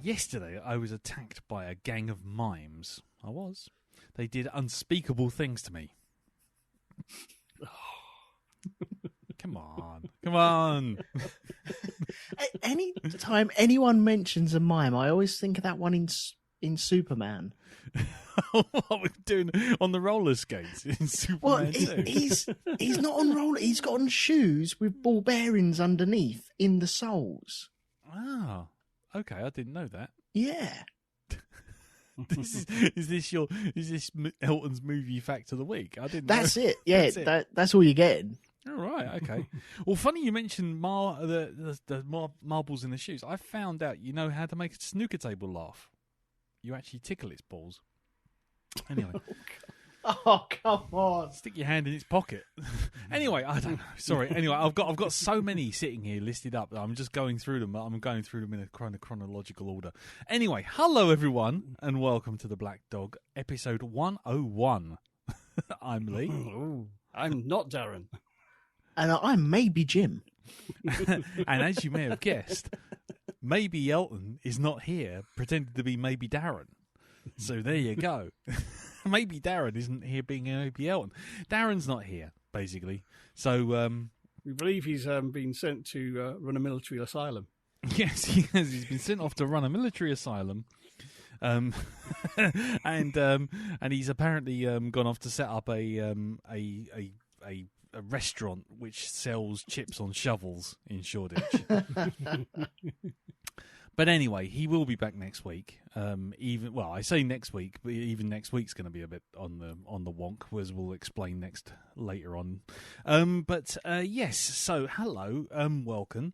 Yesterday, I was attacked by a gang of mimes. I was. They did unspeakable things to me. Come on. Come on. Any time anyone mentions a mime, I always think of that one in Superman. What we're doing on the roller skates in Superman 2. He's not on roller. He's got on shoes with ball bearings underneath in the soles. Ah. Okay, I didn't know that. Yeah. Is this Elton's movie fact of the week? I didn't. That's know. it. Yeah, that's all you're getting. All right. Okay. Well, funny you mentioned the marbles in the shoes. I found out you know how to make a snooker table laugh. You actually tickle its balls. Anyway. Oh, come on. Stick your hand in its pocket. Anyway, I don't know. Sorry. Anyway, I've got so many sitting here listed up that I'm just going through them. I'm going through them in a chronological order. Anyway, hello everyone and welcome to The Black Dog, episode 101. I'm Lee. I'm not Darren. And I'm maybe Jim. And as you may have guessed, maybe Elton is not here pretending to be maybe Darren. So there you go. Maybe Darren isn't here being maybe Elton. Darren's not here, basically. So we believe he's been sent to run a military asylum. Yes, he has. He's been sent off to run a military asylum, and he's apparently gone off to set up a restaurant which sells chips on shovels in Shoreditch. But anyway, he will be back next week. I say next week, but even next week's going to be a bit on the wonk, as we'll explain later on. Yes. So hello, welcome.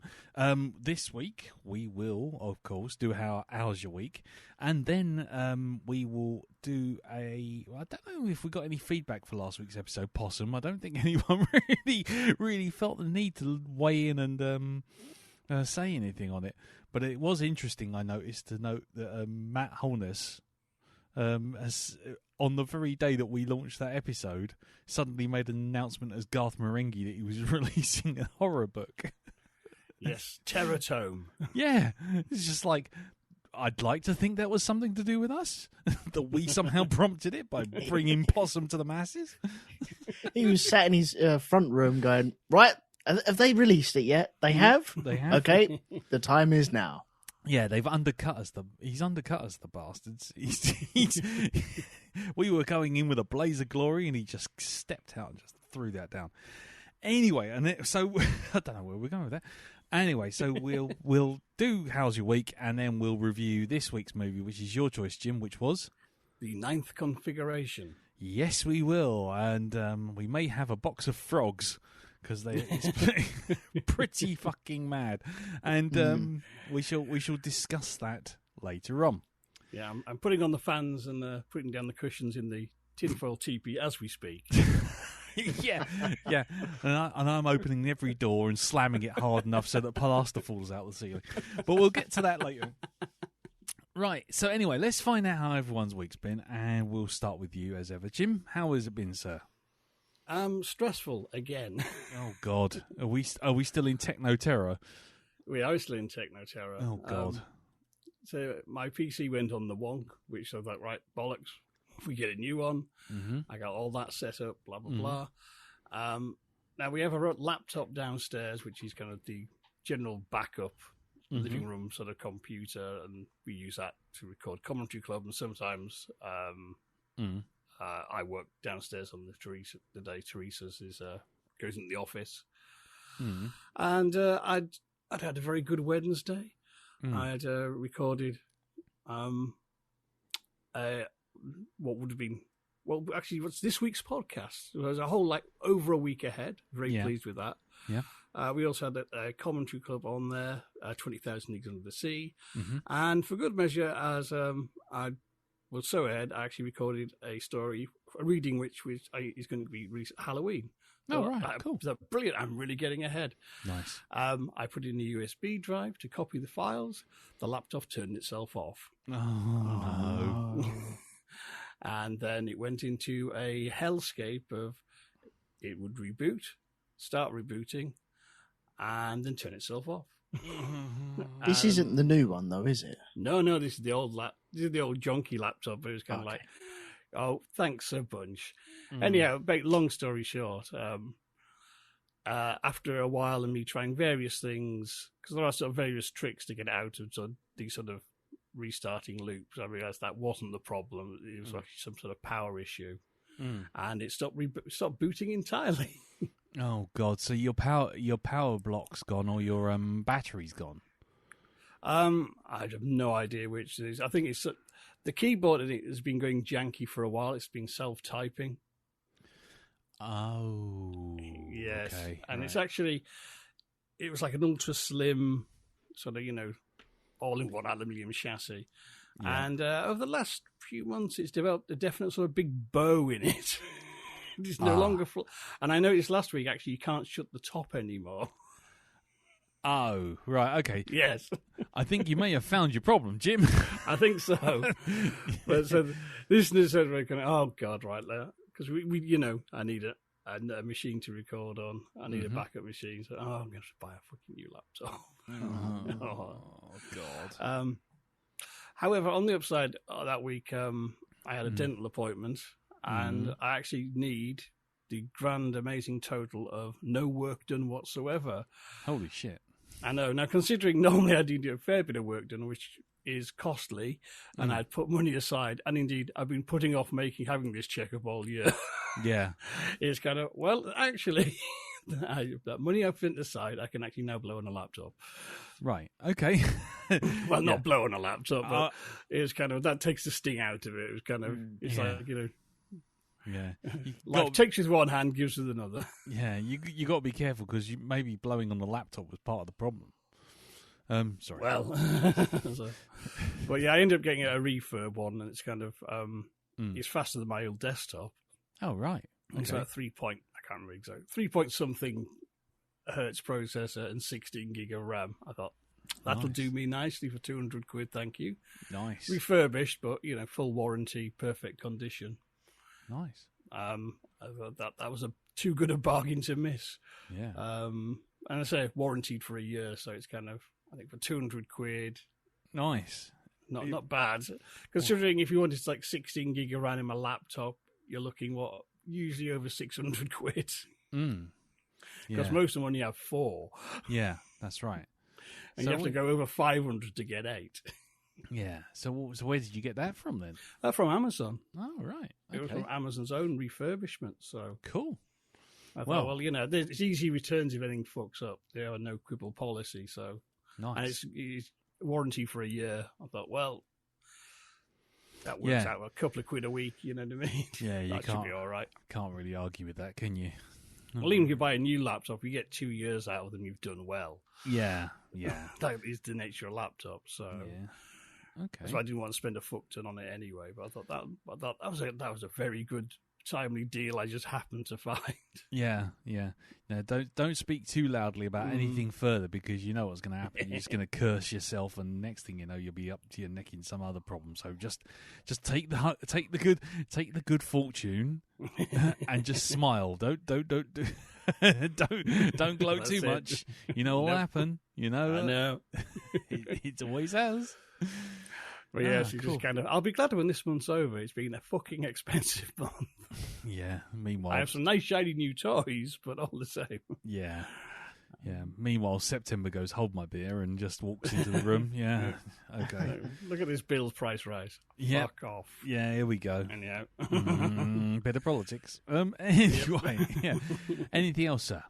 This week we will, of course, do how's your week, and then we will do I don't know if we got any feedback for last week's episode, Possum. I don't think anyone really felt the need to weigh in and say anything on it. But it was interesting, I noticed, to note that Matt Holness, has, on the very day that we launched that episode, suddenly made an announcement as Garth Marenghi that he was releasing a horror book. Yes, Terror Tome. Yeah, it's just like, I'd like to think that was something to do with us, that we somehow prompted it by bringing Possum to the masses. He was sat in his front room going, right, have they released it yet? They have? They have. Okay, the time is now. Yeah, they've undercut us. He's undercut us, the bastards. We were going in with a blaze of glory, and he just stepped out and just threw that down. Anyway, so I don't know where we're going with that. Anyway, so we'll do How's Your Week, and then we'll review this week's movie, which is your choice, Jim, which was? The Ninth Configuration. Yes, we will, and we may have a box of frogs, because it's pretty fucking mad, and we shall discuss that later on. Yeah, I'm putting on the fans and putting down the cushions in the tinfoil teepee as we speak. yeah, and I'm opening every door and slamming it hard enough so that plaster falls out the ceiling. But we'll get to that later. Right. So anyway, let's find out how everyone's week's been, and we'll start with you as ever, Jim. How has it been, sir? Stressful again. Oh God, are we still in techno terror? We are still in techno terror. Oh God. So my PC went on the wonk, which I was like, right, bollocks. If we get a new one, I got all that set up. Blah blah blah. Now we have a laptop downstairs, which is kind of the general backup living room sort of computer, and we use that to record Commentary Club, and sometimes I work downstairs on the day Teresa's goes into the office. And I'd had a very good Wednesday. I had recorded what would have been, well, actually, what's this week's podcast? It was a whole, over a week ahead. Very pleased with that. Yeah. We also had a commentary club on there, 20,000 Leagues Under the Sea. And for good measure, as I was so ahead, I actually recorded a reading which is going to be released at Halloween. Oh, right, cool. So brilliant. I'm really getting ahead. Nice. I put in a USB drive to copy the files. The laptop turned itself off. Oh, no. And then it went into a hellscape of it would reboot, start rebooting, and then turn itself off. This isn't the new one, though, is it? No, this is the old junky laptop. It was kind of like, oh, thanks a bunch. Anyhow, long story short, after a while of me trying various things, because there are sort of various tricks to get out of these sort of restarting loops, I realised that wasn't the problem. It was actually some sort of power issue, and it stopped booting entirely. Oh God! So your power block's gone, or your battery's gone? I have no idea which it is. I think it's the keyboard in it has been going janky for a while. It's been self-typing. Oh, yes, okay, and right. it's actually it was like an ultra slim sort of all-in-one aluminium chassis, and over the last few months, it's developed a definite sort of big bow in it. It's no longer full. And I noticed last week, actually, you can't shut the top anymore. Oh, right, okay. Yes. I think you may have found your problem, Jim. I think so. But so the listeners said, oh, God, right there. Because we I need a machine to record on. I need a backup machine. So, I'm going to buy a fucking new laptop. Oh, God. However, on the upside, that week, I had a dental appointment. And I actually need the grand, amazing total of no work done whatsoever. Holy shit. I know. Now, considering normally I do a fair bit of work done, which is costly, and I'd put money aside, and indeed I've been putting off having this checkup all year. Yeah. It's kind of, actually, that money I've put aside, I can actually now blow on a laptop. Right. Okay. Well, not blow on a laptop, but it's kind of, that takes the sting out of it. It was kind of, it's like, Yeah, life takes with one hand, gives with another. Yeah, you got to be careful because maybe blowing on the laptop was part of the problem. Sorry. Well, but yeah, I ended up getting a refurb one, and it's kind of it's faster than my old desktop. Oh right, okay. It's about I can't remember exactly 3 something hertz processor and 16 gig of RAM. I thought that'll do me nicely for £200, thank you. Nice, refurbished, but full warranty, perfect condition. Nice. I thought that was too good a bargain to miss. Yeah. And I say warranted for a year, so it's kind of, I think, for £200. Nice. Not bad. Considering if you wanted like 16 gig of RAM in my laptop, you're looking usually over £600. Because most of them only have 4. Yeah, that's right. And you have to go over 500 to get 8. Yeah. So where did you get that from then? From Amazon. Oh, right. Okay. It was from Amazon's own refurbishment. So cool. I thought, it's easy returns if anything fucks up. They have a no quibble policy. So nice. And it's warranty for a year. I thought, that works out a couple of quid a week. You know what I mean? Yeah, that should be all right. Can't really argue with that, can you? Well, even if you buy a new laptop, you get 2 years out of them. You've done well. Yeah. That is the nature of laptops. So. Yeah. Okay. So I didn't want to spend a fuck ton on it anyway, but I thought that was a very good, timely deal I just happened to find. Yeah. No, don't speak too loudly about anything further because you know what's going to happen. You're just going to curse yourself, and next thing you know, you'll be up to your neck in some other problem. So just take the good fortune and just smile. Don't gloat too much. You know what'll happen. You know. I know. It always has. But yes, cool. Just kind of. I'll be glad when this month's over. It's been a fucking expensive month. Yeah. Meanwhile, I have some nice shiny new toys, but all the same. Yeah. Meanwhile, September goes, hold my beer, and just walks into the room. Yeah. Okay. Look at this bill's price rise. Yeah. Fuck off. Yeah. Here we go. Anyhow. Bit of politics. Anyway. Yeah. Anything else, sir?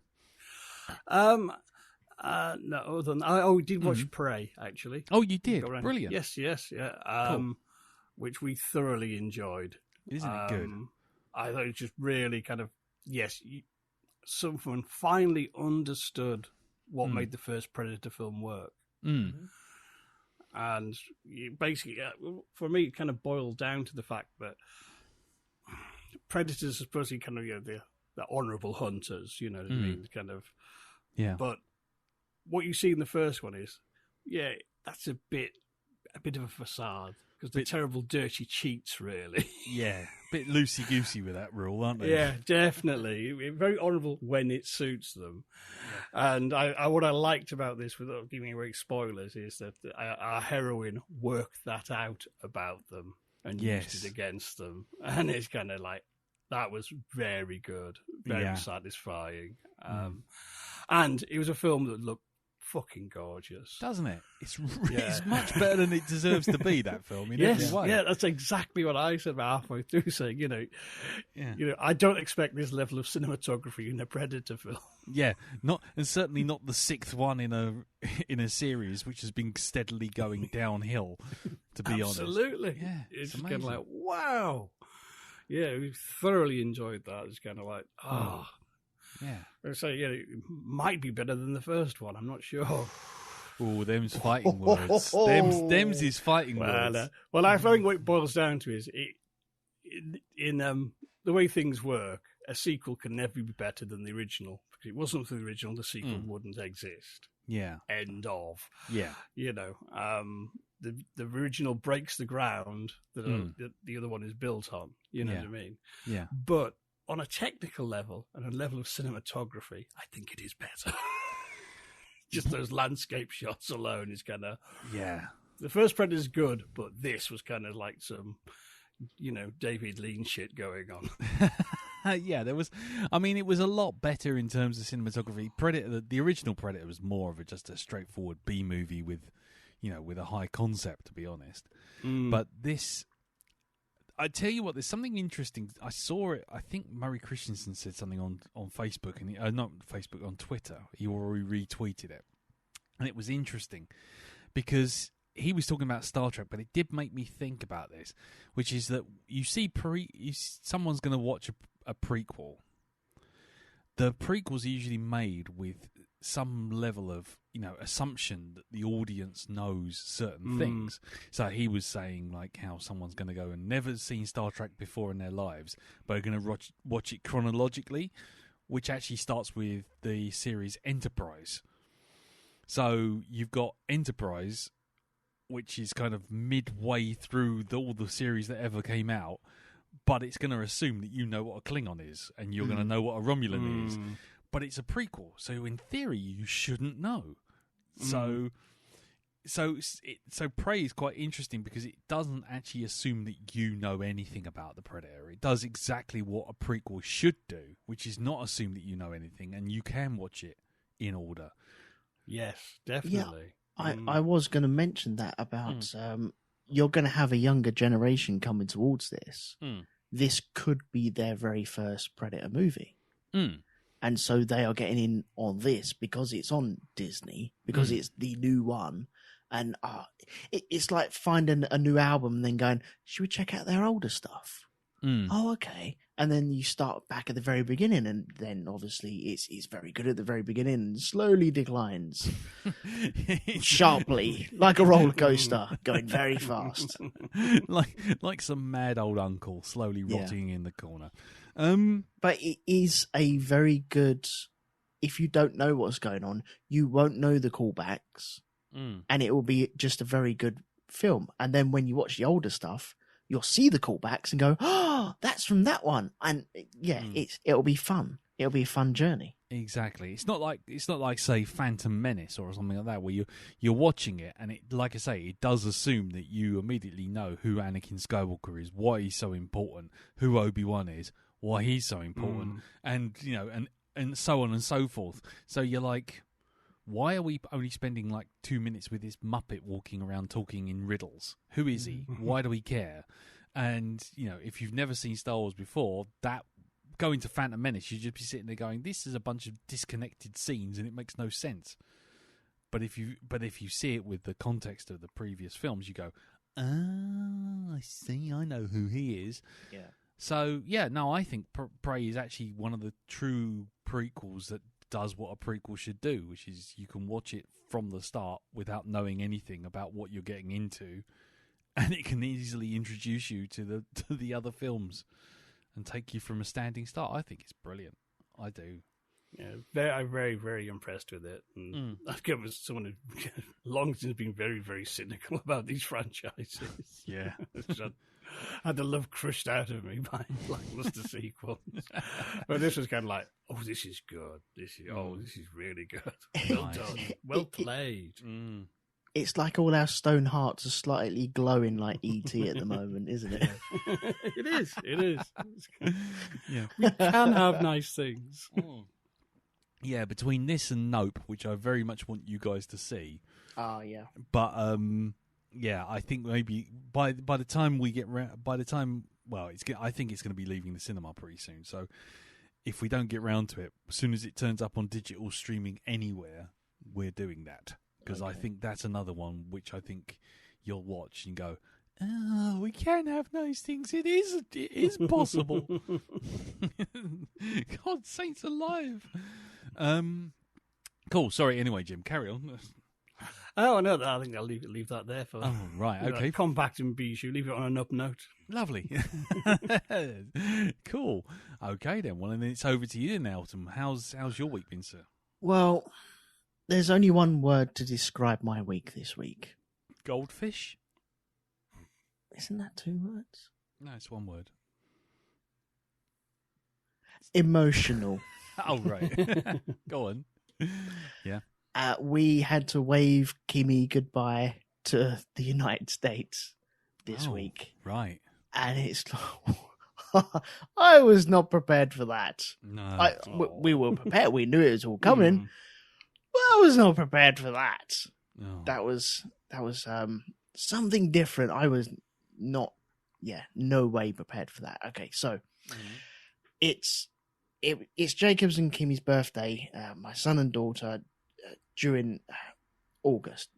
No, other than we did watch Prey, actually. Oh, you did? Brilliant. Yes, yeah. Cool. Which we thoroughly enjoyed. Isn't it good? I thought it was just really kind of, someone finally understood what made the first Predator film work. And basically, for me, it kind of boiled down to the fact that predators are supposed to be kind of the honourable hunters, you know what I mean? Kind of, yeah. But what you see in the first one is, that's a bit of a facade. Because they're terrible, dirty cheats, really. Yeah, a bit loosey-goosey with that rule, aren't they? Yeah, definitely. Very honourable when it suits them. Yeah. And what I liked about this, without giving away spoilers, is that our heroine worked that out about them and used it against them. And it's kind of like, that was very good, very satisfying. And it was a film that looked fucking gorgeous, doesn't it? It's much better than it deserves to be, that film, in every way. Yeah, that's exactly what I said about halfway through, saying, I don't expect this level of cinematography in a Predator film. Yeah, and certainly not the sixth one in a series which has been steadily going downhill, to be honest. Absolutely. Yeah, it's kind of like, wow. Yeah, we thoroughly enjoyed that. It's kind of like, yeah. So it might be better than the first one. I'm not sure. Oh, them's fighting words. Them's is fighting words. Well, I think what it boils down to is in the way things work, a sequel can never be better than the original. Because it wasn't for the original, the sequel wouldn't exist. Yeah. End of. Yeah. The original breaks the ground that the other one is built on. You know what I mean? Yeah. But on a technical level and a level of cinematography, I think it is better. Just those landscape shots alone is kind of... Yeah. The first Predator's good, but this was kind of like some, David Lean shit going on. Yeah, there was... I mean, it was a lot better in terms of cinematography. Predator, the original Predator was more of just a straightforward B-movie with a high concept, to be honest. But this... I tell you what, there's something interesting. I saw it. I think Murray Christensen said something on Facebook, and not Facebook, on Twitter. He already retweeted it, and it was interesting because he was talking about Star Trek, but it did make me think about this, which is that you see, someone's going to watch a prequel. The prequels are usually made with some level of assumption that the audience knows certain things. So he was saying like how someone's going to go and never seen Star Trek before in their lives, but are going to watch it chronologically, which actually starts with the series Enterprise. So you've got Enterprise, which is kind of midway through all the series that ever came out, but it's going to assume that you know what a Klingon is and you're going to know what a Romulan is. But it's a prequel, so in theory you shouldn't know. So Prey is quite interesting because it doesn't actually assume that you know anything about the Predator. It does exactly what a prequel should do, which is not assume that you know anything, and you can watch it in order. Yes, definitely. Yeah, I was going to mention that about you're going to have a younger generation coming towards this. This could be their very first Predator movie. And so they are getting in on this because it's on Disney, because it's the new one. And it's like finding a new album and then going, should we check out their older stuff? Oh, okay. And then you start back at the very beginning, and then obviously it's very good at the very beginning and slowly declines sharply, like a roller coaster, going very fast. like some mad old uncle slowly rotting in the corner. But it is a very good... If you don't know what's going on, you won't know the callbacks, and it will be just a very good film. And then when you watch the older stuff, you'll see the callbacks and go, "Oh, that's from that one." And it'll be fun. It'll be a fun journey. Exactly. It's not like say Phantom Menace or something like that, where you're watching it, and it, like I say, it does assume that you immediately know who Anakin Skywalker is, why he's so important, who Obi-Wan is, why he's so important, and and so on and so forth. So you're like, why are we only spending like 2 minutes with this Muppet walking around talking in riddles? Who is he? Why do we care? And if you've never seen Star Wars before, that going to Phantom Menace, you'd just be sitting there going, this is a bunch of disconnected scenes and it makes no sense. But if you see it with the context of the previous films, you go, I see, I know who he is. Yeah. So, yeah, no, I think Prey is actually one of the true prequels that does what a prequel should do, which is you can watch it from the start without knowing anything about what you're getting into, and it can easily introduce you to the other films and take you from a standing start. I think it's brilliant. I do. Yeah, I'm very, very impressed with it. And I've given someone who long since been very, very cynical about these franchises. Yeah. Had the love crushed out of me by lackluster sequels. But this was kind of like, oh, this is good. This is really good. Well done. Well played. It's like all our stone hearts are slightly glowing like E.T. at the moment, isn't it? It is. Yeah. We can have nice things. Yeah, between this and Nope, which I very much want you guys to see. Oh, yeah. But yeah, I think maybe by the time we get I think it's going to be leaving the cinema pretty soon. So if we don't get round to it, as soon as it turns up on digital streaming anywhere, we're doing that, because I think that's another one which I think you'll watch and go, oh, we can have nice things. It is possible. God, saints alive. Cool. Sorry. Anyway, Jim, carry on. Oh, no, I think I'll leave that there for. Oh, right. Okay. Compact and bijou. Leave it on an up note. Lovely. Cool. Okay, then. Well, and then it's over to you then, Elton. How's your week been, sir? Well, there's only one word to describe my week this week. Goldfish? Isn't that 2 words? No, it's 1 word. Emotional. Oh, right. Go on. Yeah. We had to wave Kimmy goodbye to the United States this week. Right. And it's I was not prepared for that. No. We were prepared. We knew it was all coming. But I was not prepared for that. Oh. That was something different. I was not, no way prepared for that. Okay, so it's Jacob's and Kimmy's birthday, my son and daughter, during August.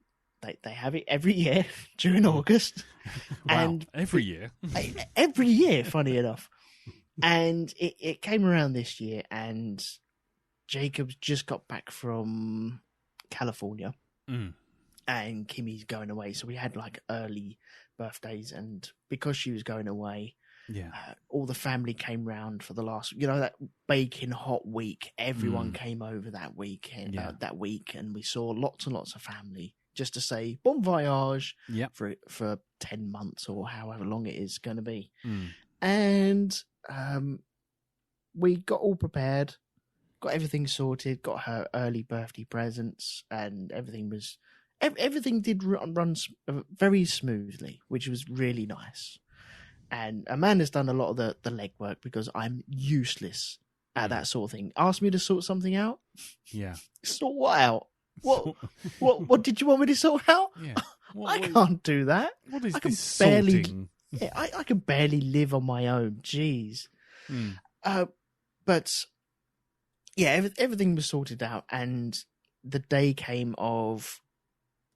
They have it every year during August. Wow, and every year? Every year, funny enough. And it came around this year, and Jacob's just got back from California. And Kimmy's going away. So we had like early birthdays, and because she was going away, all the family came round for the last, that baking hot week. Everyone came over that week, and we saw lots and lots of family just to say bon voyage for 10 months or however long it is going to be. And we got all prepared, got everything sorted, got her early birthday presents, and everything did run very smoothly, which was really nice. And Amanda's done a lot of the legwork, because I'm useless at that sort of thing. Ask me to sort something out. Yeah. Sort what out? What did you want me to sort out? Yeah. I can't do that. What is I can this sorting? I can barely live on my own. Jeez. But yeah, everything was sorted out, and the day came of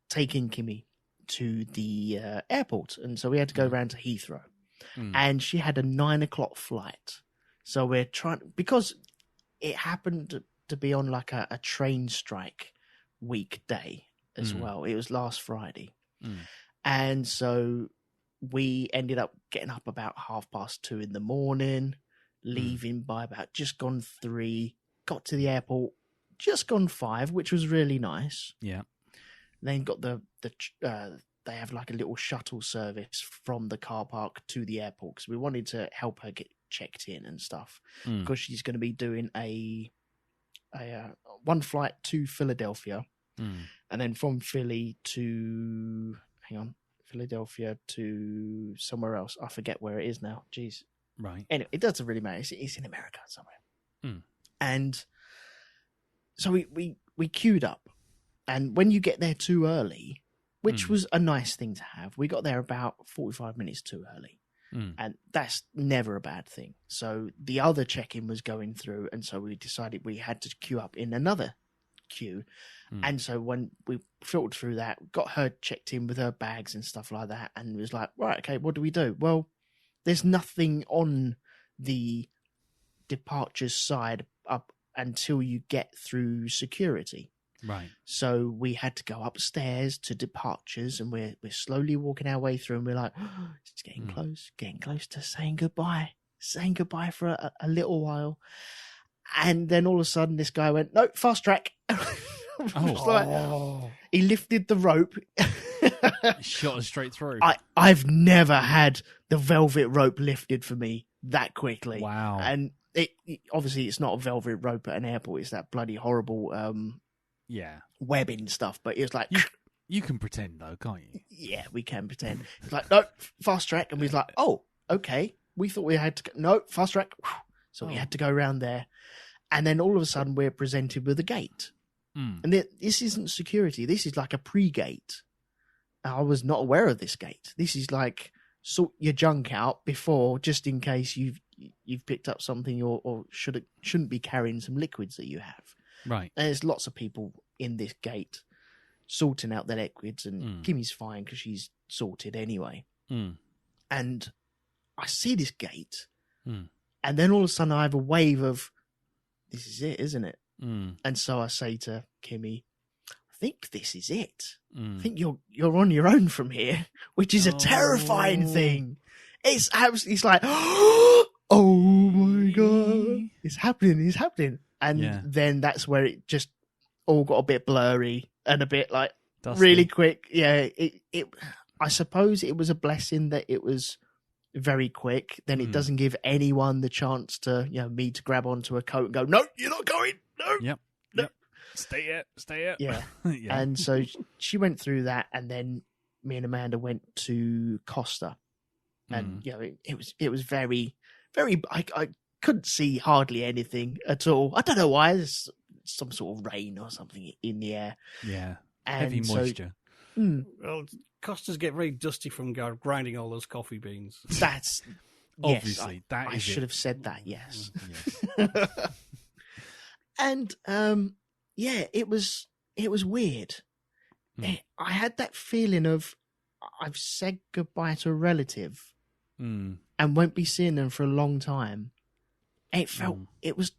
taking Kimmy to the airport, and so we had to go round to Heathrow. And she had a 9:00 flight. So we're trying, because it happened to be on like a train strike weekday as well. It was last Friday. And so we ended up getting up about 2:30 in the morning, leaving by about just gone 3, got to the airport, just gone 5, which was really nice. Yeah. Then got they have like a little shuttle service from the car park to the airport, because we wanted to help her get checked in and stuff, because she's going to be doing a one flight to Philadelphia, and then from Philadelphia to somewhere else. I forget where it is now. Jeez. Right. Anyway, it doesn't really matter. It's in America somewhere. And so we queued up, and when you get there too early, which was a nice thing to have, we got there about 45 minutes too early. And that's never a bad thing. So the other check-in was going through, and so we decided we had to queue up in another queue. And so when we filtered through that, got her checked in with her bags and stuff like that, and it was like, right, okay, what do we do? Well, there's nothing on the departures side up until you get through security. Right. So we had to go upstairs to departures, and we're slowly walking our way through, and we're like, oh, it's getting close to saying goodbye for a little while. And then all of a sudden this guy went, no, fast track. He lifted the rope. Shot us straight through. I've never had the velvet rope lifted for me that quickly. Wow. And it obviously it's not a velvet rope at an airport. It's that bloody horrible webbing stuff. But it was like... You can pretend though, can't you? Yeah, we can pretend. It's like, no, fast track. And we was like, oh, okay. We thought we had to go. No, fast track. So we had to go around there. And then all of a sudden we're presented with a gate. And this isn't security. This is like a pre-gate. I was not aware of this gate. This is like sort your junk out before, just in case you've picked up something or shouldn't be carrying some liquids that you have. Right. And there's lots of people in this gate sorting out their liquids, and Kimmy's fine because she's sorted anyway. And I see this gate, and then all of a sudden I have a wave of, this is it, isn't it? And so I say to Kimmy, I think this is it. I think you're on your own from here, which is a terrifying thing. It's like, oh my God, it's happening. And then that's where it just all got a bit blurry and a bit like dusty. Really quick. Yeah, I suppose it was a blessing that it was very quick. Then it doesn't give anyone the chance to, me to grab onto a coat and go, no, you're not going. No. Yep. No. Yep. Stay here. Yeah. And so she went through that, and then me and Amanda went to Costa, and it was very, very. I couldn't see hardly anything at all. I don't know why. There's some sort of rain or something in the air. Yeah. And heavy moisture. Well, Costas get very dusty from grinding all those coffee beans. That's obviously yes, I should have said that. Yes. And it was weird. I had that feeling of I've said goodbye to a relative and won't be seeing them for a long time. It felt it was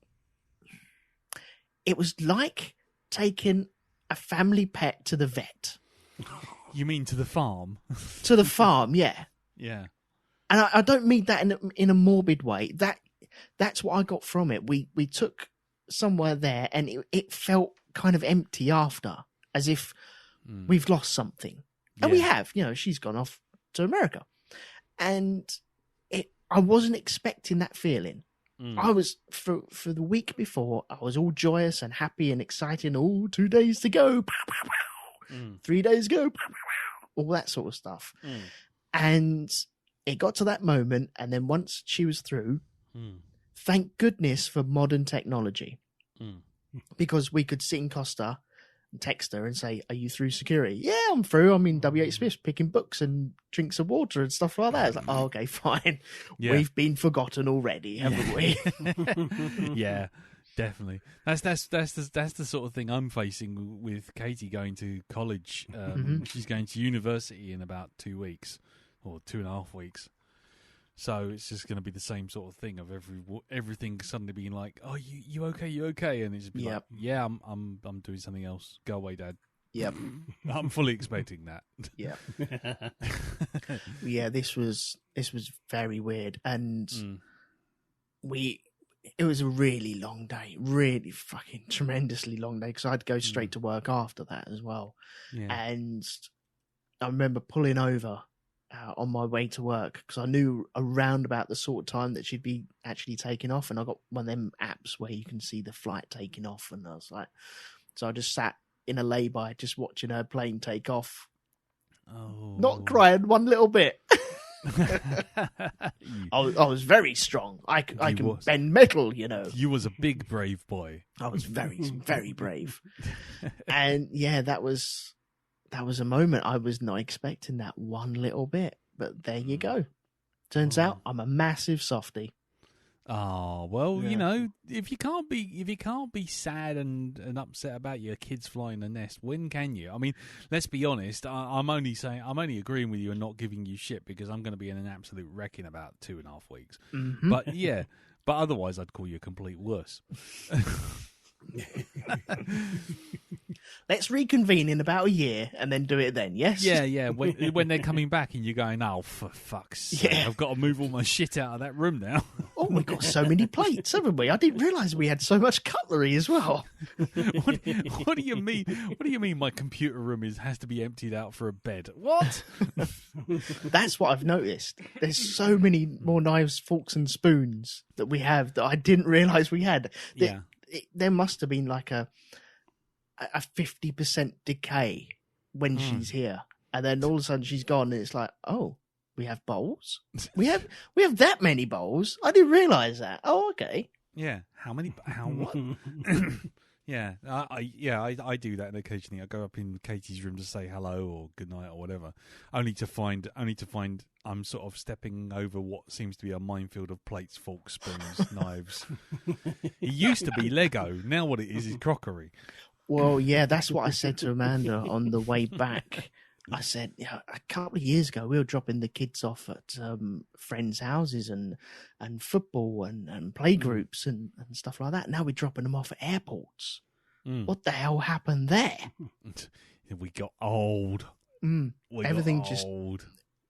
like taking a family pet to the vet. You mean to the farm? To the farm, yeah. Yeah. And I don't mean that in a morbid way. That's what I got from it. We took somewhere there, and it felt kind of empty after, as if we've lost something. And we have, she's gone off to America. And I wasn't expecting that feeling. I was, for the week before, I was all joyous and happy and excited. 2 days to go. 3 days to go. All that sort of stuff. And it got to that moment, and then once she was through, thank goodness for modern technology, because we could sit in Costa and text her and say, are you through security? Yeah, I'm through. I'm in WH Smith's picking books and drinks of water and stuff like that. It's like, oh, okay, fine. Yeah. We've been forgotten already, haven't we? Yeah, definitely. That's the sort of thing I'm facing with Katie going to college. She's going to university in about 2 weeks or 2.5 weeks. So it's just going to be the same sort of thing of everything suddenly being like, oh, you okay, and it's just be like, yeah, I'm doing something else. Go away, Dad. Yep. I'm fully expecting that. Yeah. Yeah, this was very weird, and it was a really long day, really fucking tremendously long day, because I had to go straight to work after that as well. Yeah. And I remember pulling over on my way to work, because I knew around about the sort of time that she'd be actually taking off, and I got one of them apps where you can see the flight taking off, and I was like, so I just sat in a lay-by just watching her plane take off. Not crying one little bit. I was very strong. I can bend metal, You was a big brave boy. I was very, very brave. And yeah, that was a moment I was not expecting, that one little bit. But there you go. Turns out I'm a massive softie. Oh well, yeah. If you can't be sad and upset about your kids flying the nest, when can you? I mean, let's be honest. I'm only agreeing with you and not giving you shit because I'm going to be in an absolute wreck in about 2.5 weeks. Mm-hmm. But yeah, but otherwise I'd call you a complete wuss. Let's reconvene in about a year and then do it then, yes? Yeah. When they're coming back and you're going, oh, for fuck's sake, I've got to move all my shit out of that room now. Oh, we've got so many plates, haven't we? I didn't realise we had so much cutlery as well. What do you mean? What do you mean my computer room has to be emptied out for a bed? What? That's what I've noticed. There's so many more knives, forks and spoons that we have that I didn't realise we had. There must have been like a 50% decay when she's here, and then all of a sudden she's gone, and it's like, oh, we have bowls. We have that many bowls. I didn't realise that. Oh, okay. Yeah. How many? How what? Yeah. I do that occasionally. I go up in Katie's room to say hello or good night or whatever, only to find I'm sort of stepping over what seems to be a minefield of plates, forks, spoons, knives. It used to be Lego. Now what it is crockery. Well, yeah, that's what I said to Amanda on the way back. I said, a couple of years ago, we were dropping the kids off at friends' houses and football and play groups and stuff like that. Now we're dropping them off at airports. What the hell happened there? We got old. Everything got old.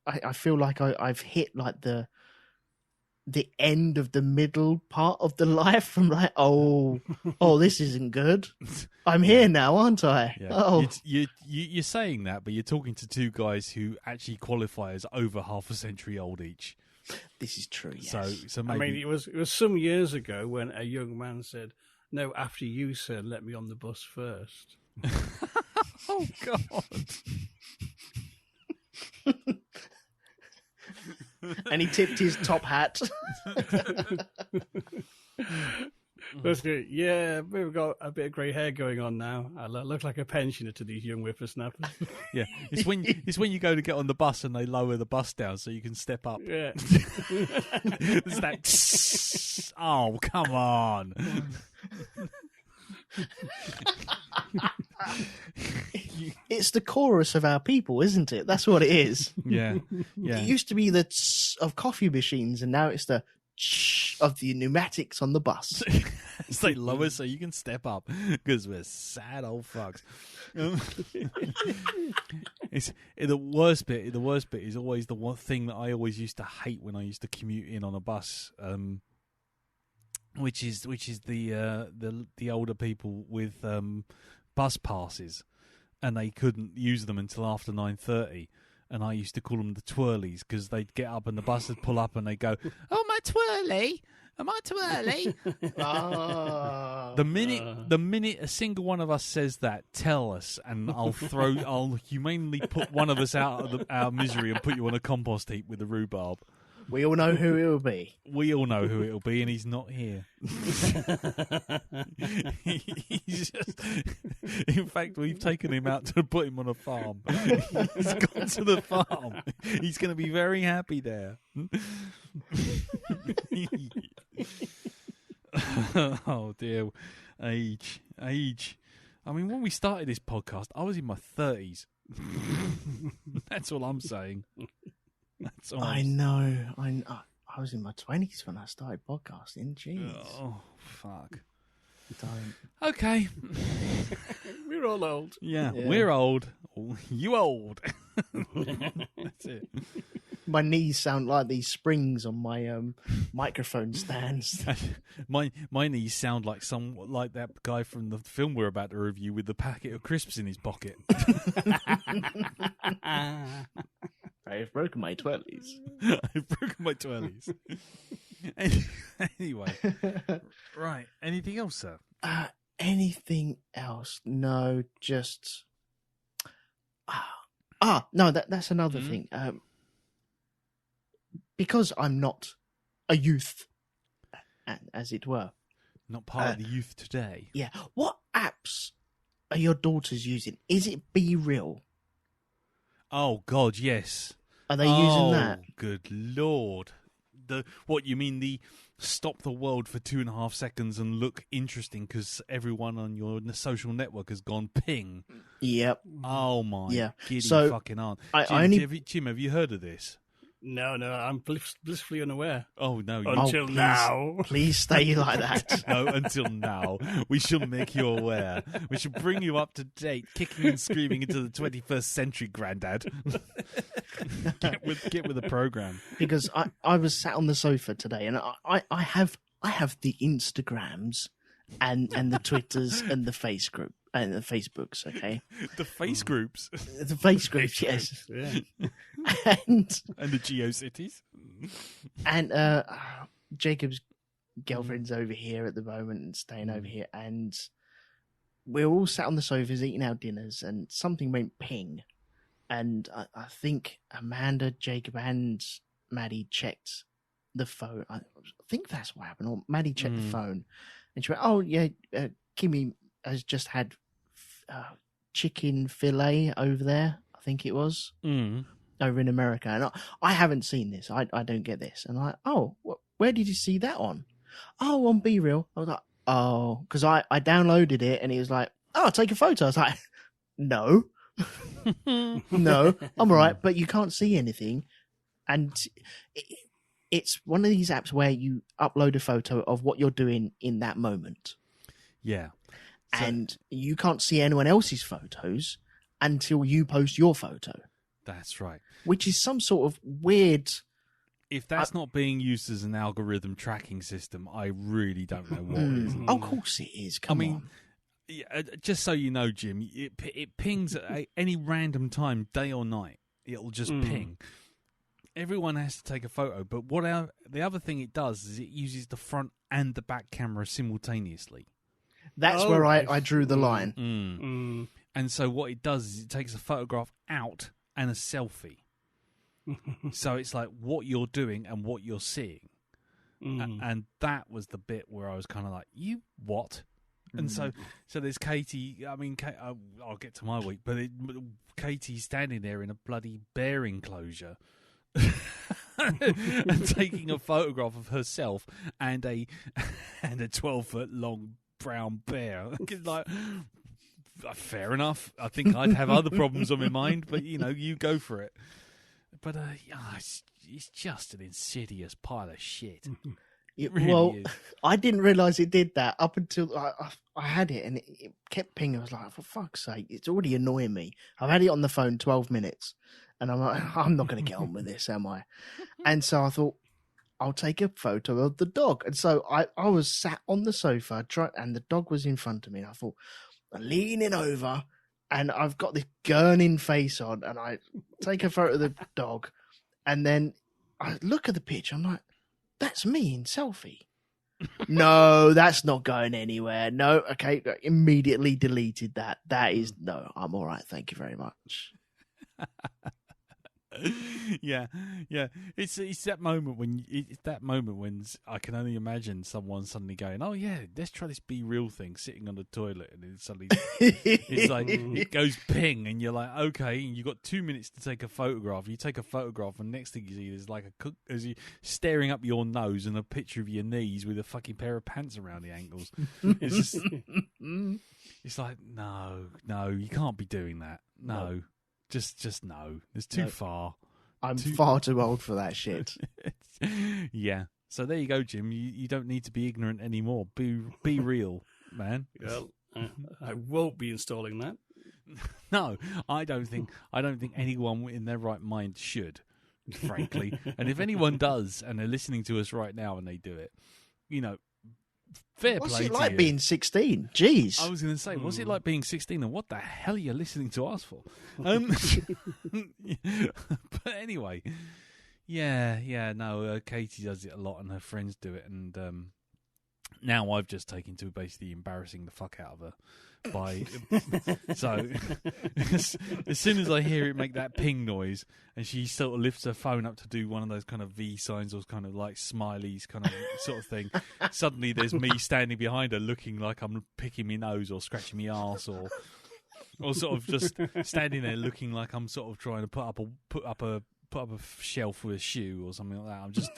I feel like I've hit like the end of the middle part of the life from like, oh, this isn't good. I'm here now, aren't I? Yeah. Oh, you're saying that, but you're talking to two guys who actually qualify as over half a century old each. This is true. Yes. So maybe... I mean, it was some years ago when a young man said, "No, after you, sir, let me on the bus first." Oh God. And he tipped his top hat. That's good. Yeah, we've got a bit of grey hair going on now. I look like a pensioner to these young whippersnappers. Yeah, it's when you go to get on the bus and they lower the bus down so you can step up. Yeah. It's that. Oh, come on. It's the chorus of our people, isn't it? That's what it is. Yeah. It used to be the tss of coffee machines, and now it's the shh of the pneumatics on the bus. It's like lower so you can step up because we're sad old fucks. It's the worst bit. The worst bit is always the one thing that I always used to hate when I used to commute in on a bus. Which is the older people with bus passes, and they couldn't use them until after 9:30. And I used to call them the twirlies because they'd get up and the bus would pull up and they go, "Oh, my twirly, am I too early?" The minute a single one of us says that, tell us, and I'll humanely put one of us out of our misery and put you on a compost heap with a rhubarb. We all know who it will be. We all know who it'll be, and he's not here. He's just, in fact, we've taken him out to put him on a farm. He's gone to the farm. He's going to be very happy there. Oh dear, age. I mean, when we started this podcast, I was in my 30s. That's all I'm saying. That's all. I know. I was in my 20s when I started podcasting. Jeez. Oh, fuck. Don't. Okay. We're all old. Yeah, we're old. You old. That's it. My knees sound like these springs on my microphone stands. My knees sound like that guy from the film we're about to review with the packet of crisps in his pocket. I've broken my twirlies. I've broken my twirlies. Anyway, right. Anything else, sir? Anything else? No, just no. That's another thing. Because I'm not a youth, as it were, not part of the youth today. Yeah. What apps are your daughters using? Is it Be Real? Oh God, yes. Are they using that? Good Lord. what you mean? The stop the world for 2.5 seconds and look interesting because everyone on your social network has gone ping. Yep. Oh my giddy So, fucking aunt. Jim, have you heard of this? No, I'm blissfully unaware. Oh no! Until now. Please stay like that. No, until now. We shall make you aware. We shall bring you up to date, kicking and screaming into the 21st century, Grandad. Get with the program. Because I was sat on the sofa today, and I have the Instagrams and the Twitters and the face group and the Facebooks. Okay, the face groups. The face groups, yes. Yeah. and the GeoCities. And Jacob's girlfriend's over here at the moment and staying over here, and we're all sat on the sofas eating our dinners, and something went ping, and I think Amanda, Jacob, and Maddie checked the phone. I think that's what happened. Or Maddie checked the phone, and she went, "Oh yeah, Kimmy has just had chicken fillet over there. I think it was." Over in America, and I haven't seen this. I don't get this. And where did you see that on? Oh, on B Reel. I was like, oh, because I downloaded it, and he was like, oh, take a photo. I was like, no, no, I'm all right, but you can't see anything. And it's one of these apps where you upload a photo of what you're doing in that moment. Yeah, and you can't see anyone else's photos until you post your photo. That's right. Which is some sort of weird... If that's not being used as an algorithm tracking system, I really don't know what is. Of course it is. Come on. Yeah, just so you know, Jim, it pings at any random time, day or night. It'll just ping. Everyone has to take a photo, but the other thing it does is it uses the front and the back camera simultaneously. That's where I drew the line. And so what it does is it takes a photograph out and a selfie. So it's like what you're doing and what you're seeing. And that was the bit where I was kind of like, you what? And so there's Katie. I mean, I'll get to my week, but Katie's standing there in a bloody bear enclosure and taking a photograph of herself and a 12-foot long brown bear. Like, fair enough. I think I'd have other problems on my mind, but you go for it. But it's just an insidious pile of shit. It really is. I didn't realise it did that up until I had it, and it kept pinging. I was like, for fuck's sake, it's already annoying me. I've had it on the phone 12 minutes, and I'm like, I'm not going to get on with this, am I? And so I thought, I'll take a photo of the dog. And so I was sat on the sofa, and the dog was in front of me, and I thought, I'm leaning over, and I've got this gurning face on, and I take a photo of the dog, and then I look at the picture. I'm like, that's me in selfie. No, that's not going anywhere. No, okay, immediately deleted that. That is, no, I'm all right. Thank you very much. Yeah. It's that moment when I can only imagine someone suddenly going, "Oh yeah, let's try this Be Real thing," sitting on the toilet, and then suddenly it's like it goes ping, and you're like, okay, and you got 2 minutes to take a photograph. You take a photograph, and next thing you see is like as you staring up your nose and a picture of your knees with a fucking pair of pants around the ankles. It's just, it's like no, you can't be doing that. No. Just no. It's too far. I'm far too old for that shit. Yeah. So there you go, Jim. You don't need to be ignorant anymore. Be real, man. Well, I won't be installing that. No, I don't think anyone in their right mind should, frankly. And if anyone does, and they're listening to us right now, and they do it, fair play to you. What's it like being 16? Jeez. I was going to say, what's it like being 16, and what the hell are you listening to us for? But anyway, no, Katie does it a lot, and her friends do it, and now I've just taken to basically embarrassing the fuck out of her. So as soon as I hear it make that ping noise, and she sort of lifts her phone up to do one of those kind of V signs or kind of like smileys kind of sort of thing, suddenly there's me standing behind her looking like I'm picking my nose or scratching my arse or sort of just standing there looking like I'm sort of trying to put up a put up a shelf with a shoe or something like that. I'm just,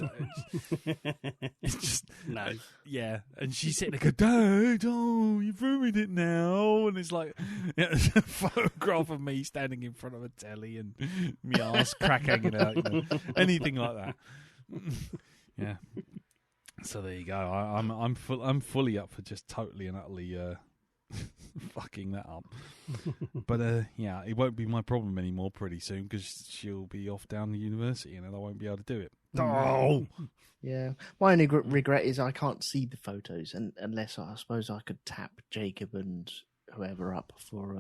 it's just No. yeah. And she's sitting there, Dad, oh, you've ruined it now. And it's like a photograph of me standing in front of a telly and my arse crack hanging out, anything like that. Yeah. So there you go. I'm fully up for just totally and utterly fucking that up. But yeah, it won't be my problem anymore pretty soon because she'll be off down to university and then I won't be able to do it. Oh, yeah. My only regret is I can't see the photos, and unless I suppose I could tap Jacob and whoever up for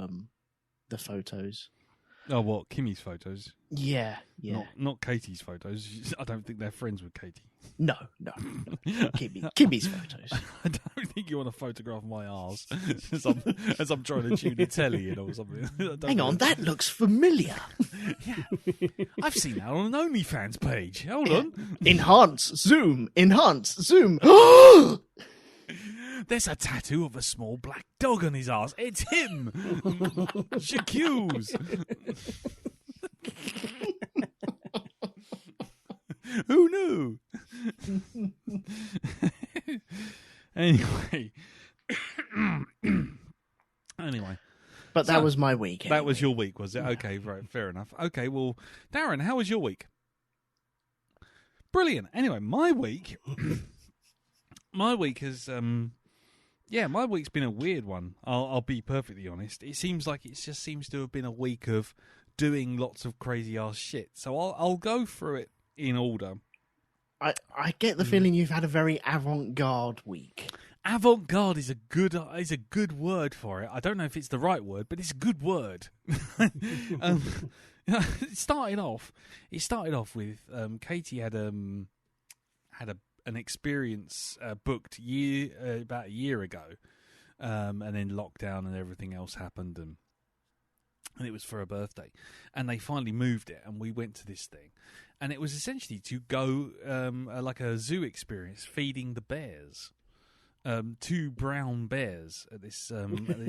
the photos. Oh, what? Kimmy's photos? Yeah. Not Katie's photos. I don't think they're friends with Katie. No. Kimmy's photos. I don't think you want to photograph my arse as I'm trying to tune a telly in or something. Hang on, that looks familiar. Yeah, I've seen that on an OnlyFans page. Hold on. Enhance, zoom. There's a tattoo of a small black dog on his arse. It's him. J'accuse. Who knew? Anyway. But that was my week. Anyway. That was your week, was it? Okay, right, fair enough. Okay, well, Darren, how was your week? Brilliant. Anyway, my week has my week's been a weird one. I'll be perfectly honest. It seems like it just seems to have been a week of doing lots of crazy ass shit. So I'll go through it in order. I get the feeling you've had a very avant-garde week. Avant-garde is a good word for it. I don't know if it's the right word, but it's a good word. It started off with Katie had an experience booked about a year ago, and then lockdown and everything else happened, and it was for her birthday, and they finally moved it, and we went to this thing, and it was essentially to go like a zoo experience, feeding the bears. 2 brown bears at this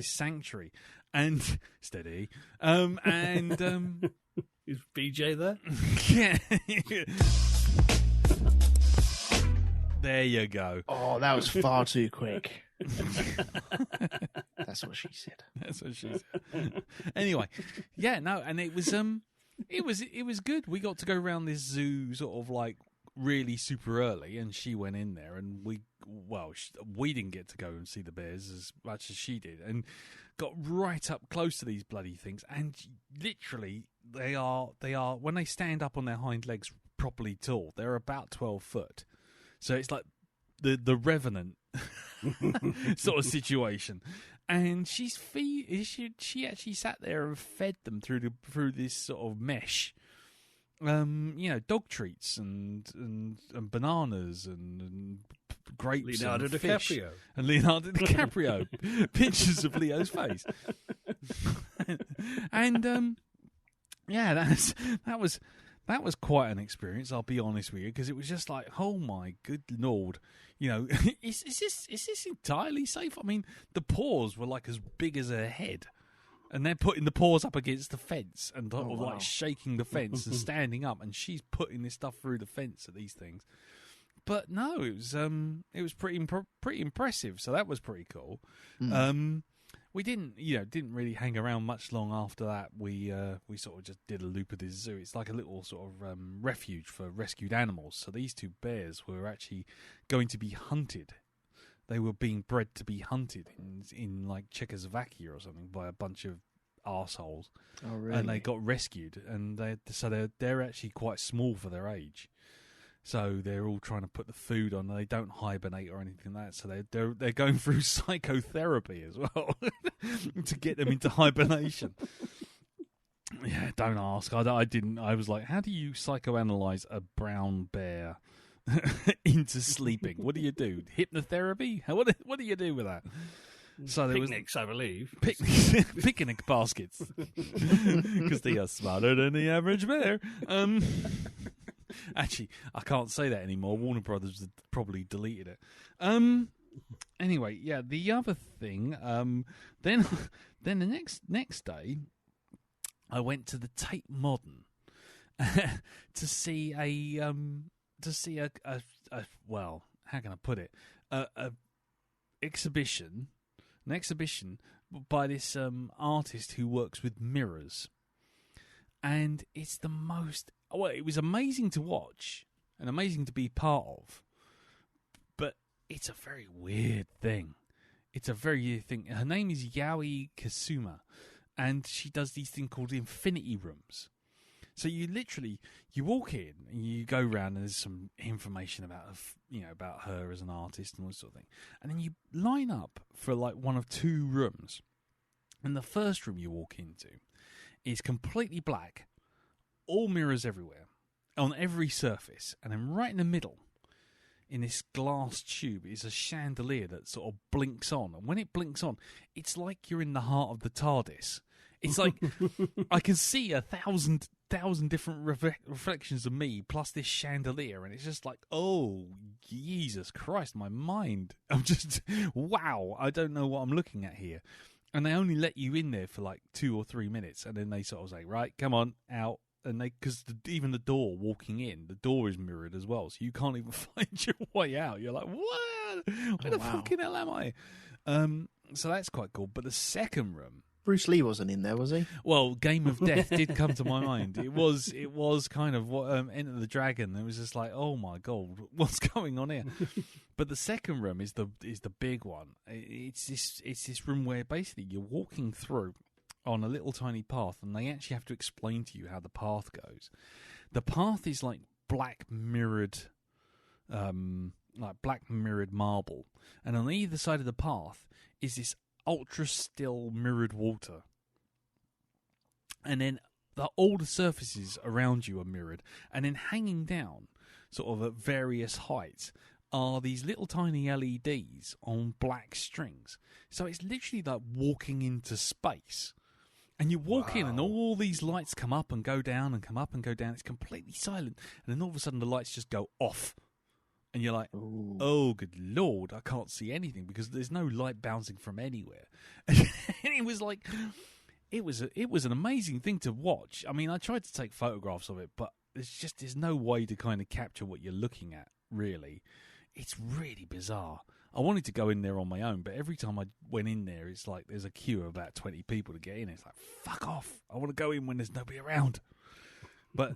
sanctuary, and steady, and is BJ there? Yeah. There you go. Oh, that was far too quick. That's what she said. That's what she said. Anyway, yeah, no, and it was good. We got to go around this zoo sort of like really super early, and she went in there, and we didn't get to go and see the bears as much as she did, and got right up close to these bloody things, and literally they are when they stand up on their hind legs properly tall, they're about 12 foot. So it's like the Revenant sort of situation. And she actually sat there and fed them through this sort of mesh. Dog treats and bananas and grapes Leonardo and fish. DiCaprio. And Leonardo DiCaprio. Pictures of Leo's face. And that was quite an experience, I'll be honest with you, because it was just like, oh my good Lord, is this entirely safe? I mean, the paws were like as big as her head, and they're putting the paws up against the fence and like shaking the fence and standing up, and she's putting this stuff through the fence at these things. But no, it was pretty impressive. So that was pretty cool. We didn't really hang around much long after that. We sort of just did a loop of this zoo. It's like a little sort of refuge for rescued animals. So these 2 bears were actually going to be hunted. They were being bred to be hunted in like Czechoslovakia or something by a bunch of arseholes. Oh, really? And they got rescued, and they're actually quite small for their age. So they're all trying to put the food on. They don't hibernate or anything like that. So they're going through psychotherapy as well to get them into hibernation. Yeah, don't ask. I didn't. I was like, how do you psychoanalyze a brown bear into sleeping? What do you do? Hypnotherapy? What do you do with that? So there Picnics, I believe. Picnic baskets, because they are smarter than the average bear. Actually, I can't say that anymore. Warner Brothers had probably deleted it. Anyway, yeah. The other thing, then the next day, I went to the Tate Modern, to see a well, how can I put it? An exhibition by this artist who works with mirrors, and it's the most. Well, it was amazing to watch and amazing to be part of, but it's a very weird thing. It's a very weird thing. Her name is Yaoi Kasuma, and she does these things called infinity rooms. So you walk in and you go around and there's some information about her as an artist and all this sort of thing. And then you line up for like one of two rooms. And the first room you walk into is completely black, all mirrors everywhere, on every surface. And then right in the middle, in this glass tube, is a chandelier that sort of blinks on. And when it blinks on, it's like you're in the heart of the TARDIS. It's like I can see 1,000 different reflections of me plus this chandelier, and it's just like, oh, Jesus Christ, my mind. I'm just, wow, I don't know what I'm looking at here. And they only let you in there for like 2 or 3 minutes, and then they sort of say, right, come on, out. And because even the door walking in, the door is mirrored as well, so you can't even find your way out. You're like, what? Where the fucking hell am I? So that's quite cool. But the second room, Bruce Lee wasn't in there, was he? Well, Game of Death did come to my mind. It was kind of what Enter the Dragon. It was just like, oh my god, what's going on here? But the second room is the big one. It's this room where basically you're walking through on a little tiny path, and they actually have to explain to you how the path goes. The path is like black mirrored marble, and on either side of the path is this ultra still mirrored water, and then all the surfaces around you are mirrored, and then hanging down sort of at various heights are these little tiny LEDs on black strings. So it's literally like walking into space. And you walk in and all these lights come up and go down and come up and go down. It's completely silent. And then all of a sudden the lights just go off. And you're like, oh, good Lord, I can't see anything because there's no light bouncing from anywhere. And it was like, it was an amazing thing to watch. I mean, I tried to take photographs of it, but there's no way to kind of capture what you're looking at, really. It's really bizarre. I wanted to go in there on my own, but every time I went in there, it's like there's a queue of about 20 people to get in. It's like, fuck off. I want to go in when there's nobody around. But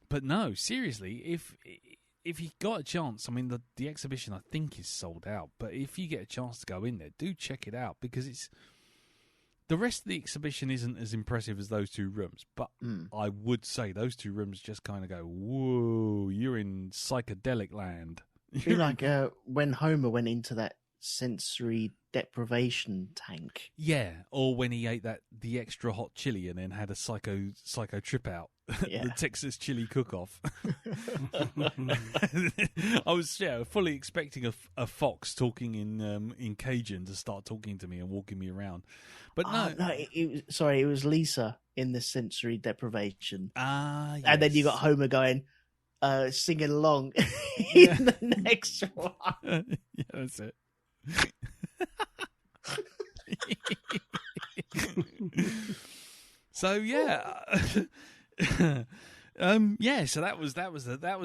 no, seriously, if you got a chance, I mean, the exhibition I think is sold out, but if you get a chance to go in there, do check it out, because the rest of the exhibition isn't as impressive as those two rooms, but I would say those two rooms just kind of go, whoa, you're in psychedelic land. It'd be like when Homer went into that sensory deprivation tank. Yeah, or when he ate the extra hot chili and then had a psycho trip out. Yeah. The Texas chili cook-off. I was fully expecting a fox talking in Cajun to start talking to me and walking me around, but no. It was Lisa in the sensory deprivation. Yes. And then you got Homer going, singing along in the next one. Yeah, that's it. So yeah. So that was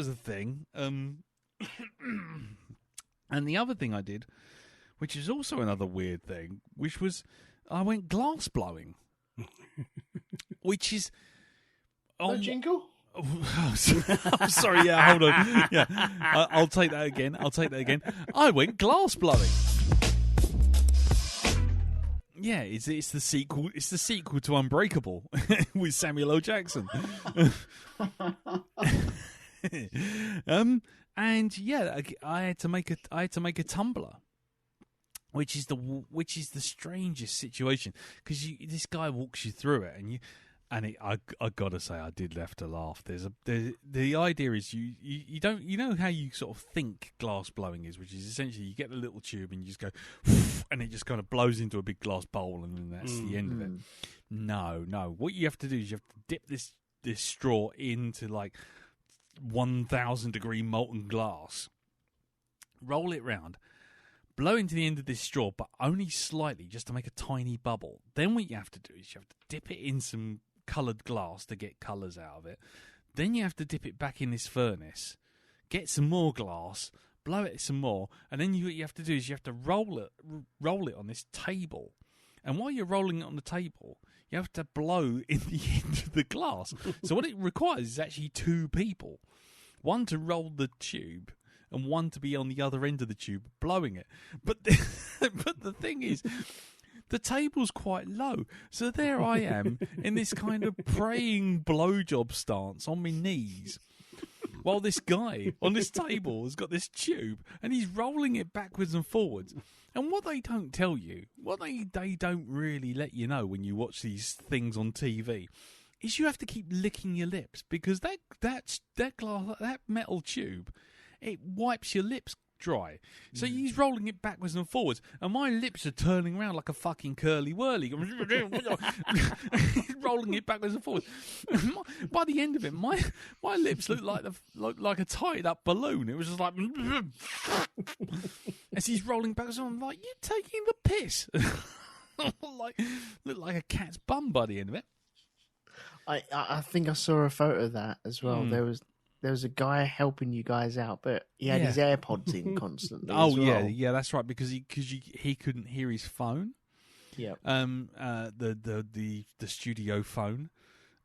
a thing. And the other thing I did, which is also another weird thing, which was I went glass blowing, which is jingle. Oh, sorry. Yeah, hold on. Yeah, I'll take that again. I went glass blowing. Yeah, it's the sequel. It's the sequel to Unbreakable with Samuel L. Jackson. And yeah, I had to make a tumbler, which is the strangest situation, because this guy walks you through it, and I gotta say, I did have to laugh. The idea is you don't, you know how you sort of think glass blowing is, which is essentially you get the little tube and you just go, and it just kind of blows into a big glass bowl, and then that's the end of it. No. What you have to do is you have to dip this straw into like 1,000 degree molten glass, roll it round, blow into the end of this straw, but only slightly, just to make a tiny bubble. Then what you have to do is you have to dip it in some coloured glass to get colours out of it. Then you have to dip it back in this furnace, get some more glass, blow it some more, and then what you have to do is you have to roll it on this table. And while you're rolling it on the table, you have to blow in the end of the glass. So what it requires is actually 2 people. One to roll the tube and one to be on the other end of the tube blowing it. But the thing is, the table's quite low. So there I am in this kind of praying blowjob stance on my knees, while this guy on this table has got this tube and he's rolling it backwards and forwards. And what they don't tell you, what they don't really let you know when you watch these things on TV, is you have to keep licking your lips, because that glass, that metal tube, it wipes your lips dry. So he's rolling it backwards and forwards, and my lips are turning around like a fucking curly whirly, rolling it backwards and forwards. By the end of it, my lips look like a tied up balloon. It was just like as he's rolling backwards, I'm like, you're taking the piss. Look like a cat's bum by the end of it. I think I saw a photo of that as well. There was a guy helping you guys out, but he had his AirPods in constantly. Oh, as well. yeah, that's right, because he couldn't hear his phone. Yeah. The studio phone,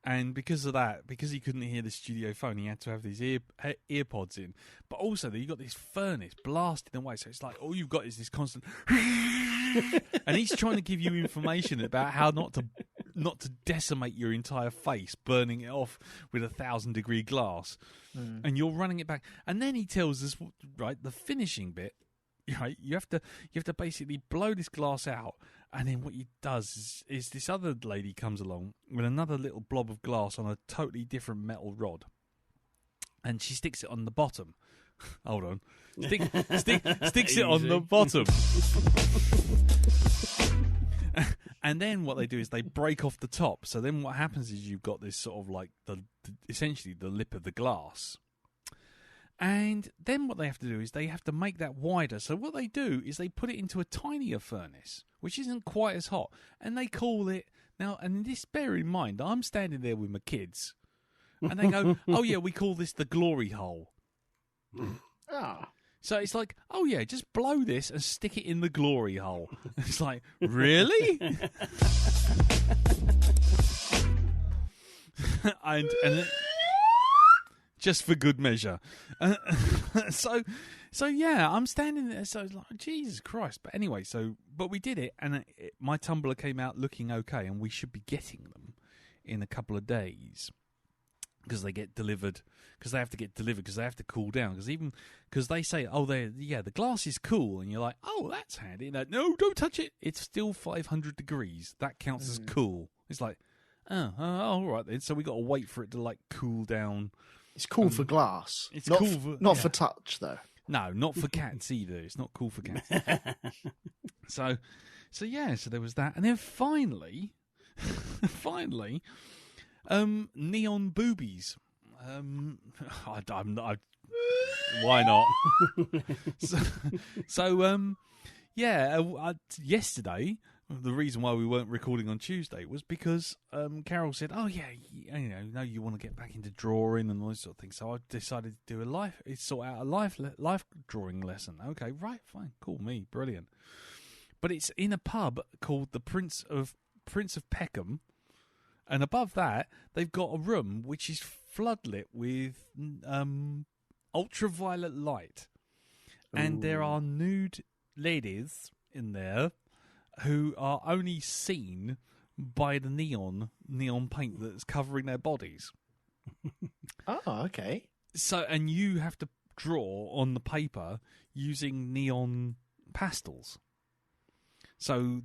and because of that, because he couldn't hear the studio phone, he had to have these earpods in. But also, you got this furnace blasting away, so it's like all you've got is this constant. And he's trying to give you information about how not to decimate your entire face, burning it off with 1,000-degree glass, and you're running it back. And then he tells us, right, the finishing bit, right? You have to basically blow this glass out, and then what he does is this other lady comes along with another little blob of glass on a totally different metal rod, and she sticks it on the bottom. Hold on, sticks it on the bottom. And then what they do is they break off the top. So then what happens is you've got this sort of like essentially the lip of the glass. And then what they have to do is they have to make that wider. So what they do is they put it into a tinier furnace, which isn't quite as hot. And they call it, now, and this, bear in mind, I'm standing there with my kids. And they go, oh yeah, we call this the glory hole. Ah. So it's like, oh yeah, just blow this and stick it in the glory hole. It's like, really? and just for good measure. So yeah, I'm standing there. So it's like, Jesus Christ. But anyway, but we did it, and my tumbler came out looking okay, and we should be getting them in a couple of days. Because they get delivered, because they have to get delivered, because they have to cool down. Because they say, oh, the glass is cool, and you're like, oh, that's handy. No, don't touch it. It's still 500 degrees. That counts as cool. It's like, all right then. So we got to wait for it to like cool down. It's cool for glass. It's not cool not for touch though. No, not for cats either. It's not cool for cats. So there was that, and then finally. Neon boobies. Why not? Yesterday, the reason why we weren't recording on Tuesday was because Carol said, "Oh yeah, you want to get back into drawing and all this sort of thing." So I decided to do sort out a life drawing lesson. Okay, right, fine, cool, me, brilliant. But it's in a pub called the Prince of Peckham. And above that, they've got a room which is floodlit with ultraviolet light. Ooh. And there are nude ladies in there who are only seen by the neon paint that's covering their bodies. Oh, okay. So, and you have to draw on the paper using neon pastels. So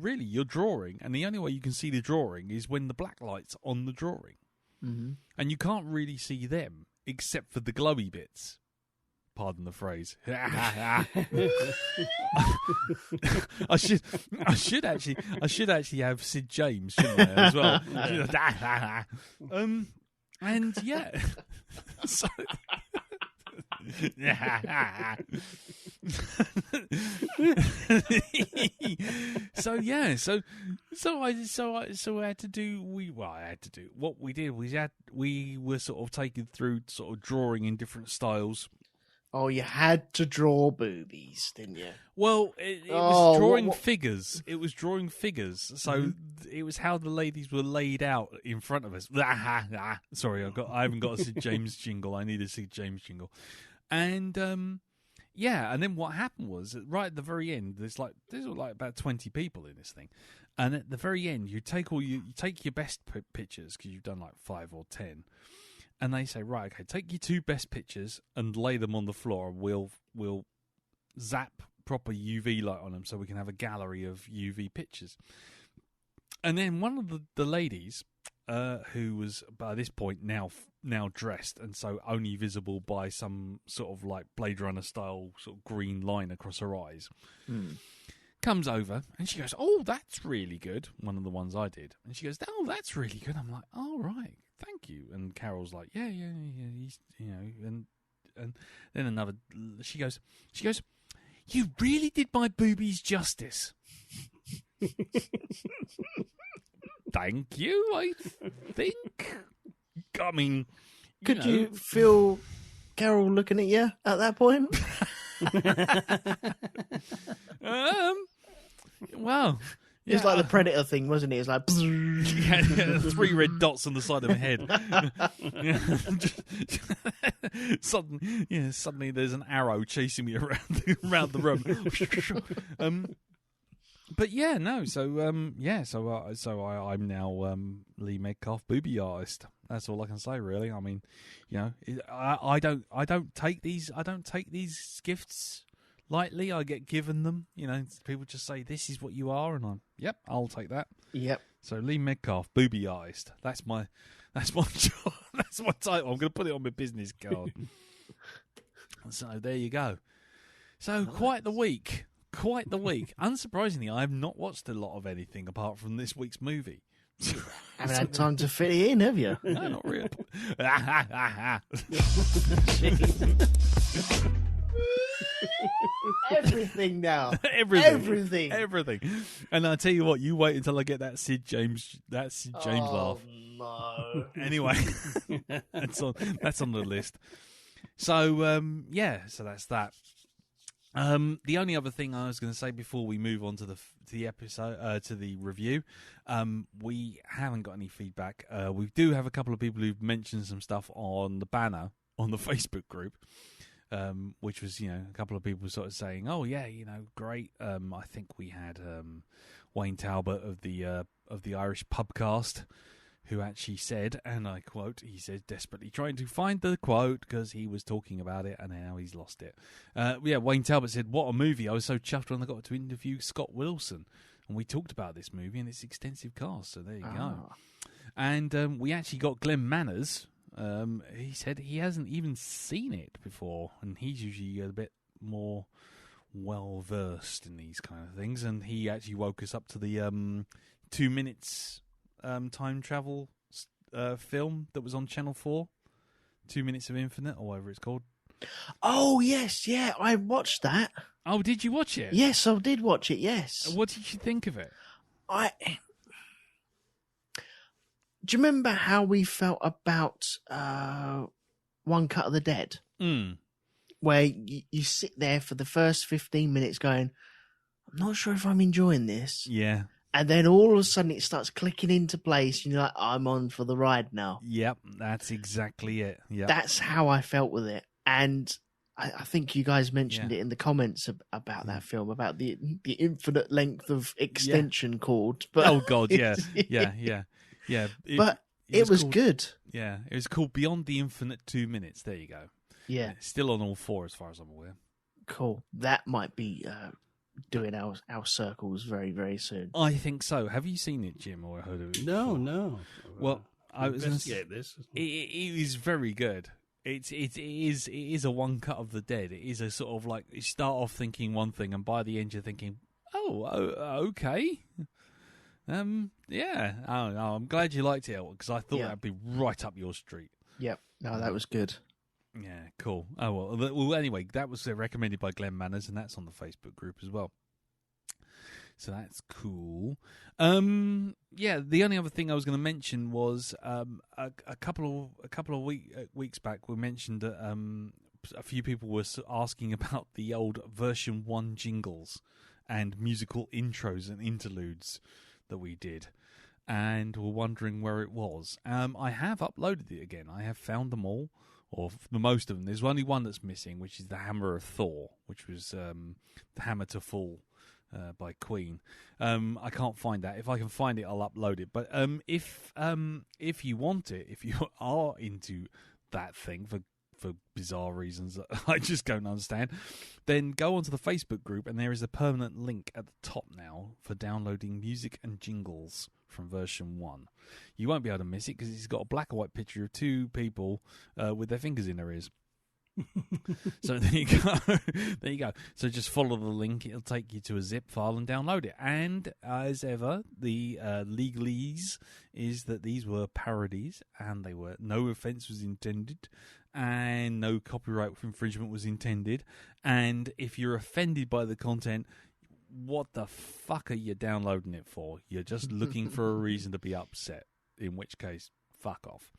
really you're drawing, and the only way you can see the drawing is when the black light's on the drawing. Mm-hmm. And you can't really see them except for the glowy bits. Pardon the phrase. I should actually have Sid James, shouldn't I, as well? And yeah. So So I had to do what we did. We were sort of taken through sort of drawing in different styles. Oh, you had to draw boobies, didn't you? Well, it was drawing figures. It was drawing figures. So it was how the ladies were laid out in front of us. Sorry, I haven't got a Sid James jingle. I need a Sid James jingle. And and then what happened was right at the very end. There's about 20 people in this thing, and at the very end, you take your best pictures because you've done like 5 or 10. And they say, right, okay, take your 2 best pictures and lay them on the floor. We'll zap proper UV light on them so we can have a gallery of UV pictures. And then one of the ladies, who was by this point now dressed and so only visible by some sort of like Blade Runner style sort of green line across her eyes, comes over and she goes, "Oh, that's really good." One of the ones I did, and she goes, "Oh, that's really good." I'm like, "Oh, right. Thank you." And Carol's like, yeah, he's, and then another, she goes, "You really did my boobies justice." Thank you, I think. I mean, could you feel Carol looking at you at that point? Well, it was like the Predator thing, wasn't it? It's like 3 red dots on the side of her head. Suddenly there's an arrow chasing me around the room. But yeah, no. So I'm now Lee Metcalf booby artist. That's all I can say, really. I mean, I don't take these gifts lightly. I get given them. People just say, "This is what you are," and yep, I'll take that. Yep. So Lee Metcalf booby artist. That's my job. That's my title. I'm going to put it on my business card. So there you go. So nice. Quite the week. Unsurprisingly, I have not watched a lot of anything apart from this week's movie. Haven't had time to fit it in, have you? No, not really. Everything now. Everything. And I tell you what, you wait until I get that Sid James laugh. No. Anyway, that's on the list. So so that's that. The only other thing I was going to say before we move on to the episode, to the review, we haven't got any feedback. We do have a couple of people who've mentioned some stuff on the banner on the Facebook group, which was, a couple of people sort of saying, "Oh yeah, great." I think we had Wayne Talbot of the Irish Pubcast, who actually said, and I quote, he said, desperately trying to find the quote because he was talking about it and now he's lost it. Wayne Talbot said, "What a movie. I was so chuffed when I got to interview Scott Wilson." And we talked about this movie and its extensive cast, so there you go. And we actually got Glenn Manners. He said he hasn't even seen it before, and he's usually a bit more well-versed in these kind of things. And he actually woke us up to the 2 minutes... time travel film that was on Channel 4, 2 Minutes of Infinite, or whatever it's called. Oh, yes, yeah, I watched that. Oh, did you watch it? Yes, I did watch it, yes. What did you think of it? Do you remember how we felt about One Cut of the Dead? Where you sit there for the first 15 minutes going, "I'm not sure if I'm enjoying this." Yeah. And then all of a sudden it starts clicking into place. And you're like, "I'm on for the ride now." Yep, that's exactly it. Yep. That's how I felt with it. And I think you guys mentioned it in the comments about that film, about the infinite length of extension cord. But oh, God, yeah. Yeah. It was good. Yeah, it was called Beyond the Infinite 2 Minutes. There you go. Yeah. It's still on all 4 as far as I'm aware. Cool. That might be... doing our circles very, very soon. I think so. Have you seen it, Jim, or heard of it? No. Well, I was investigate this. It is very good. It is a one cut of the dead. It is a sort of like you start off thinking one thing, and by the end you're thinking, "Oh, okay." Yeah. Oh, I'm glad you liked it because I thought that'd be right up your street. Yep. No, that was good. Yeah, cool. Oh, well, anyway, that was recommended by Glenn Manners, and that's on the Facebook group as well. So that's cool. Yeah, the only other thing I was going to mention was a couple of weeks back we mentioned that a few people were asking about the old version 1 jingles and musical intros and interludes that we did, and were wondering where it was. I have uploaded it again. I have found them all, or the most of them. There's only one that's missing, which is the Hammer of Thor, which was the Hammer to Fall by Queen. I can't find that. If I can find it, I'll upload it. But if you want it, if you are into that thing for bizarre reasons that I just don't understand, then go onto the Facebook group, and there is a permanent link at the top now for downloading music and jingles from version 1. You won't be able to miss it because it's got a black and white picture of 2 people with their fingers in their ears. So there you go. There you go. So just follow the link. It'll take you to a zip file and download it. And as ever, the legalese is that these were parodies, and they were no offence was intended, and no copyright infringement was intended. And if you're offended by the content, what the fuck are you downloading it for? You're just looking for a reason to be upset, in which case, fuck off.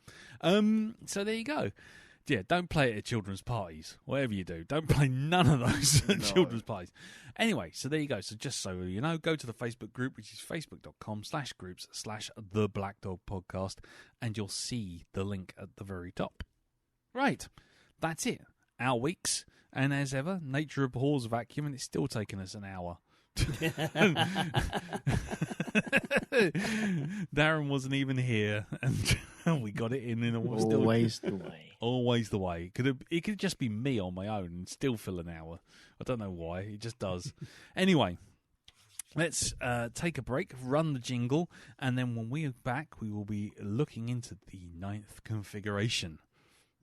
So there you go. Yeah, don't play it at children's parties. Whatever you do, don't play none of those at children's parties. Anyway, so there you go. So just so you know, go to the Facebook group, which is facebook.com/groups/The Black Dog Podcast, and you'll see the link at the very top. Right, that's it. Our weeks, and as ever, nature abhors a vacuum, and it's still taking us an hour. Darren wasn't even here, and we got it in always the way. Always the way. It could just be me on my own and still fill an hour. I don't know why. It just does. Anyway, let's take a break, run the jingle, and then when we are back, we will be looking into the 9th configuration.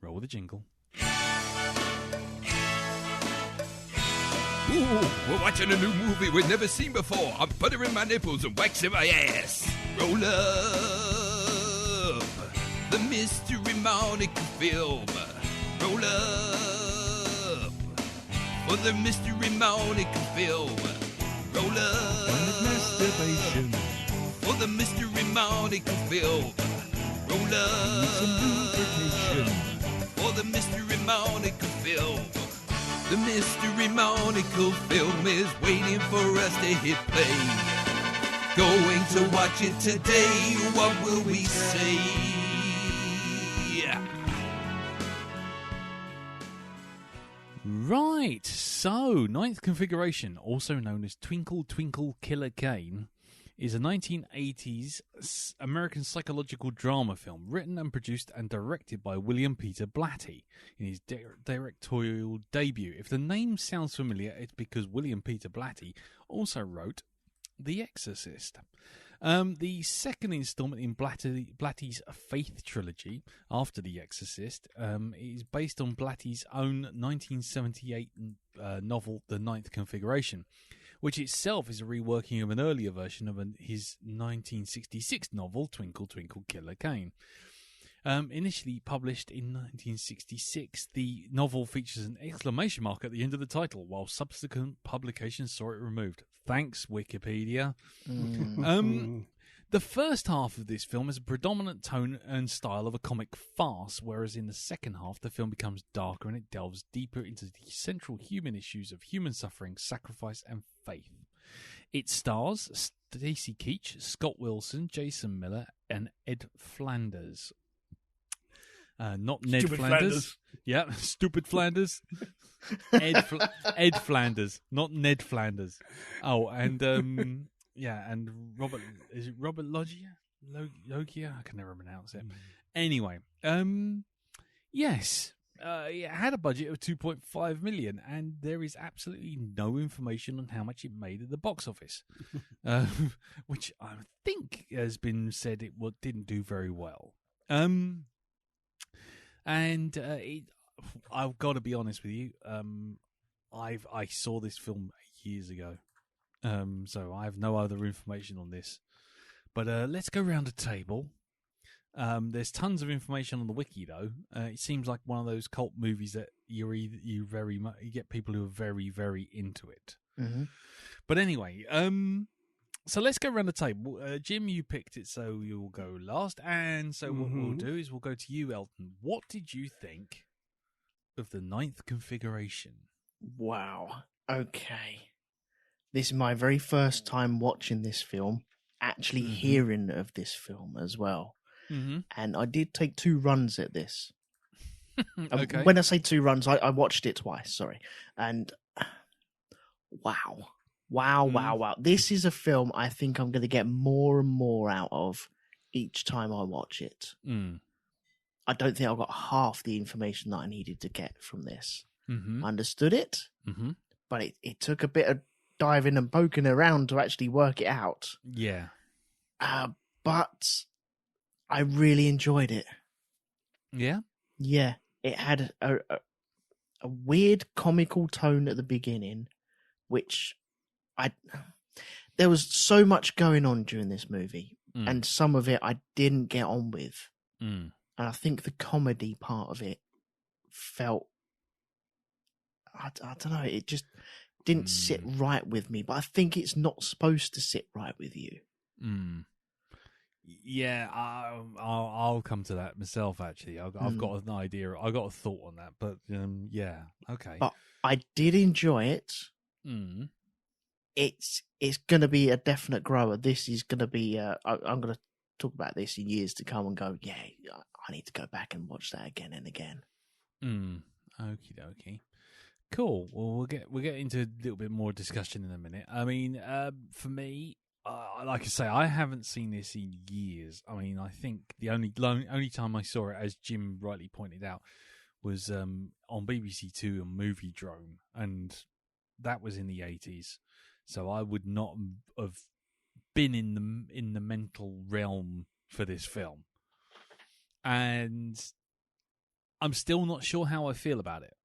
Roll the jingle. Ooh, we're watching a new movie we've never seen before. I'm buttering my nipples and waxing my ass. Roll up the Mystery Monica film. Roll up for the Mystery Monica film. Roll up masturbation for the Mystery Monica film. Roll up for the Mystery Monica film. The Mystery Monaco film is waiting for us to hit play. Going to watch it today, what will we say? Right, so 9th configuration, also known as Twinkle Twinkle Killer Kane, is a 1980s American psychological drama film written and produced and directed by William Peter Blatty in his directorial debut. If the name sounds familiar, it's because William Peter Blatty also wrote The Exorcist. The second installment in Blatty's Faith trilogy, after The Exorcist, is based on Blatty's own 1978 novel, The 9th Configuration, which itself is a reworking of an earlier version of his 1966 novel, Twinkle Twinkle Killer Kane. Initially published in 1966, the novel features an exclamation mark at the end of the title, while subsequent publications saw it removed. Thanks, Wikipedia. The first half of this film has a predominant tone and style of a comic farce, whereas in the second half the film becomes darker and it delves deeper into the central human issues of human suffering, sacrifice and faith. It stars Stacy Keach, Scott Wilson, Jason Miller and Ed Flanders. Not Ned Flanders. Yeah, stupid Flanders. Ed Flanders, not Ned Flanders. Oh, and yeah, and is it Robert Loggia? Logia? I can never pronounce it. Anyway, yes, it had a budget of 2.5 million, and there is absolutely no information on how much it made at the box office, which I think has been said it didn't do very well. And I've got to be honest with you, I saw this film years ago. So I have no other information on this. But let's go round the table. There's tons of information on the wiki, though. It seems like one of those cult movies that you get people who are very, very into it. Mm-hmm. But anyway, So let's go around the table. Jim, you picked it, so you'll go last. And so what we'll do is we'll go to you, Elton. What did you think of the 9th configuration? Wow. Okay. This is my very first time watching this film, actually hearing of this film as well. And I did take 2 runs at this. Okay. When I say 2 runs, I watched it twice, sorry. And wow. This is a film I think I'm going to get more and more out of each time I watch it. I don't think I got half the information that I needed to get from this. I understood it, but it took a bit of diving and poking around to actually work it out. Yeah. But I really enjoyed it. Yeah? Yeah. It had a weird comical tone at the beginning, which there was so much going on during this movie, and some of it I didn't get on with. And I think the comedy part of it felt, I don't know, it just didn't sit right with me, but I think it's not supposed to sit right with you. Yeah, I'll come to that myself, actually. I've got an idea. I've got a thought on that, but yeah, okay. But I did enjoy it. It's going to be a definite grower. This is going to be, I'm going to talk about this in years to come and go, yeah, I need to go back and watch that again and again. Okie dokie. Cool. Well, we'll get into a little bit more discussion in a minute. I mean, for me, like I say, I haven't seen this in years. I mean, I think the only time I saw it, as Jim rightly pointed out, was on BBC Two on Movie Drone, and that was in the 80s. So I would not have been in the mental realm for this film, and I'm still not sure how I feel about it.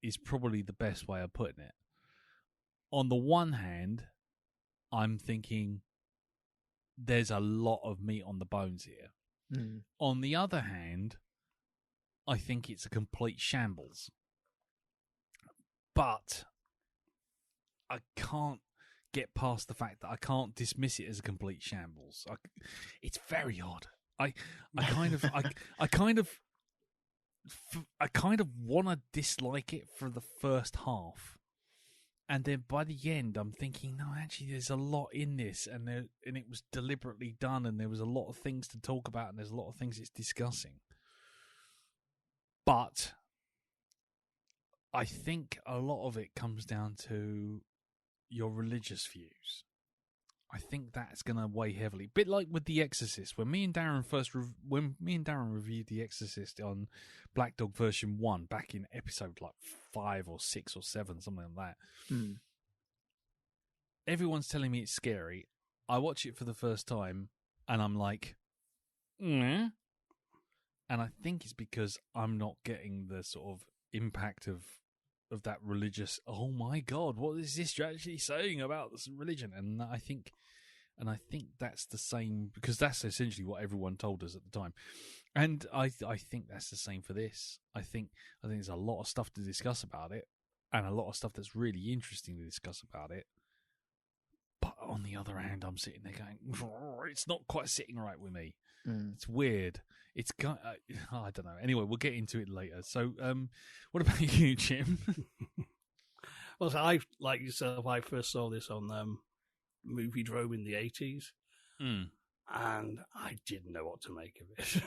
Is probably the best way of putting it. On the one hand, I'm thinking there's a lot of meat on the bones here. On the other hand, I think it's a complete shambles. But I can't get past the fact that I can't dismiss it as a complete shambles. It's very odd. I kind of want to dislike it for the first half, and then by the end, I'm thinking, no, actually, there's a lot in this, and it was deliberately done, and there was a lot of things to talk about, and there's a lot of things it's discussing. But I think a lot of it comes down to your religious views. I think that's going to weigh heavily. Bit like with The Exorcist, when me and Darren reviewed The Exorcist on Black Dog version 1 back in episode like 5 or 6 or 7, something like that. Everyone's telling me it's scary. I watch it for the first time and I'm like, and I think it's because I'm not getting the sort of impact of that religious, oh my God, what is this you're actually saying about this religion? And I think that's the same, because that's essentially what everyone told us at the time. And I think that's the same for this. I think there's a lot of stuff to discuss about it, and a lot of stuff that's really interesting to discuss about it. But on the other hand, I'm sitting there going, it's not quite sitting right with me. It's weird. It's I don't know. Anyway, we'll get into it later. So, what about you, Jim? Well, so I, like yourself, I first saw this on Movie Drone in the 80s, and I didn't know what to make of it.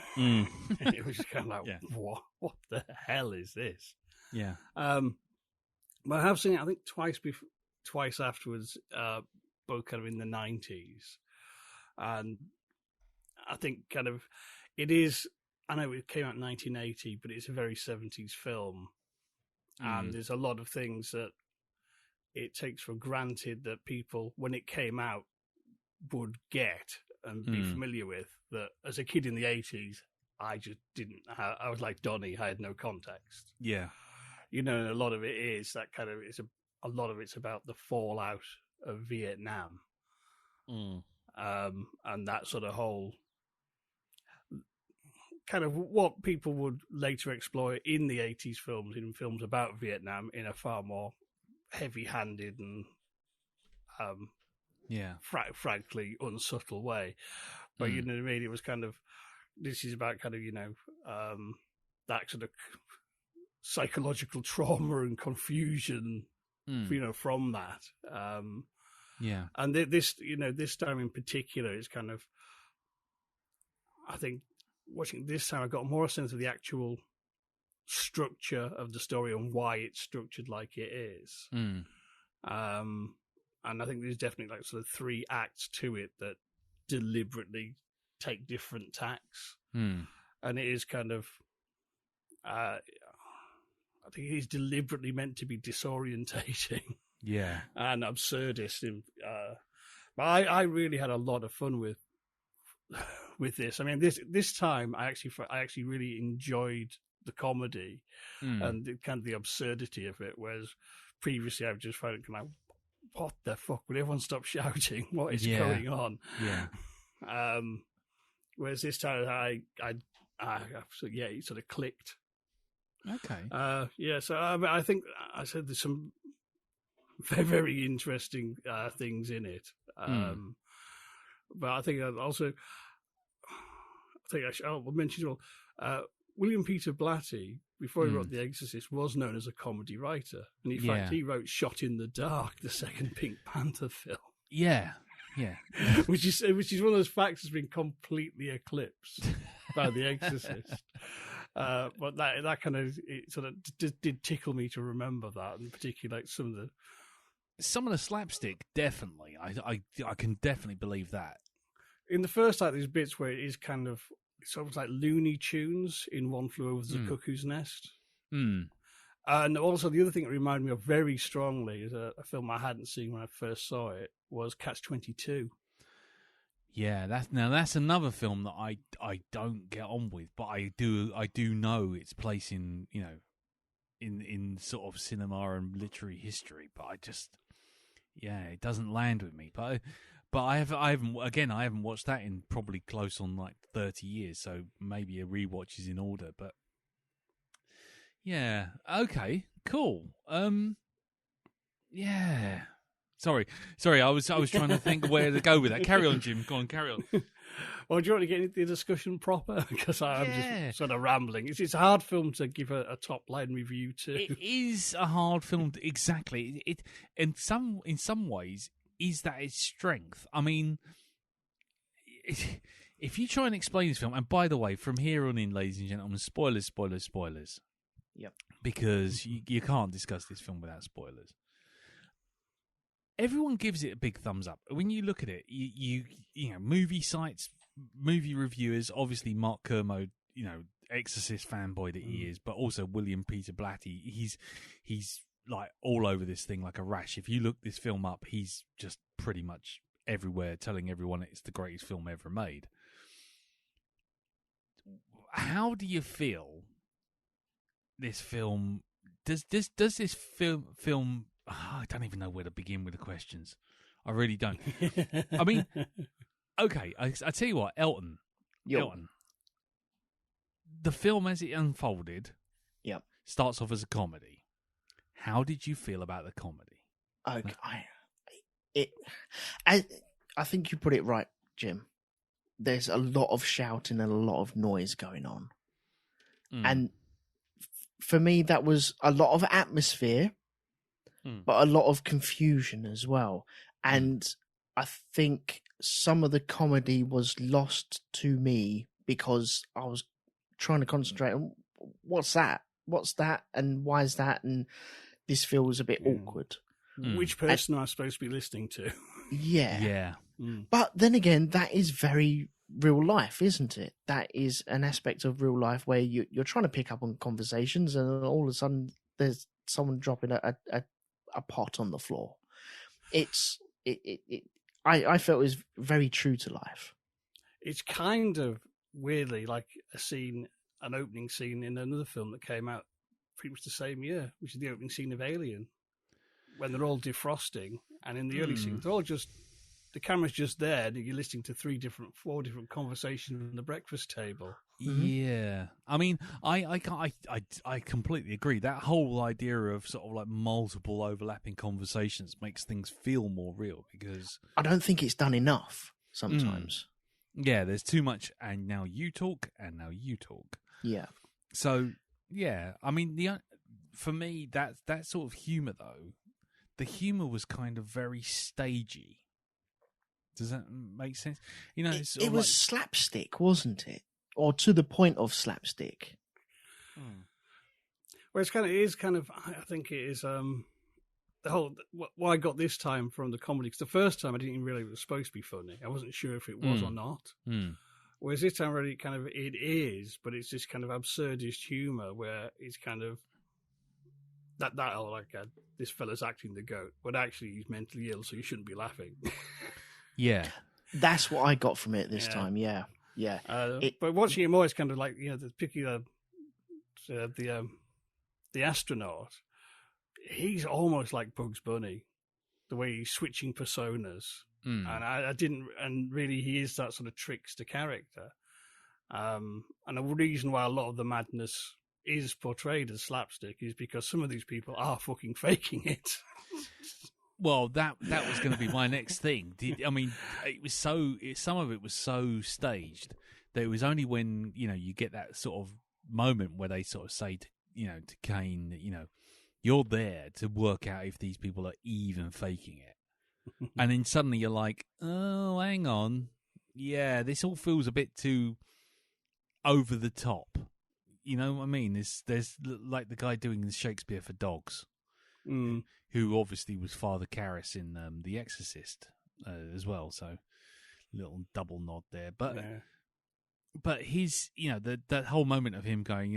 It was just kind of like, what the hell is this? Yeah. But I have seen it, I think, twice afterwards, both kind of in the 90s. And I think kind of it is, I know it came out in 1980, but it's a very 70s film. And there's a lot of things that it takes for granted that people, when it came out, would get and be familiar with. That as a kid in the 80s, I just didn't have, I was like Donnie, I had no context. Yeah. You know, and a lot of it is that kind of, a lot of it's about the fallout of Vietnam. And that sort of whole kind of what people would later explore in the 80s films, in films about Vietnam, in a far more heavy-handed and frankly unsubtle way. But you know what I mean? It was kind of, this is about kind of, you know, that sort of psychological trauma and confusion, you know, from that. And this, you know, this time in particular is kind of, I think watching this time, I got more a sense of the actual structure of the story and why it's structured like it is. And I think there's definitely like sort of 3 acts to it that deliberately take different tacks. And it is kind of, I think it is deliberately meant to be disorientating. And absurdist. But I really had a lot of fun with this. I mean, this time I actually really enjoyed the comedy and kind of the absurdity of it, whereas previously I've just found it kind of, what the fuck? Will everyone stop shouting? What is going on? Whereas this time it sort of clicked. Okay. So I think I said there's some very, very interesting things in it. But I think also, I'll mention as well, William Peter Blatty, before he wrote The Exorcist, was known as a comedy writer. And in fact, he wrote Shot in the Dark, the second Pink Panther film. which is one of those facts that's been completely eclipsed by The Exorcist. But that kind of, it sort of did tickle me to remember that, and particularly like some of the slapstick, definitely. I can definitely believe that. In the first act, there's bits where it is kind of, it's almost like Looney Tunes in One Flew Over the Cuckoo's Nest. And also the other thing that reminded me of very strongly is a film I hadn't seen when I first saw it was Catch-22. Yeah, that's another film that I don't get on with, but I do know its place in, you know, in sort of cinema and literary history, but I just, it doesn't land with me. But I haven't watched that in probably close on like 30 years, so maybe a rewatch is in order. But yeah, okay, cool. Sorry. I was trying to think where to go with that. Carry on, Jim. Go on, carry on. Well, do you want to get into the discussion proper? Because I'm just sort of rambling. It's a hard film to give a top line review to. It is a hard film, exactly. It in some ways is that its strength. I mean, if you try and explain this film, and by the way, from here on in, ladies and gentlemen, spoilers. Yep. Because you can't discuss this film without spoilers. Everyone gives it a big thumbs up. When you look at it, you know, movie sites, movie reviewers, obviously Mark Kermode, you know, Exorcist fanboy that he is, but also William Peter Blatty. He's like all over this thing like a rash. If you look this film up, he's just pretty much everywhere telling everyone it's the greatest film ever made. How do you feel this film does this film I don't even know where to begin with the questions. I really don't. I mean, okay, I tell you what, Elton. The film as it unfolded starts off as a comedy. How did you feel about the comedy? Okay, I think you put it right, Jim. There's a lot of shouting and a lot of noise going on. And for me, that was a lot of atmosphere, but a lot of confusion as well. And I think some of the comedy was lost to me because I was trying to concentrate on what's that, and why is that, and this feels a bit awkward. Which person am I supposed to be listening to? Yeah. But then again, that is very real life, isn't it? That is an aspect of real life where you're trying to pick up on conversations, and all of a sudden there's someone dropping a pot on the floor. I felt it was very true to life. It's kind of weirdly like an opening scene in another film that came out pretty much the same year, which is the opening scene of Alien, when they're all defrosting, and in the early scenes, they're all just, the camera's just there, and you're listening to 4 different conversations at the breakfast table. Yeah, I mean, I completely agree. That whole idea of sort of like multiple overlapping conversations makes things feel more real because I don't think it's done enough sometimes. Yeah, there's too much, and now you talk, and now you talk. Yeah. So yeah, I mean, for me that sort of humor though, the humor was kind of very stagey. Does that make sense? You know, it was slapstick, wasn't it? Or to the point of slapstick. Well, it is kind of. I think it is the whole. What I got this time from the comedy, because the first time I didn't even realize it was supposed to be funny. I wasn't sure if it was or not. Whereas this time, really, kind of it is, but it's this kind of absurdist humor where it's kind of this fella's acting the goat, but actually he's mentally ill, so you shouldn't be laughing. Yeah, that's what I got from it this time. Yeah. But watching it more, it's kind of like particularly the astronaut. He's almost like Bugs Bunny, the way he's switching personas, and really he is that sort of trickster character. And the reason why a lot of the madness is portrayed as slapstick is because some of these people are fucking faking it. Well, that was going to be my next thing. It was some of it was so staged that it was only when you get that sort of moment where they sort of say to Kane that you're there to work out if these people are even faking it, and then suddenly you're like, oh, hang on, yeah, this all feels a bit too over the top. You know what I mean? There's like the guy doing the Shakespeare for Dogs. Who obviously was Father Karras in The Exorcist as well, so little double nod there. But his, that whole moment of him going,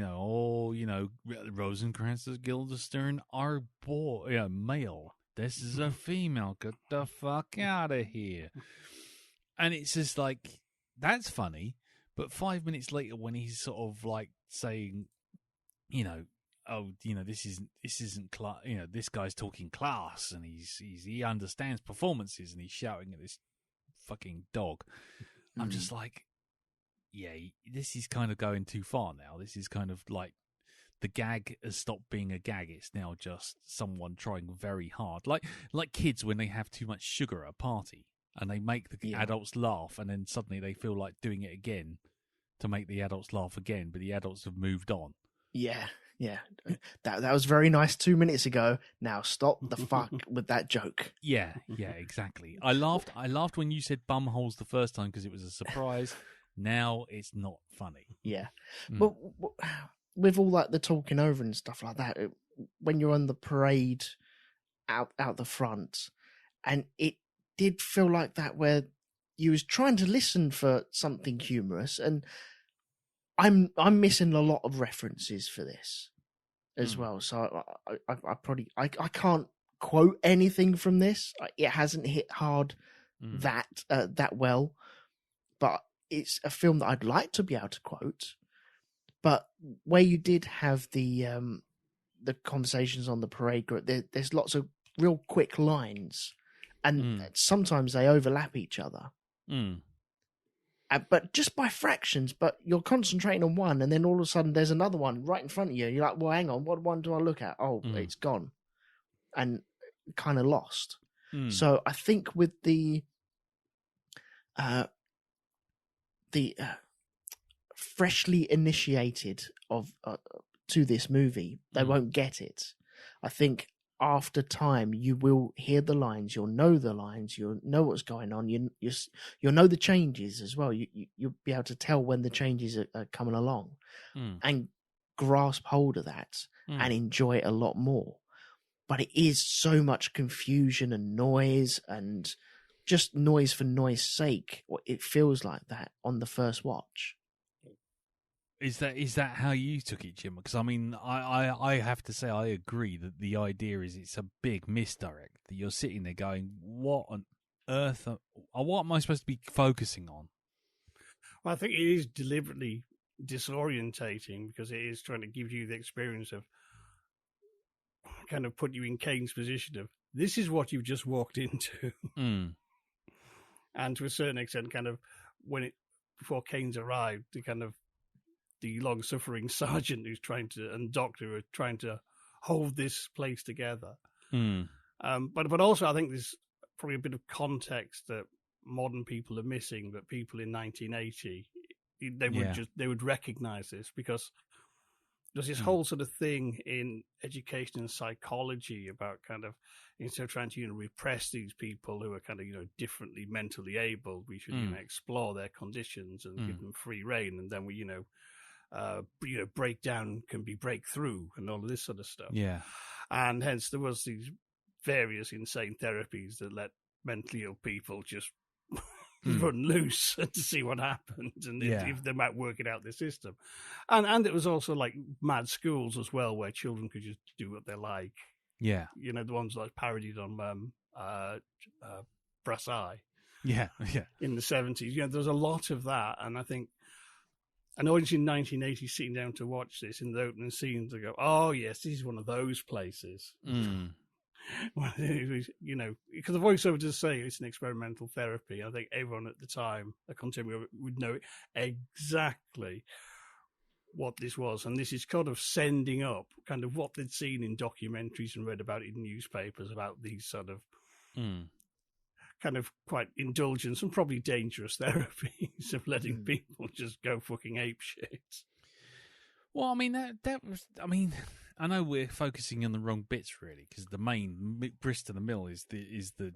Rosencrantz, Guildenstern are male. This is a female. Get the fuck out of here. And it's just like, that's funny. But 5 minutes later, when he's sort of like saying, this isn't class. This guy's talking class, and he understands performances, and he's shouting at this fucking dog. I'm just like, yeah, this is kind of going too far now. This is kind of like the gag has stopped being a gag. It's now just someone trying very hard, like kids when they have too much sugar at a party and they make the adults laugh, and then suddenly they feel like doing it again to make the adults laugh again, but the adults have moved on. Yeah. Yeah, that was very nice 2 minutes ago. Now stop the fuck with that joke. Yeah, exactly. I laughed when you said bumholes the first time because it was a surprise. Now it's not funny. Yeah, but with all like the talking over and stuff like that, when you're on the parade out the front, and it did feel like that where you was trying to listen for something humorous, and I'm missing a lot of references for this as well. So I can't quote anything from this. It hasn't hit hard that well, but it's a film that I'd like to be able to quote. But where you did have the conversations on the parade group, there's lots of real quick lines, and sometimes they overlap each other. But just by fractions, but you're concentrating on one, and then all of a sudden there's another one right in front of you. You're like, well, hang on, what one do I look at? Oh, it's gone. And kind of lost. So I think with the freshly initiated to this movie, they won't get it. I think after time, you will hear the lines, you'll know the lines, you'll know what's going on, you'll know the changes as well. You'll be able to tell when the changes are coming along and grasp hold of that and enjoy it a lot more. But it is so much confusion and noise, and just noise for noise sake. It feels like that on the first watch. Is that how you took it, Jim? Because I mean, I have to say I agree that the idea is it's a big misdirect. That you're sitting there going, "What on earth? What am I supposed to be focusing on?" Well, I think it is deliberately disorientating because it is trying to give you the experience of kind of put you in Kane's position of this is what you've just walked into, and to a certain extent, kind of before Kane's arrived, to kind of the long-suffering sergeant and doctor who are trying to hold this place together. But also, I think there's probably a bit of context that modern people are missing, but people in 1980, they would recognize this, because there's this whole sort of thing in education and psychology about kind of, instead of trying to repress these people who are kind of differently mentally able, we should explore their conditions and give them free rein, and then we breakdown can be breakthrough and all of this sort of stuff. Yeah, and hence there was these various insane therapies that let mentally ill people just run loose and to see what happens, and if they might work it out the system. And it was also like mad schools as well, where children could just do what they like. Yeah. The ones like parodied on Brass Eye. Yeah. In the 70s. There's a lot of that, and I think an audience in 1980 sitting down to watch this in the opening scenes, they go, "Oh yes, this is one of those places." Well, because the voiceover does say it's an experimental therapy. I think everyone at the time, a contemporary, would know exactly what this was, and this is kind of sending up kind of what they'd seen in documentaries and read about it in newspapers about these sort of kind of quite indulgent and probably dangerous therapies of letting people just go fucking ape shit. Well, I mean that was. I mean, I know we're focusing on the wrong bits really, because the main grist to the mill is the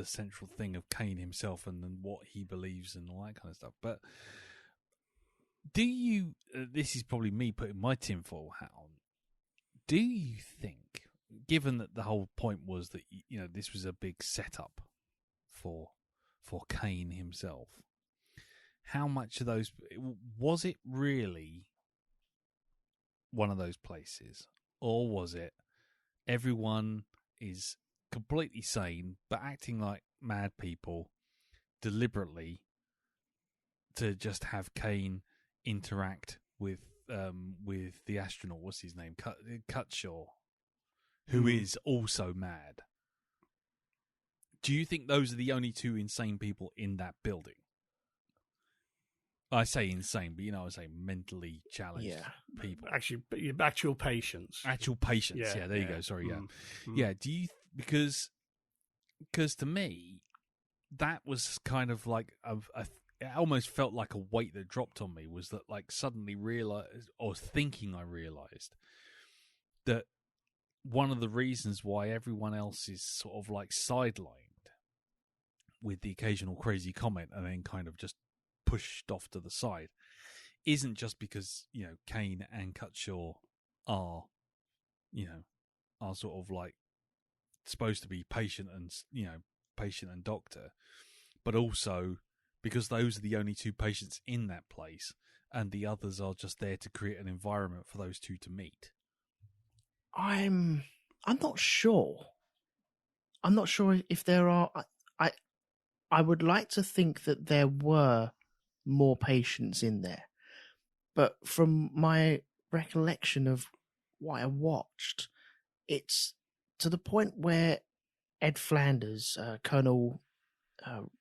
central thing of Kane himself and then what he believes and all that kind of stuff. But do you? This is probably me putting my tinfoil hat on. Do you think, given that the whole point was that this was a big setup for Kane himself, how much of those was it really one of those places, or was it everyone is completely sane but acting like mad people deliberately to just have Kane interact with the astronaut, what's his name, Cutshaw, who is also mad? Do you think those are the only two insane people in that building? I say insane, but I say mentally challenged people. Actual patients. Actual patients. Yeah, there you go. Sorry, yeah. Do you because to me that was kind of like it almost felt like a weight that dropped on me, was that like suddenly realized, or thinking I realized, that one of the reasons why everyone else is sort of like sidelined with the occasional crazy comment and then kind of just pushed off to the side isn't just because Kane and Cutshaw are sort of like supposed to be patient and doctor, but also because those are the only two patients in that place, and the others are just there to create an environment for those two to meet. I'm not sure. I'm not sure if there are. I would like to think that there were more patients in there, but from my recollection of what I watched, it's to the point where Ed Flanders, Colonel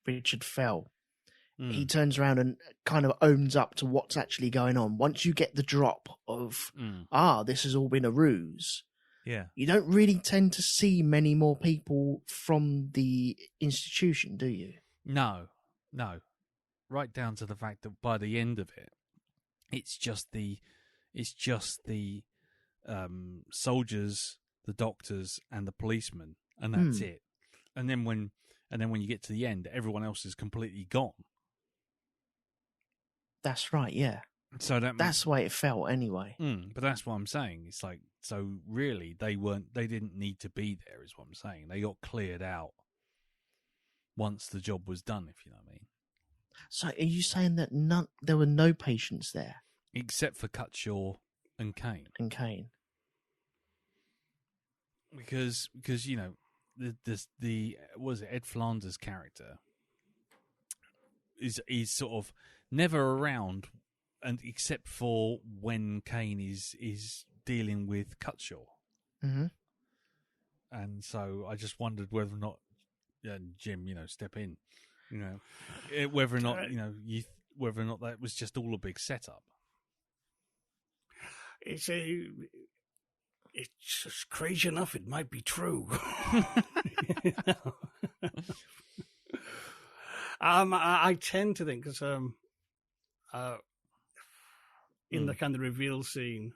Richard Fell, he turns around and kind of owns up to what's actually going on. Once you get the drop of, this has all been a ruse, you don't really tend to see many more people from the institution, do you? No. Right down to the fact that by the end of it, it's just the soldiers, the doctors, and the policemen, and that's it. And then when you get to the end, everyone else is completely gone. That's right, yeah. So that's the way it felt anyway. But that's what I'm saying. It's like, so really they didn't need to be there, is what I'm saying. They got cleared out once the job was done, if you know what I mean. So are you saying that there were no patients there? Except for Cutshaw and Kane. Because the Ed Flanders character is sort of never around, and except for when Kane is dealing with Cutshaw. Mm-hmm. And so I just wondered whether or not Jim, step in. Whether or not whether or not that was just all a big setup. it's just crazy enough. It might be true. I tend to think because in the kind of reveal scene,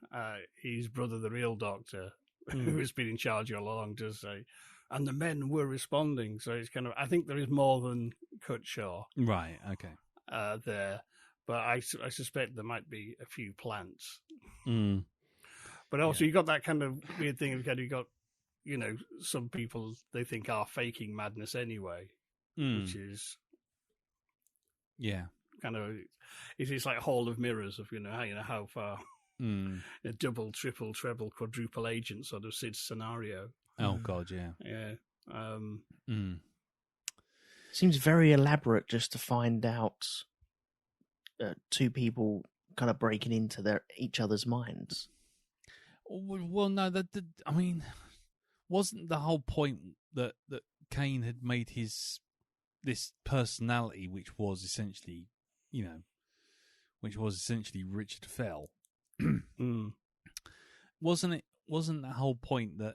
his brother, the real doctor, who has been in charge all along, does say, and the men were responding. So it's kind of, I think there is more than Cutshaw, right? Okay, there, but I suspect there might be a few plants. But also, you got that kind of weird thing. You got, some people they think are faking madness anyway, which is, kind of, it's like Hall of Mirrors of how far a double, triple, treble, quadruple agent sort of Sid's scenario. Oh God, yeah. Seems very elaborate just to find out two people kind of breaking into each other's minds. Well, no, I mean, wasn't the whole point that Kane had made this personality, which was essentially, Richard Fell? Wasn't the whole point that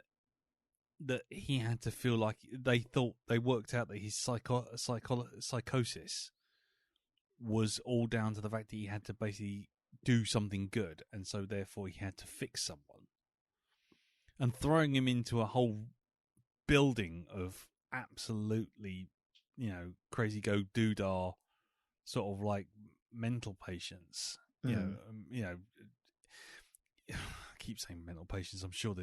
he had to feel like they worked out that his psychosis was all down to the fact that he had to basically do something good, and so therefore he had to fix someone, and throwing him into a whole building of absolutely, crazy go doodah sort of like mental patients. I keep saying mental patients. I'm sure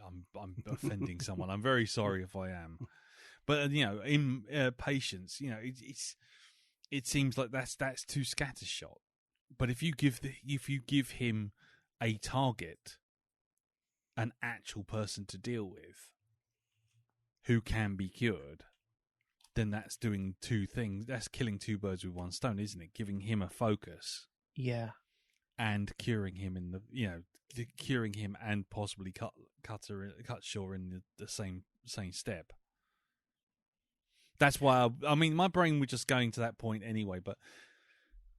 I'm offending someone. I'm very sorry if I am, but in patients, it seems like that's too scattershot. But if you give him a target, an actual person to deal with, who can be cured, then that's doing two things. That's killing two birds with one stone, isn't it? Giving him a focus, and curing him curing him and possibly Cutshaw in the same step. That's why my brain was just going to that point anyway. But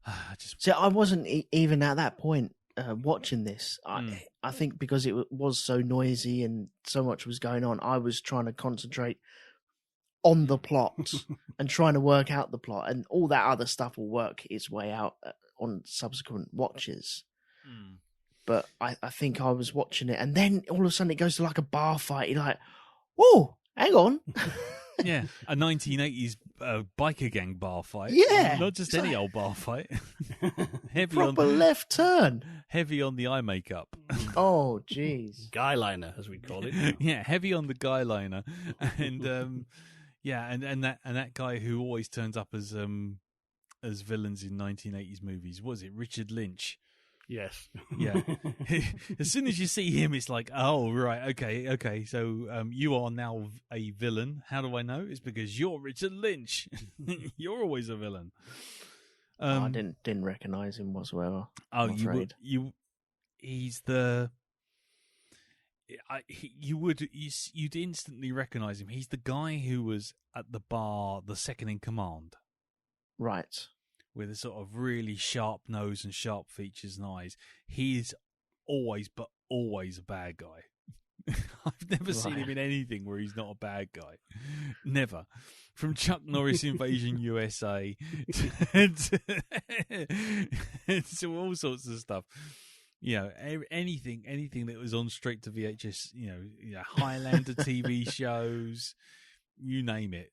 I wasn't even at that point watching this. I think because it was so noisy and so much was going on, I was trying to concentrate on the plot and trying to work out the plot, and all that other stuff will work its way out on subsequent watches. But I think I was watching it, and then all of a sudden it goes to like a bar fight. You're like, whoa, hang on. Yeah, a 1980s biker gang bar fight. Yeah. Not just any old bar fight. Heavy proper left turn. Heavy on the eye makeup. Oh, jeez. Guyliner, as we call it. Yeah, heavy on the guyliner. And, and that guy who always turns up as villains in 1980s movies. Was it Richard Lynch? Yes. Yeah. As soon as you see him, it's like, oh, right, okay. So you are now a villain. How do I know? It's because you're Richard Lynch. You're always a villain. I didn't recognise him whatsoever. Oh, he's the. You'd instantly recognise him. He's the guy who was at the bar, the second in command. Right. With a sort of really sharp nose and sharp features and eyes. He's always a bad guy. I've never seen him in anything where he's not a bad guy. Never. From Chuck Norris Invasion USA to all sorts of stuff. Anything that was on straight to VHS, Highlander TV shows, you name it.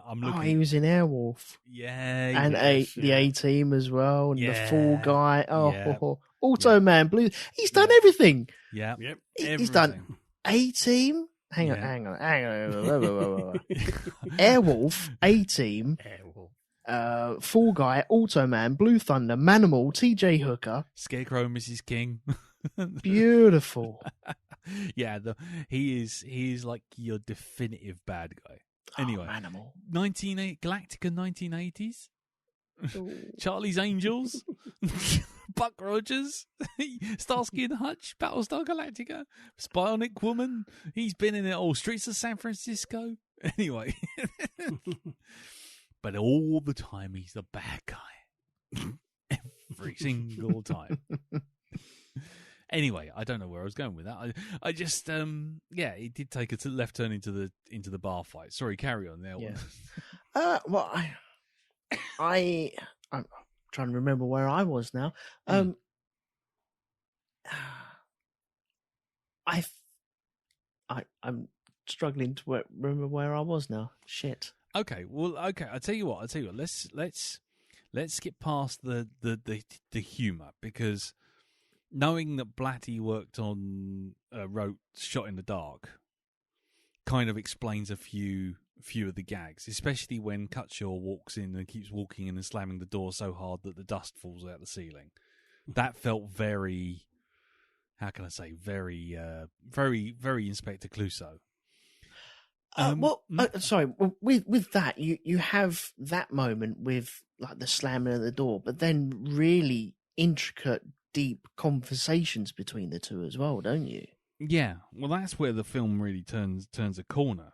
I'm looking. Oh, he was in Airwolf. Yeah. And the A-Team as well, and the Fall Guy. Man, Blue. He's done everything. Yeah. Yep. He's done A-Team. Hang on. Airwolf, A-Team, Fall Guy, Automan, Blue Thunder, Manimal, TJ Hooker, Scarecrow, Mrs. King. Beautiful. Yeah, he is like your definitive bad guy. Anyway, Manimal. Galactica 1980s. Charlie's Angels. Buck Rogers. Starsky and Hutch. Battlestar Galactica. Bionic Woman. He's been in it all. Streets of San Francisco. Anyway. But all the time he's the bad guy. Every single time. Anyway, I don't know where I was going with that. I just it did take a left turn into the bar fight. Sorry, carry on there. Yeah. Well, I'm trying to remember where I was now. I'm struggling to remember where I was now. Shit. Okay. Well, okay. I'll tell you what. Let's skip past the humour, because knowing that Blatty wrote Shot in the Dark kind of explains a few of the gags, especially when Cutshaw walks in and keeps walking in and slamming the door so hard that the dust falls out the ceiling. That felt very, how can I say, very, very Inspector Clouseau. Sorry. With that, you have that moment with like the slamming of the door, but then really intricate, deep conversations between the two as well, don't you? Yeah. Well, that's where the film really turns a corner,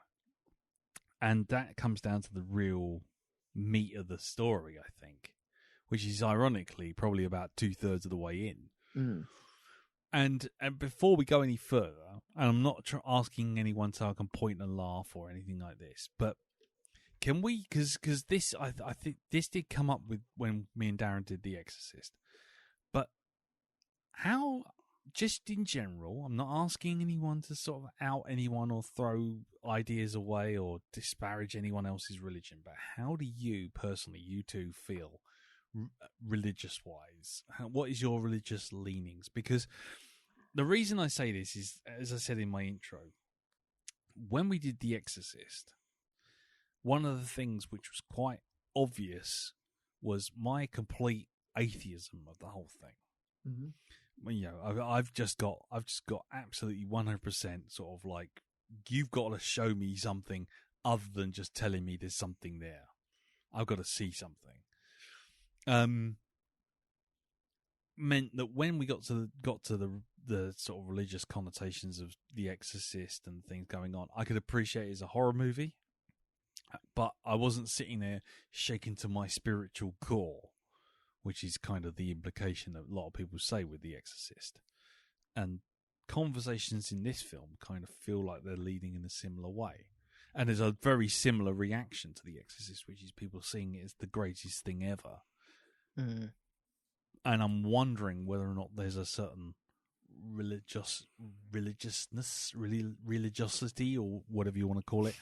and that comes down to the real meat of the story, I think, which is ironically probably about 2/3 of the way in. Mm. And before we go any further, and I'm not asking anyone so I can point and laugh or anything like this, but can we? Because this, I think this did come up with when me and Darren did The Exorcist. But how, just in general, I'm not asking anyone to sort of out anyone or throw ideas away or disparage anyone else's religion, but how do you personally, you two, feel religious-wise? What is your religious leanings? Because the reason I say this is, as I said in my intro, when we did The Exorcist, one of the things which was quite obvious was my complete atheism of the whole thing. Mm-hmm. You know, I've just got absolutely 100% sort of like, you've got to show me something other than just telling me there's something there. I've got to see something. Meant that when we got to the sort of religious connotations of The Exorcist and things going on, I could appreciate it as a horror movie, but I wasn't sitting there shaking to my spiritual core, which is kind of the implication that a lot of people say with The Exorcist. And conversations in this film kind of feel like they're leading in a similar way. And there's a very similar reaction to The Exorcist, which is people seeing it as the greatest thing ever. Mm. And I'm wondering whether or not there's a certain religiosity, or whatever you want to call it.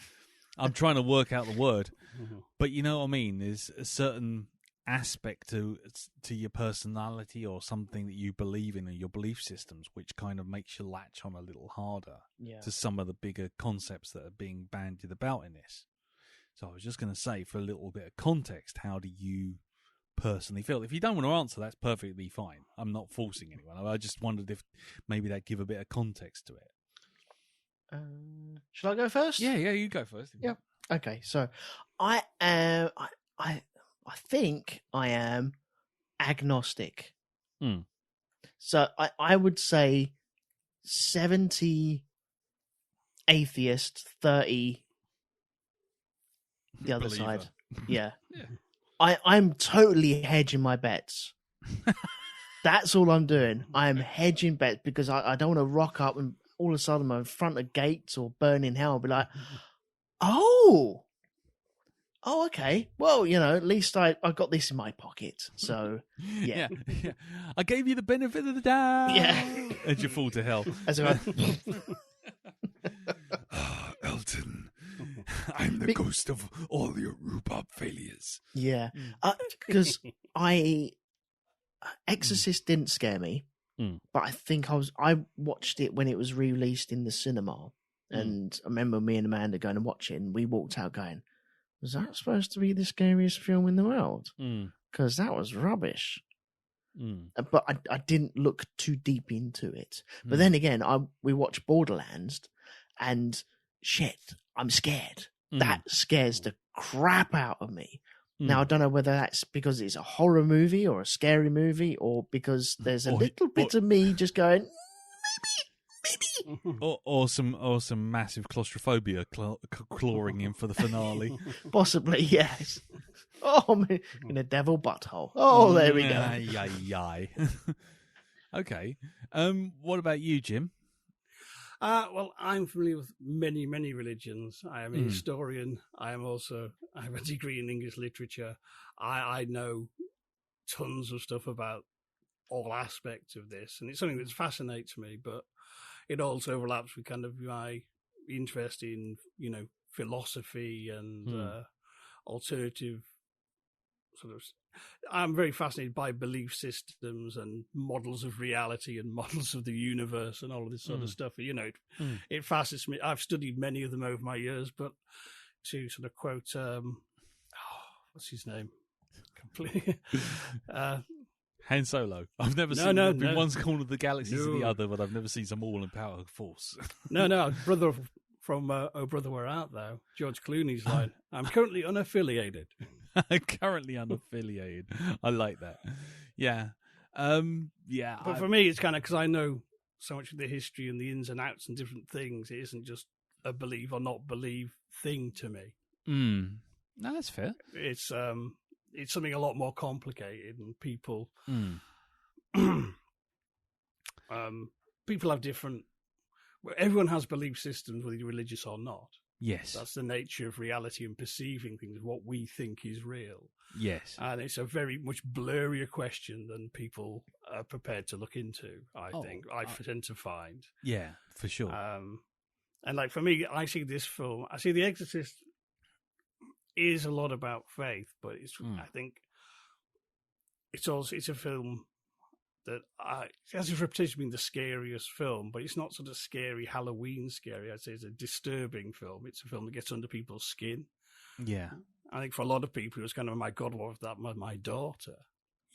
I'm trying to work out the word, but you know what I mean. There's a certain aspect to your personality or something that you believe in, or your belief systems, which kind of makes you latch on a little harder to some of the bigger concepts that are being bandied about in this. So I was just going to say, for a little bit of context, how do you personally feel? If you don't want to answer, that's perfectly fine. I'm not forcing anyone. I just wondered if maybe that'd give a bit of context to it. Should I go first? Yeah, you go first. Yeah. Okay, so I think I am agnostic. Mm. So I would say 70 atheist, 30 the other Believer. side. Yeah. I'm totally hedging my bets. That's all I'm doing. I'm hedging bets because I don't want to rock up and all of a sudden I'm in front of gates or burn in hell and be like, oh, okay. Well, you know, at least I got this in my pocket. So, yeah. I gave you the benefit of the doubt. Yeah. As you fall to hell. As I Elton, I'm the ghost of all your rhubarb failures. Yeah. Because Exorcist didn't scare me, but I think I watched it when it was released in the cinema. And I remember me and Amanda going and watching, and we walked out going, was that supposed to be the scariest film in the world? Because that was rubbish. But I didn't look too deep into it. But then again, we watched Borderlands, and shit, I'm scared. That scares the crap out of me. Now, I don't know whether that's because it's a horror movie or a scary movie, or because there's a little bit of me just going, maybe. Or some massive claustrophobia clawing in for the finale. Possibly, yes. Oh, in a devil butthole. Oh, there we go. Okay. What about you, Jim? Well, I'm familiar with many, many religions. I am a historian. I have a degree in English literature. I know tons of stuff about all aspects of this, and it's something that fascinates me, but it also overlaps with kind of my interest in, philosophy and alternative sort of. I'm very fascinated by belief systems and models of reality and models of the universe and all of this sort of stuff. It fascinates me. I've studied many of them over my years, but to sort of quote, what's his name? Completely. Han Solo. I've never seen in one's corner of the galaxy to the other, but I've never seen some all in power force. No, brother from Oh Brother We're Out There, George Clooney's line. I'm currently unaffiliated. Currently unaffiliated. I like that. Yeah. Yeah. But for me, it's kind of because I know so much of the history and the ins and outs and different things. It isn't just a believe or not believe thing to me. No, that's fair. It's something a lot more complicated, and people people have different. Everyone has belief systems, whether you're religious or not. Yes. That's the nature of reality and perceiving things, what we think is real. Yes. And it's a very much blurrier question than people are prepared to look into, I think. I tend to find. Yeah, for sure. And like for me, I see this film, I see The Exorcist is a lot about faith, but it's I think it's a film that it has a reputation of being the scariest film, but it's not sort of scary Halloween scary. I'd say it's a disturbing film. It's a film that gets under people's skin. Yeah. I think for a lot of people, it was kind of, my God, what was that? My daughter.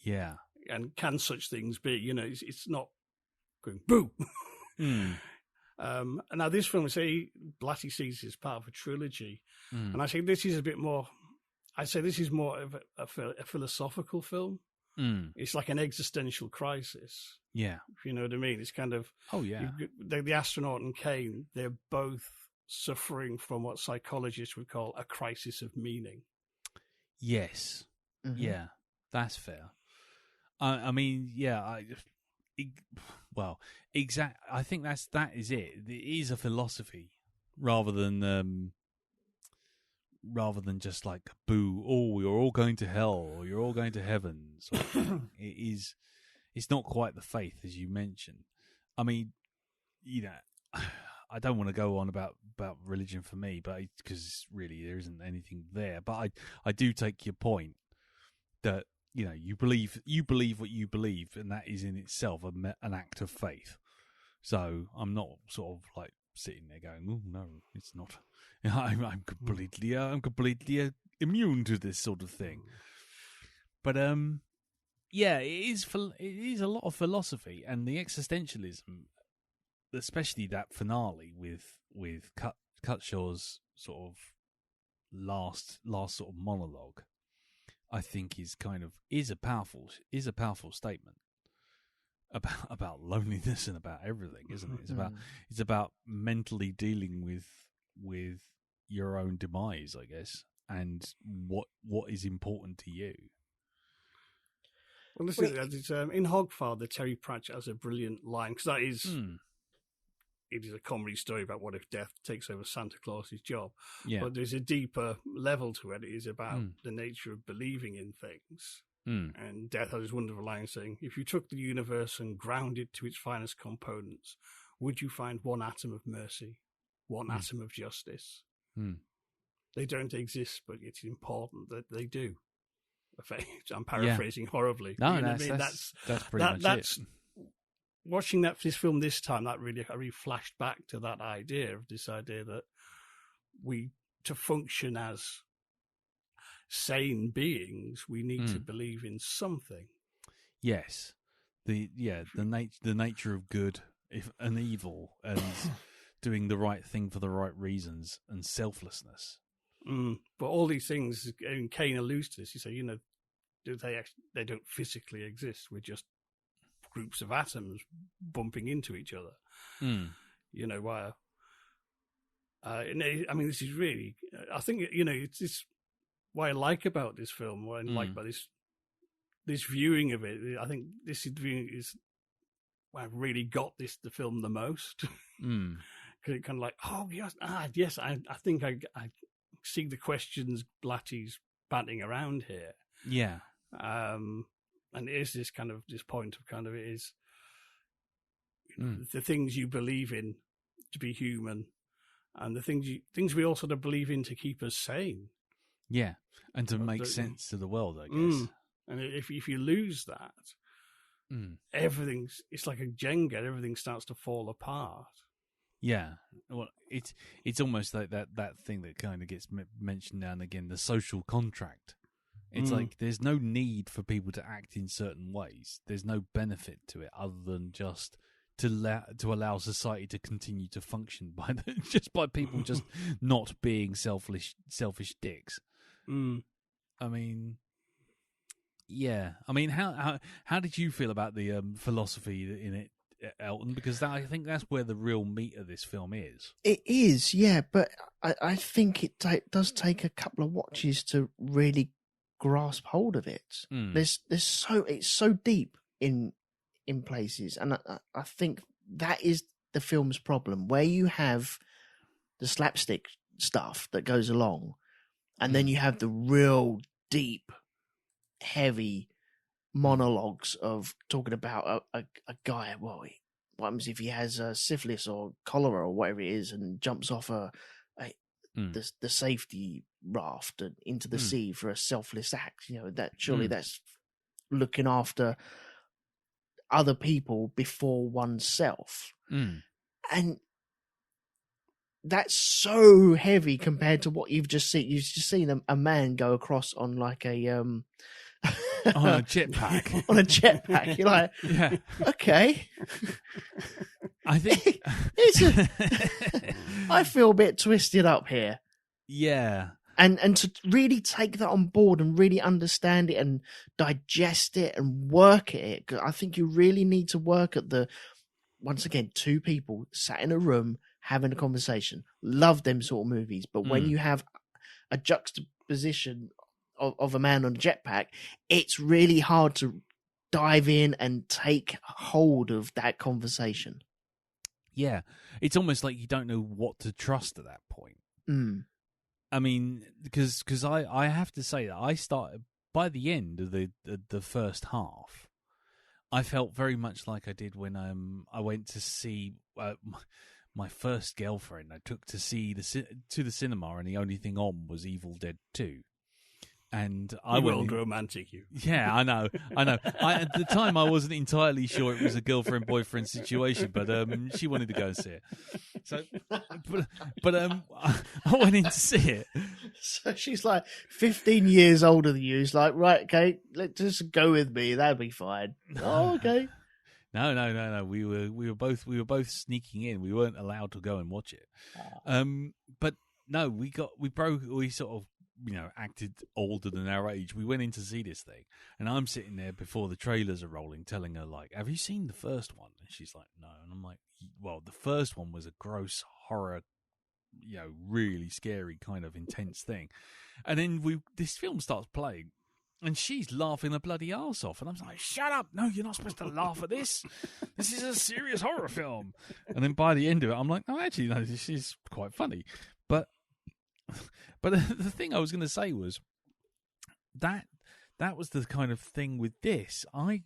Yeah. And can such things be? It's not going, boo! And now this film, say, Blatty sees as part of a trilogy. And I say this is a bit more, I'd say this is more of a philosophical film. It's like an existential crisis. Yeah. If you know what I mean. It's kind of... Oh, yeah. The astronaut and Kane, they're both suffering from what psychologists would call a crisis of meaning. Yes. Yeah, that's fair. I mean, yeah, I think that is it. It is a philosophy rather than just like, boo, oh, you're all going to hell or you're all going to heaven sort of thing. It's not quite the faith, as you mentioned. I mean, I don't want to go on about religion for me, but because really there isn't anything there. But I do take your point that you believe what you believe, and that is in itself an act of faith. So I'm not sort of like sitting there going, "Oh no, it's not." I'm completely immune to this sort of thing. But yeah, it is a lot of philosophy, and the existentialism, especially that finale with Cutshaw's sort of last sort of monologue, I think is a powerful statement about loneliness and about everything, isn't it? It's about mentally dealing with your own demise, I guess, and what is important to you. Well, listen, in Hogfather, Terry Pratchett has a brilliant line, because that is it is a comedy story about what if death takes over Santa Claus's job. Yeah. But there's a deeper level to it. It is about the nature of believing in things. And Death has this wonderful line saying, if you took the universe and ground it to its finest components, would you find one atom of mercy, one atom of justice? They don't exist, but it's important that they do. I'm paraphrasing horribly. No, that's pretty much it. Watching this film this time, I really flashed back to that idea that to function as sane beings, we need to believe in something. Yes, the nature of good and evil, and doing the right thing for the right reasons, and selflessness. But all these things, and Kane alludes to this. He said, they don't physically exist. We're just groups of atoms bumping into each other. Why? I mean, this is really. I think it's this. What I like about this film, what I like about this viewing of it, I think this viewing is really got the film the most. Because it kind of like, oh yes, I think I see the questions Blatty's batting around here. Yeah. And it is this point of kind of, it is the things you believe in to be human, and the things we all sort of believe in to keep us sane. Yeah, and to make sense to the world, I guess. And if you lose that, it's like a Jenga. Everything starts to fall apart. Yeah, well, it's almost like that thing that kind of gets mentioned now and again, the social contract. It's like there's no need for people to act in certain ways. There's no benefit to it other than just to allow society to continue to function by people just not being selfish dicks. I mean, yeah. I mean, how did you feel about the philosophy in it, Elton? Because I think that's where the real meat of this film is. It is, yeah, but I think it does take a couple of watches to really grasp hold of it. It's so deep in places, and I think that is the film's problem, where you have the slapstick stuff that goes along, and then you have the real deep, heavy monologues of talking about a guy. Well, what happens if he has syphilis or cholera or whatever it is, and jumps off the safety raft and into the sea for a selfless act? That surely that's looking after other people before oneself. And that's so heavy compared to what you've just seen. You've just seen a man go across on like a on a jetpack. On a jetpack. You're like, yeah, okay. I think I feel a bit twisted up here. Yeah. And to really take that on board and really understand it and digest it and work at it, I think you really need to work at once again, two people sat in a room having a conversation. Love them sort of movies. But when you have a juxtaposition of a man on a jetpack, it's really hard to dive in and take hold of that conversation. Yeah. It's almost like you don't know what to trust at that point. I mean, because I have to say that I started, by the end of the first half, I felt very much like I did when I went to see my first girlfriend. I took to see to the cinema, and the only thing on was Evil Dead 2. And I went romantic, you. Yeah, I know. At the time, I wasn't entirely sure it was a girlfriend-boyfriend situation, but she wanted to go and see it. So, but I went in to see it. So she's like 15 years older than you. She's like, right, okay, let's just go with me. That'll be fine. Oh, okay. No. We were both sneaking in. We weren't allowed to go and watch it. But no, we sort of, acted older than our age. We went in to see this thing, and I'm sitting there before the trailers are rolling, telling her, like, have you seen the first one? And she's like, no. And I'm like, well, the first one was a gross horror, really scary kind of intense thing. And then this film starts playing, and she's laughing the bloody arse off. And I'm like, shut up. No, you're not supposed to laugh at this. This is a serious horror film. And then by the end of it, I'm like, oh, actually, no, this is quite funny. But the thing I was going to say was that was the kind of thing with this. I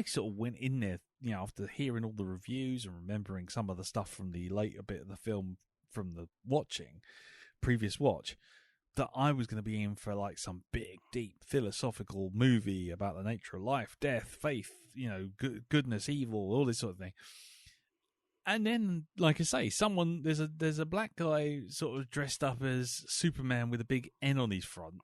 sort of went in there, after hearing all the reviews and remembering some of the stuff from the later bit of the film from the previous watch, that I was going to be in for like some big, deep philosophical movie about the nature of life, death, faith, goodness, evil, all this sort of thing. And then, like I say, there's a black guy sort of dressed up as Superman with a big N on his front,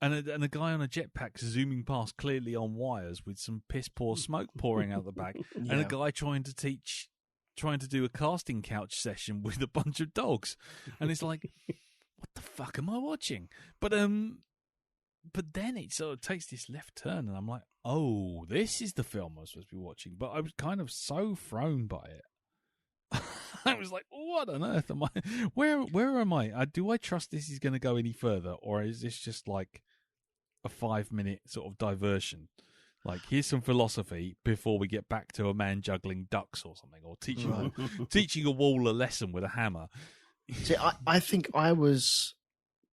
and a guy on a jetpack zooming past clearly on wires with some piss poor smoke pouring out the back, and a guy trying to do a casting couch session with a bunch of dogs, and it's like, what the fuck am I watching? But then it sort of takes this left turn, and I'm like, oh, this is the film I was supposed to be watching. But I was kind of so thrown by it. I was like, what on earth am I? Where am I? Do I trust this is going to go any further, or is this just like a 5-minute sort of diversion? Like, here's some philosophy before we get back to a man juggling ducks or something, or teaching a wall a lesson with a hammer. See, I think I was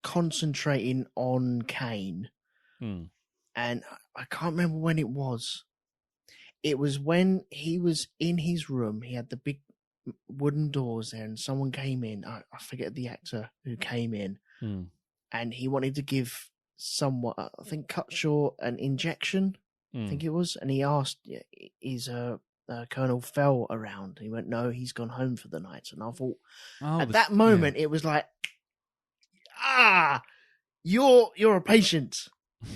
concentrating on Kane, and I can't remember when it was. It was when he was in his room. He had the big wooden doors there, and someone came in. I forget the actor who came in, and he wanted to give someone, I think, cut short an injection. I think it was, and he asked, "Is Colonel Fell around?" He went, "No, he's gone home for the night." And I thought, at that moment, it was like, you're a patient.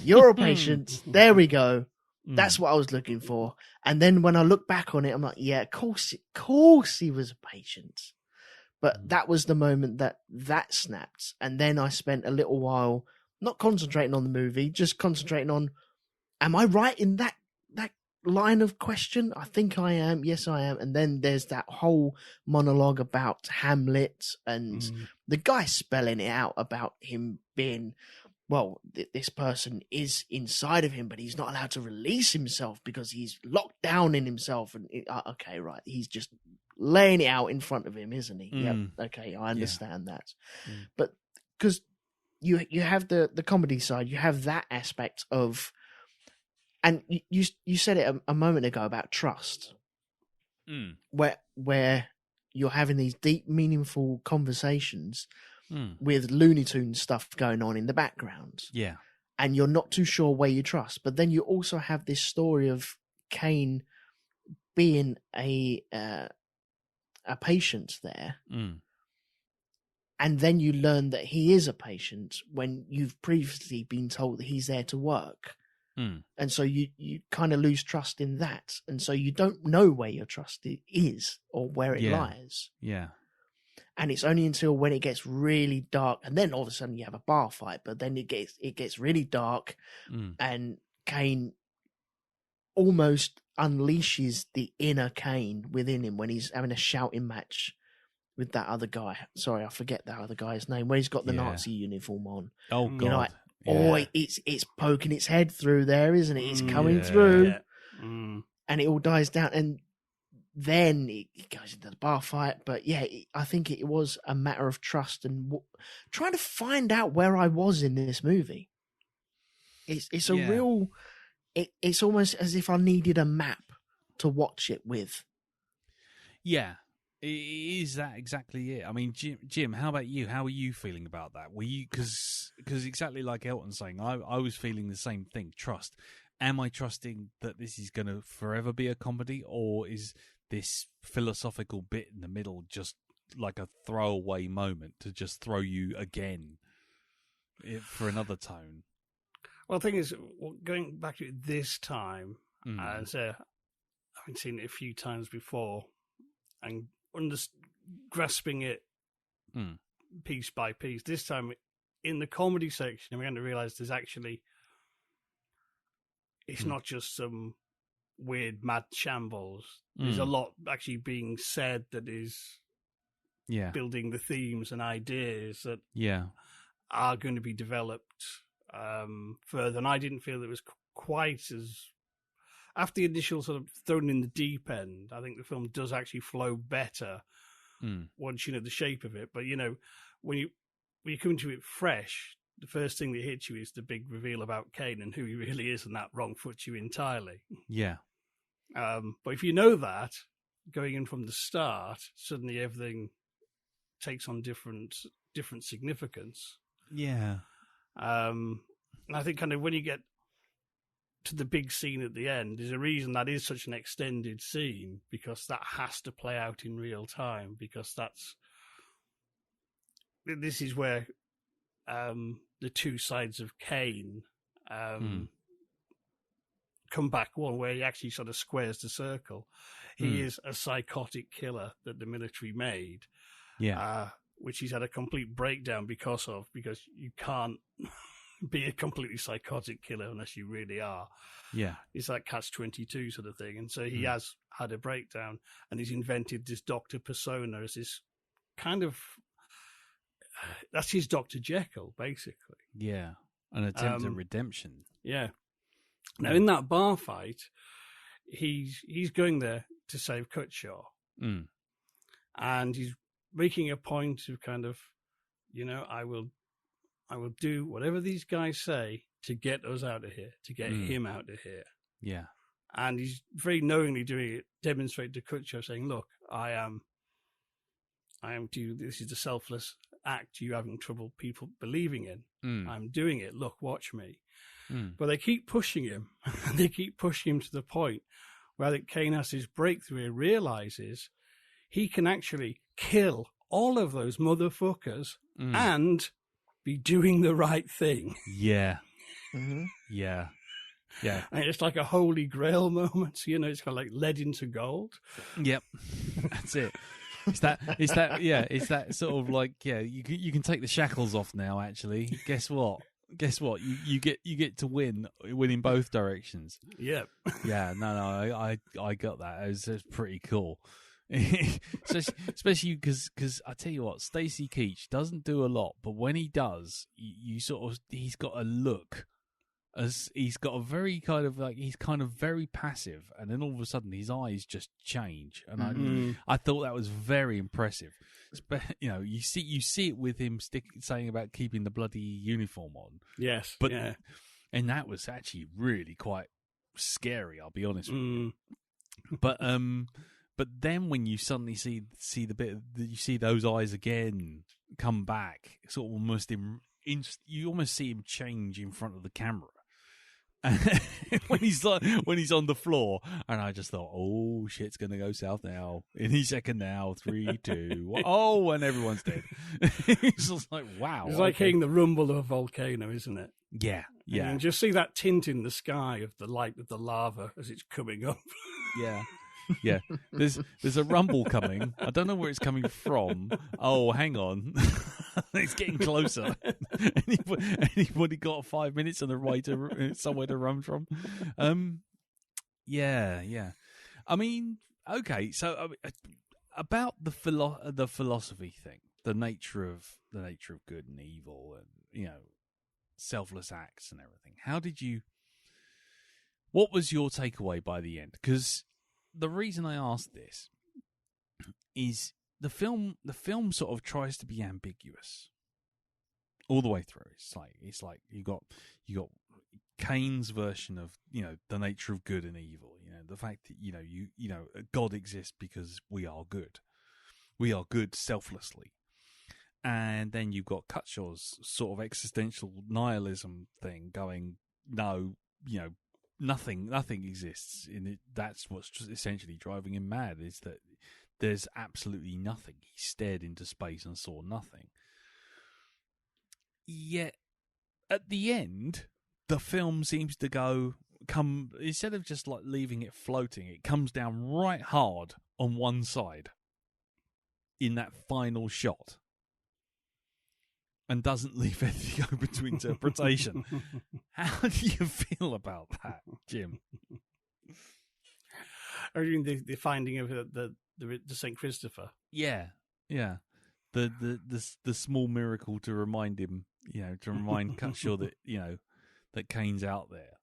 You're a patient. There we go. That's what I was looking for. And then when I look back on it, I'm like, yeah, of course he was a patient. But that was the moment that snapped. And then I spent a little while not concentrating on the movie, just concentrating on, am I right in that line of question? I think I am. Yes, I am. And then there's that whole monologue about Hamlet and the guy spelling it out about him being, well, this person is inside of him, but he's not allowed to release himself because he's locked down in himself. And okay, right. He's just laying it out in front of him, isn't he? Yep. Okay, I understand that. But because you have the comedy side, you have that aspect of, and you said it a moment ago about trust, where you're having these deep, meaningful conversations with Looney Tunes stuff going on in the background. Yeah. And you're not too sure where you trust. But then you also have this story of Kane being a patient there. And then you learn that he is a patient when you've previously been told that he's there to work. And so you kind of lose trust in that. And so you don't know where your trust is or where it lies. Yeah. And it's only until when it gets really dark, and then all of a sudden you have a bar fight, but then it gets really dark, and Kane almost unleashes the inner Kane within him when he's having a shouting match with that other guy. Sorry, I forget that other guy's name. When he's got the Nazi uniform on. Oh God! You know, like, it's poking its head through there, isn't it? It's coming through, and it all dies down, and then it goes into the bar fight. But yeah, I think it was a matter of trust and trying to find out where I was in this movie. It's a real. It's almost as if I needed a map to watch it with. Yeah, is that exactly it? I mean, Jim, how about you? How are you feeling about that? Were you, because exactly like Elton's saying, I was feeling the same thing. Trust. Am I trusting that this is going to forever be a comedy, or is this philosophical bit in the middle just like a throwaway moment to just throw you again for another tone? Well, the thing is, going back to it this time, and so I've been seeing it a few times before, and grasping it piece by piece. This time, in the comedy section, I'm going to realise there's actually, it's not just some weird mad shambles. There's a lot actually being said that is building the themes and ideas that are going to be developed further. And I didn't feel it was quite as, after the initial sort of thrown in the deep end, I think the film does actually flow better once you know the shape of it. But you know, when you come into it fresh, the first thing that hits you is the big reveal about Kane and who he really is, and that wrong foots you entirely. Yeah. But if you know that going in from the start, suddenly everything takes on different significance. Yeah. And I think kind of when you get to the big scene at the end, there's a reason that is such an extended scene, because that has to play out in real time, because this is where the two sides of Kane come back, one where he actually sort of squares the circle. He is a psychotic killer that the military made, which he's had a complete breakdown because you can't be a completely psychotic killer unless you really are. Yeah. It's like catch-22 sort of thing. And so he has had a breakdown, and he's invented this Dr. persona as this kind of, that's his Dr. Jekyll, basically. Yeah. An attempt at redemption. Yeah. Now, in that bar fight, he's going there to save Cutshaw. And he's making a point of kind of, I will do whatever these guys say to get us out of here, to get him out of here. Yeah. And he's very knowingly doing it, demonstrate to Cutshaw, saying, look, I am this is the selfless act you having trouble people believing in. I'm doing it. Look, watch me. But they keep pushing him. They keep pushing him to the point where I think Kane has his breakthrough and realizes he can actually kill all of those motherfuckers and be doing the right thing. Yeah. Yeah. Yeah. And it's like a holy grail moment. It's kind of like lead into gold. Yep. That's it. It's that sort of like, you can take the shackles off now, actually. Guess what? You get to win in both directions. Yeah. Yeah, no, I got that. It was pretty cool. Especially because I tell you what, Stacey Keach doesn't do a lot, but when he does, you sort of, he's got a look. As he's got a very kind of like, he's kind of very passive, and then all of a sudden his eyes just change, and I thought that was very impressive. You see it with him saying about keeping the bloody uniform on. Yes, but and that was actually really quite scary. I'll be honest with you. But then when you suddenly see the bit, you see those eyes again come back, sort of almost you almost see him change in front of the camera. when he's on the floor, and I just thought, oh, shit's gonna go south now. Any second now, 3, 2, 1. Oh, and everyone's dead. It's just like, wow. It's like hearing the rumble of a volcano, isn't it? Yeah. And just see that tint in the sky of the light of the lava as it's coming up. Yeah. There's a rumble coming. I don't know where it's coming from. Oh, hang on. It's getting closer. Anybody got 5 minutes on the way to somewhere to run from? Yeah. I mean, okay. So about the philosophy thing, the nature of good and evil, and selfless acts and everything. What was your takeaway by the end? Because the reason I asked this is the film sort of tries to be ambiguous all the way through. It's like you got Kane's version of the nature of good and evil. The fact that God exists because we are good selflessly, and then you've got Cutshaw's sort of existential nihilism thing going. No, nothing exists in it. That's what's just essentially driving him mad, is that there's absolutely nothing. He stared into space and saw nothing. Yet at the end, the film seems to come instead of just like leaving it floating, it comes down right hard on one side in that final shot and doesn't leave anything open to interpretation. How do you feel about that, Jim? Or even the finding of the St. Christopher? Yeah. The small miracle to remind him, to remind Cutshaw that that Kane's out there.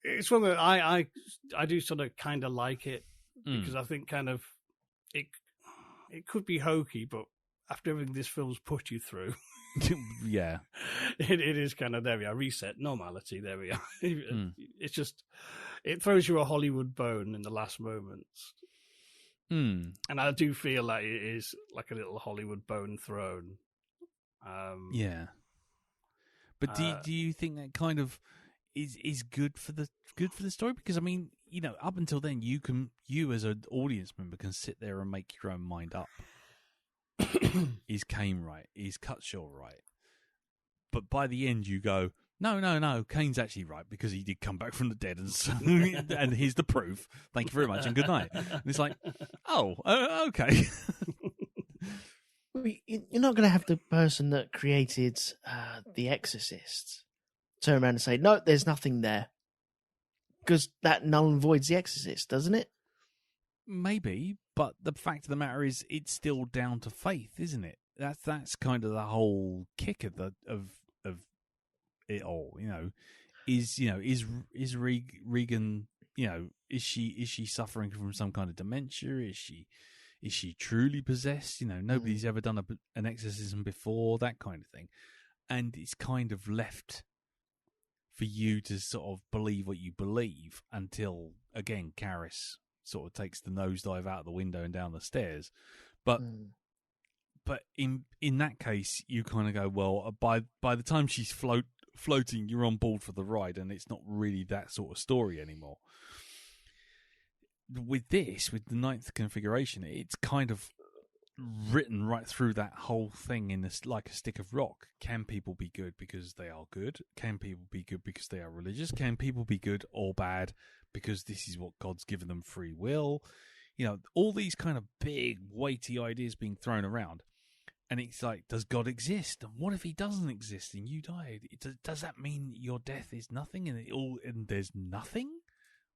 It's one that I do sort of kind of like it, because I think kind of it could be hokey, but after everything this film's put you through, yeah, it is kind of, there we are, reset normality. There we are. It's just, it throws you a Hollywood bone in the last moments. And I do feel like it is like a little Hollywood bone thrown. Yeah. But do you think that kind of is good for the story? Because I mean, up until then, you as an audience member can sit there and make your own mind up. Is Kane right? Is Cutshaw right? But by the end, you go, no, Kane's actually right, because he did come back from the dead, and here's the proof. Thank you very much, and good night. And it's like, okay. You're not going to have the person that created The Exorcist turn around and say, no, there's nothing there. Because that null and voids The Exorcist, doesn't it? Maybe, but the fact of the matter is, it's still down to faith, isn't it? That's kind of the whole kick of it all. Is Regan, is she suffering from some kind of dementia? Is she truly possessed? Nobody's ever done an exorcism before, that kind of thing. And it's kind of left for you to sort of believe what you believe until, again, Karis sort of takes the nosedive out the window and down the stairs. But in that case, you kind of go, well, by the time she's floating, you're on board for the ride, and it's not really that sort of story anymore. With the ninth configuration, it's kind of written right through that whole thing in this, like a stick of rock. Can people be good because they are good? Can people be good because they are religious? Can people be good or bad because this is what God's given them, free will? All these kind of big, weighty ideas being thrown around. And it's like, does God exist? And what if he doesn't exist and you died? Does that mean your death is nothing and there's nothing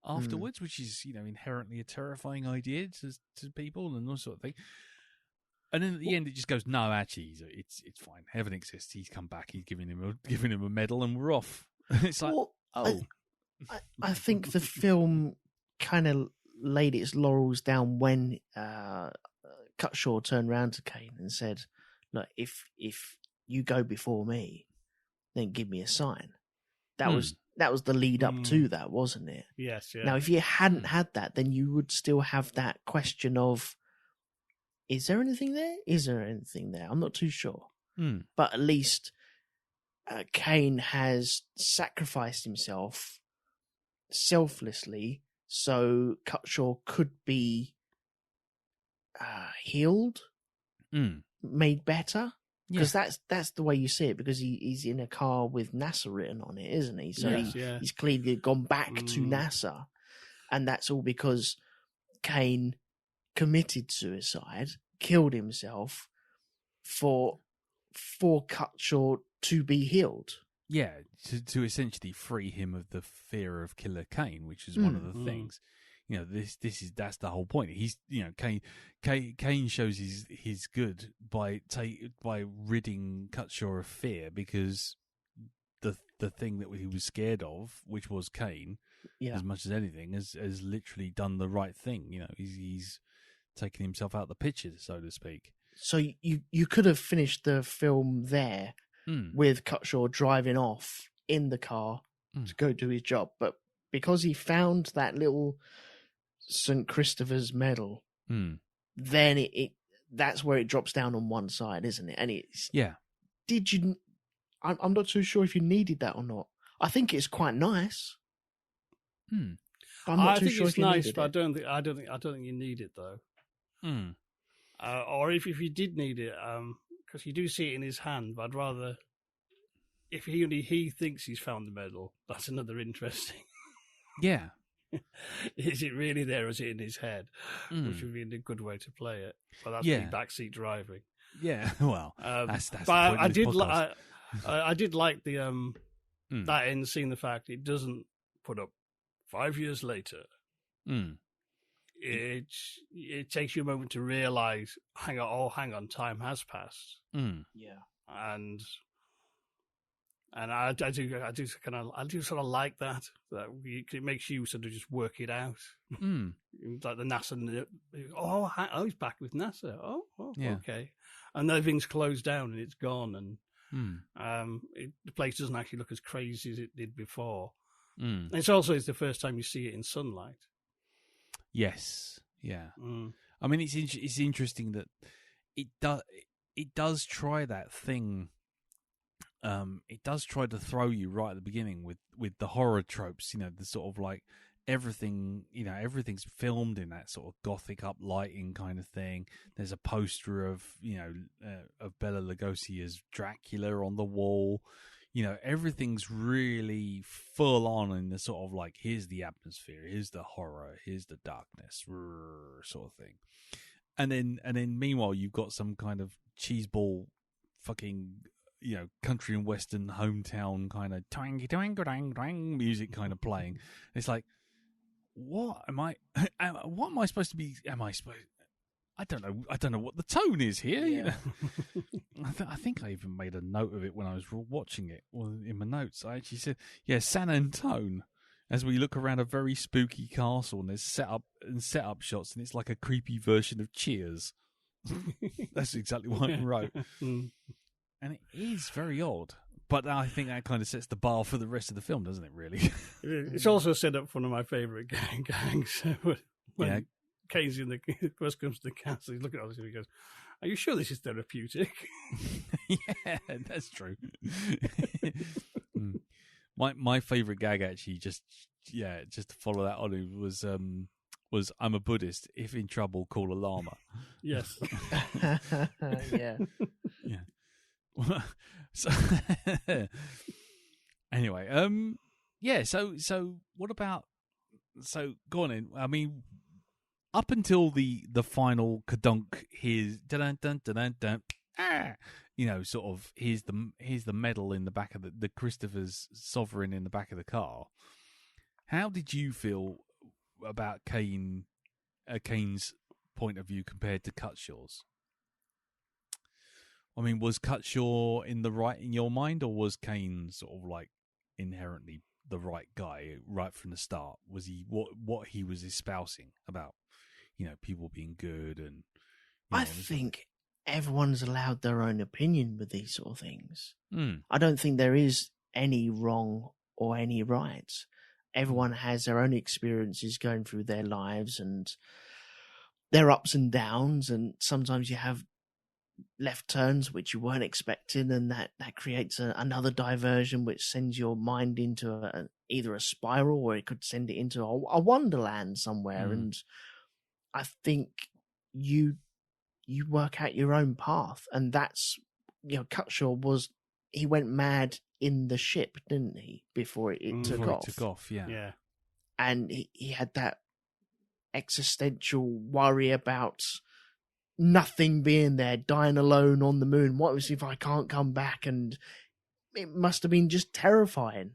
afterwards, which is, inherently a terrifying idea to people and all sort of thing. And then at the end, it just goes, no, actually, it's fine. Heaven exists. He's come back. He's giving him a medal, and we're off. It's like, I think the film kind of laid its laurels down when Cutshaw turned round to Cain and said, "Look, if you go before me, then give me a sign." That was the lead up to that, wasn't it? Yes. Yeah. Now, if you hadn't had that, then you would still have that question of, is there anything there? Is there anything there? I'm not too sure. But at least Cain has sacrificed himself selflessly so Cutshaw could be healed, made better. Because that's the way you see it, because he's in a car with NASA written on it, isn't he? So he's clearly gone back to NASA. And that's all because Cain committed suicide, killed himself for Cutshaw to be healed. Yeah, to essentially free him of the fear of Killer Cain, which is one of the things. That's the whole point. He's Cain shows his good by ridding Cutshaw of fear, because the thing that he was scared of, which was Cain, as much as anything, has literally done the right thing. He's taken himself out the picture, so to speak. So you could have finished the film there with Cutshaw driving off in the car to go do his job, but because he found that little St. Christopher's medal, then that's where it drops down on one side, isn't it? And it's Did you? I'm not too sure if you needed that or not. I think it's quite nice. I'm not too sure if you nice, but I don't think you need it though. Or if you did need it, because you do see it in his hand. But I'd rather, if he thinks he's found the medal, that's another interesting. Yeah. Is it really there, or is it in his head? Which would be a good way to play it. But that's the backseat driving. Yeah, well, that's but I did like the that end scene. The fact it doesn't put up 5 years later. It takes you a moment to realise, hang on, time has passed. Yeah, and I do sort of like that it makes you sort of just work it out. Like the NASA, he's back with NASA. Okay, and everything's closed down and it's gone, and the place doesn't actually look as crazy as it did before. It's the first time you see it in sunlight. Yes, yeah. I mean, it's interesting that it does try that thing. It does try to throw you right at the beginning with the horror tropes. The sort of like everything. Everything's filmed in that sort of gothic uplighting kind of thing. There's a poster of of Bela Lugosi as Dracula on the wall. Everything's really full on in the sort of like, here's the atmosphere, here's the horror, here's the darkness, sort of thing. And then meanwhile, you've got some kind of cheeseball fucking, country and western hometown kind of twangy twang twang twang music kind of playing. It's like, what am I supposed to be? I don't know what the tone is here. Yeah. I think I even made a note of it when I was watching it. Well, in my notes, I actually said, "Yeah, San Antone." As we look around a very spooky castle, and there's set up shots, and it's like a creepy version of Cheers. That's exactly what I wrote, and it is very odd. But I think that kind of sets the bar for the rest of the film, doesn't it? Really, it's also set up for one of my favourite gangs. When Kane's first comes to the castle, he's looking at us and he goes, "Are you sure this is therapeutic?" Yeah, that's true. My favourite gag actually, just to follow that on, was I'm a Buddhist. If in trouble, call a lama. Yes. Yeah. Yeah. So anyway, So what about? So go on in. I mean, up until the final kadunk, here's dun dun dun dun dun. Sort of here's the medal in the back of the Christopher's sovereign in the back of the car. How did you feel about Kane's point of view compared to Cutshaw's? I mean, was Cutshaw in the right in your mind, or was Kane sort of like inherently the right guy right from the start? Was he what he was espousing about, people being good and? I think everyone's allowed their own opinion with these sort of things. Mm. I don't think there is any wrong or any right. Everyone has their own experiences going through their lives and their ups and downs, and sometimes you have left turns which you weren't expecting, and that creates another diversion which sends your mind into either a spiral, or it could send it into a wonderland somewhere. And I think you work out your own path, and that's Cutshaw he went mad in the ship, didn't he, before it took off? It took off, yeah. And he had that existential worry about nothing being there, dying alone on the moon. What if I can't come back? And it must have been just terrifying.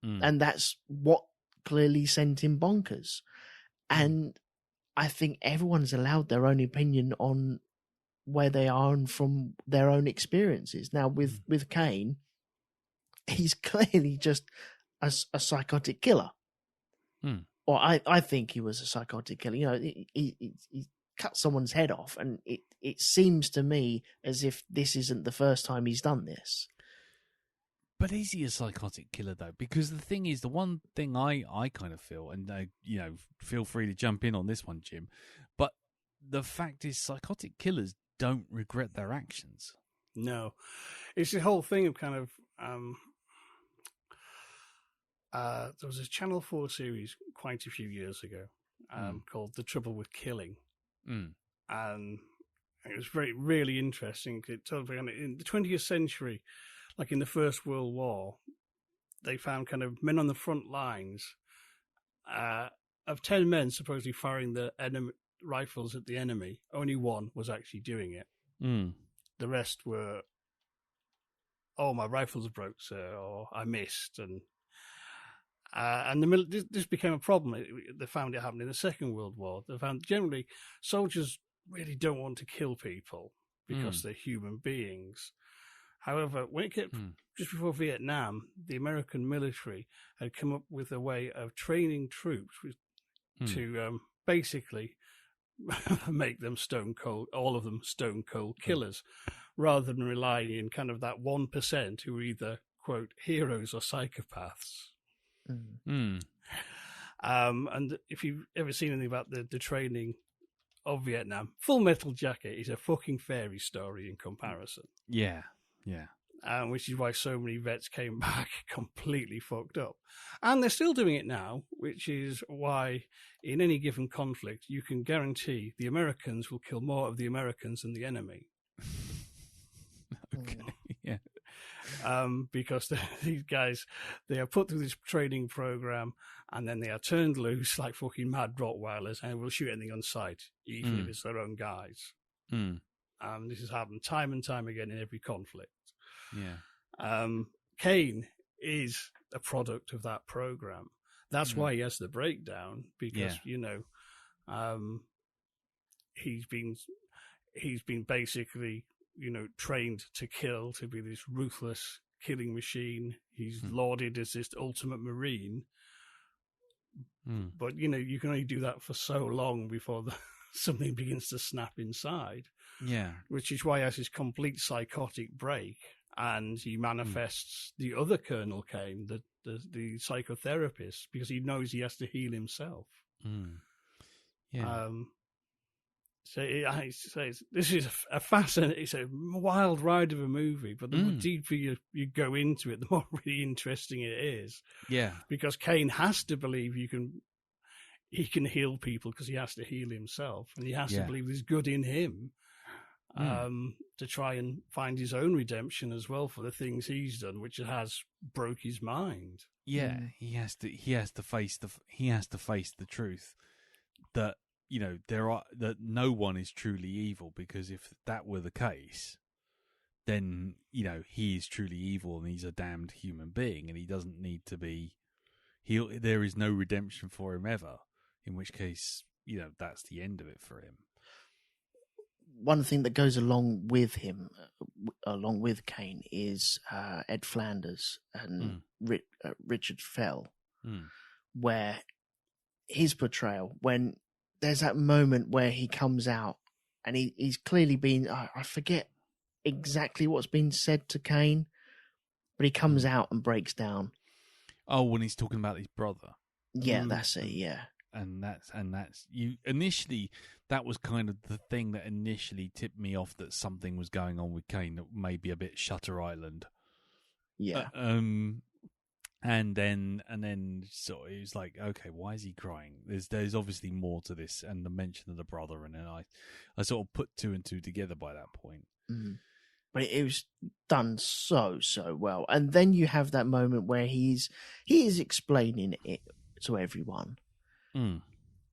And that's what clearly sent him bonkers. And I think everyone's allowed their own opinion on where they are and from their own experiences. Now, with Kane, he's clearly just a psychotic killer. Or I think he was a psychotic killer. He cut someone's head off, and it seems to me as if this isn't the first time he's done this. But is he a psychotic killer, though? Because the thing is, the one thing I kind of feel, and feel free to jump in on this one, Jim, but the fact is, psychotic killers don't regret their actions. No. It's the whole thing of kind of... there was a Channel 4 series quite a few years ago called The Trouble with Killing. And it was really interesting. It told me in the 20th century, like in the First World War, they found kind of men on the front lines. Of 10 men supposedly firing the enemy rifles at the enemy, only one was actually doing it. The rest were, "Oh, my rifles broke, sir," or "I missed," and this became a problem. They found it happened in the Second World War. They found generally soldiers really don't want to kill people because they're human beings. However, when it came just before Vietnam, the American military had come up with a way of training troops to basically make them stone cold, all of them stone cold killers, rather than relying on kind of that 1% who are either, quote, heroes or psychopaths. And if you've ever seen anything about the training of Vietnam, Full Metal Jacket is a fucking fairy story in comparison. Yeah. Which is why so many vets came back completely fucked up. And they're still doing it now, which is why in any given conflict, you can guarantee the Americans will kill more of the Americans than the enemy. Okay, yeah. Because these guys, they are put through this training program, and then they are turned loose like fucking mad Rottweilers, and will shoot anything on sight, even if it's their own guys. This has happened time and time again in every conflict. Yeah. Kane is a product of that program. That's why he has the breakdown, because he's been basically trained to kill, to be this ruthless killing machine. He's lauded as this ultimate marine. But, you can only do that for so long before something begins to snap inside. Yeah. Which is why he has his complete psychotic break, and he manifests the other Colonel Kane, the psychotherapist, because he knows he has to heal himself. Yeah. This is a fascinating, it's a wild ride of a movie, but the more deeper you go into it, the more really interesting it is. Yeah. Because Kane has to believe he can heal people because he has to heal himself, and he has to believe there's good in him to try and find his own redemption as well for the things he's done, which has broke his mind. Yeah, he has to face the truth that that no one is truly evil, because if that were the case, then he is truly evil and he's a damned human being, and he doesn't need to be. There is no redemption for him ever. In which case, that's the end of it for him. One thing that goes along with him, along with Kane, is Ed Flanders and Richard Fell, where his portrayal, when there's that moment where he comes out and he's clearly been, I forget exactly what's been said to Kane, but he comes out and breaks down. Oh, when he's talking about his brother. Yeah, that's it, yeah. And that's you initially. That was kind of the thing that initially tipped me off that something was going on with Kane, that may be a bit Shutter Island. Yeah. And then sort of it was like, okay, why is he crying? There's obviously more to this, and the mention of the brother, and then I sort of put two and two together by that point. But it was done so well. And then you have that moment where he is explaining it to everyone.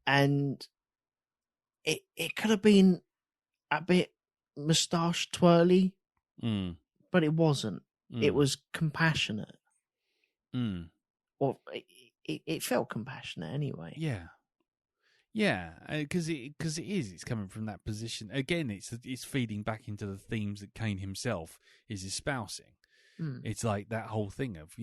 And it could have been a bit moustache twirly, but it wasn't. It was compassionate. Or it felt compassionate anyway. Yeah, because it's coming from that position. Again, it's feeding back into the themes that Kane himself is espousing. It's like that whole thing of,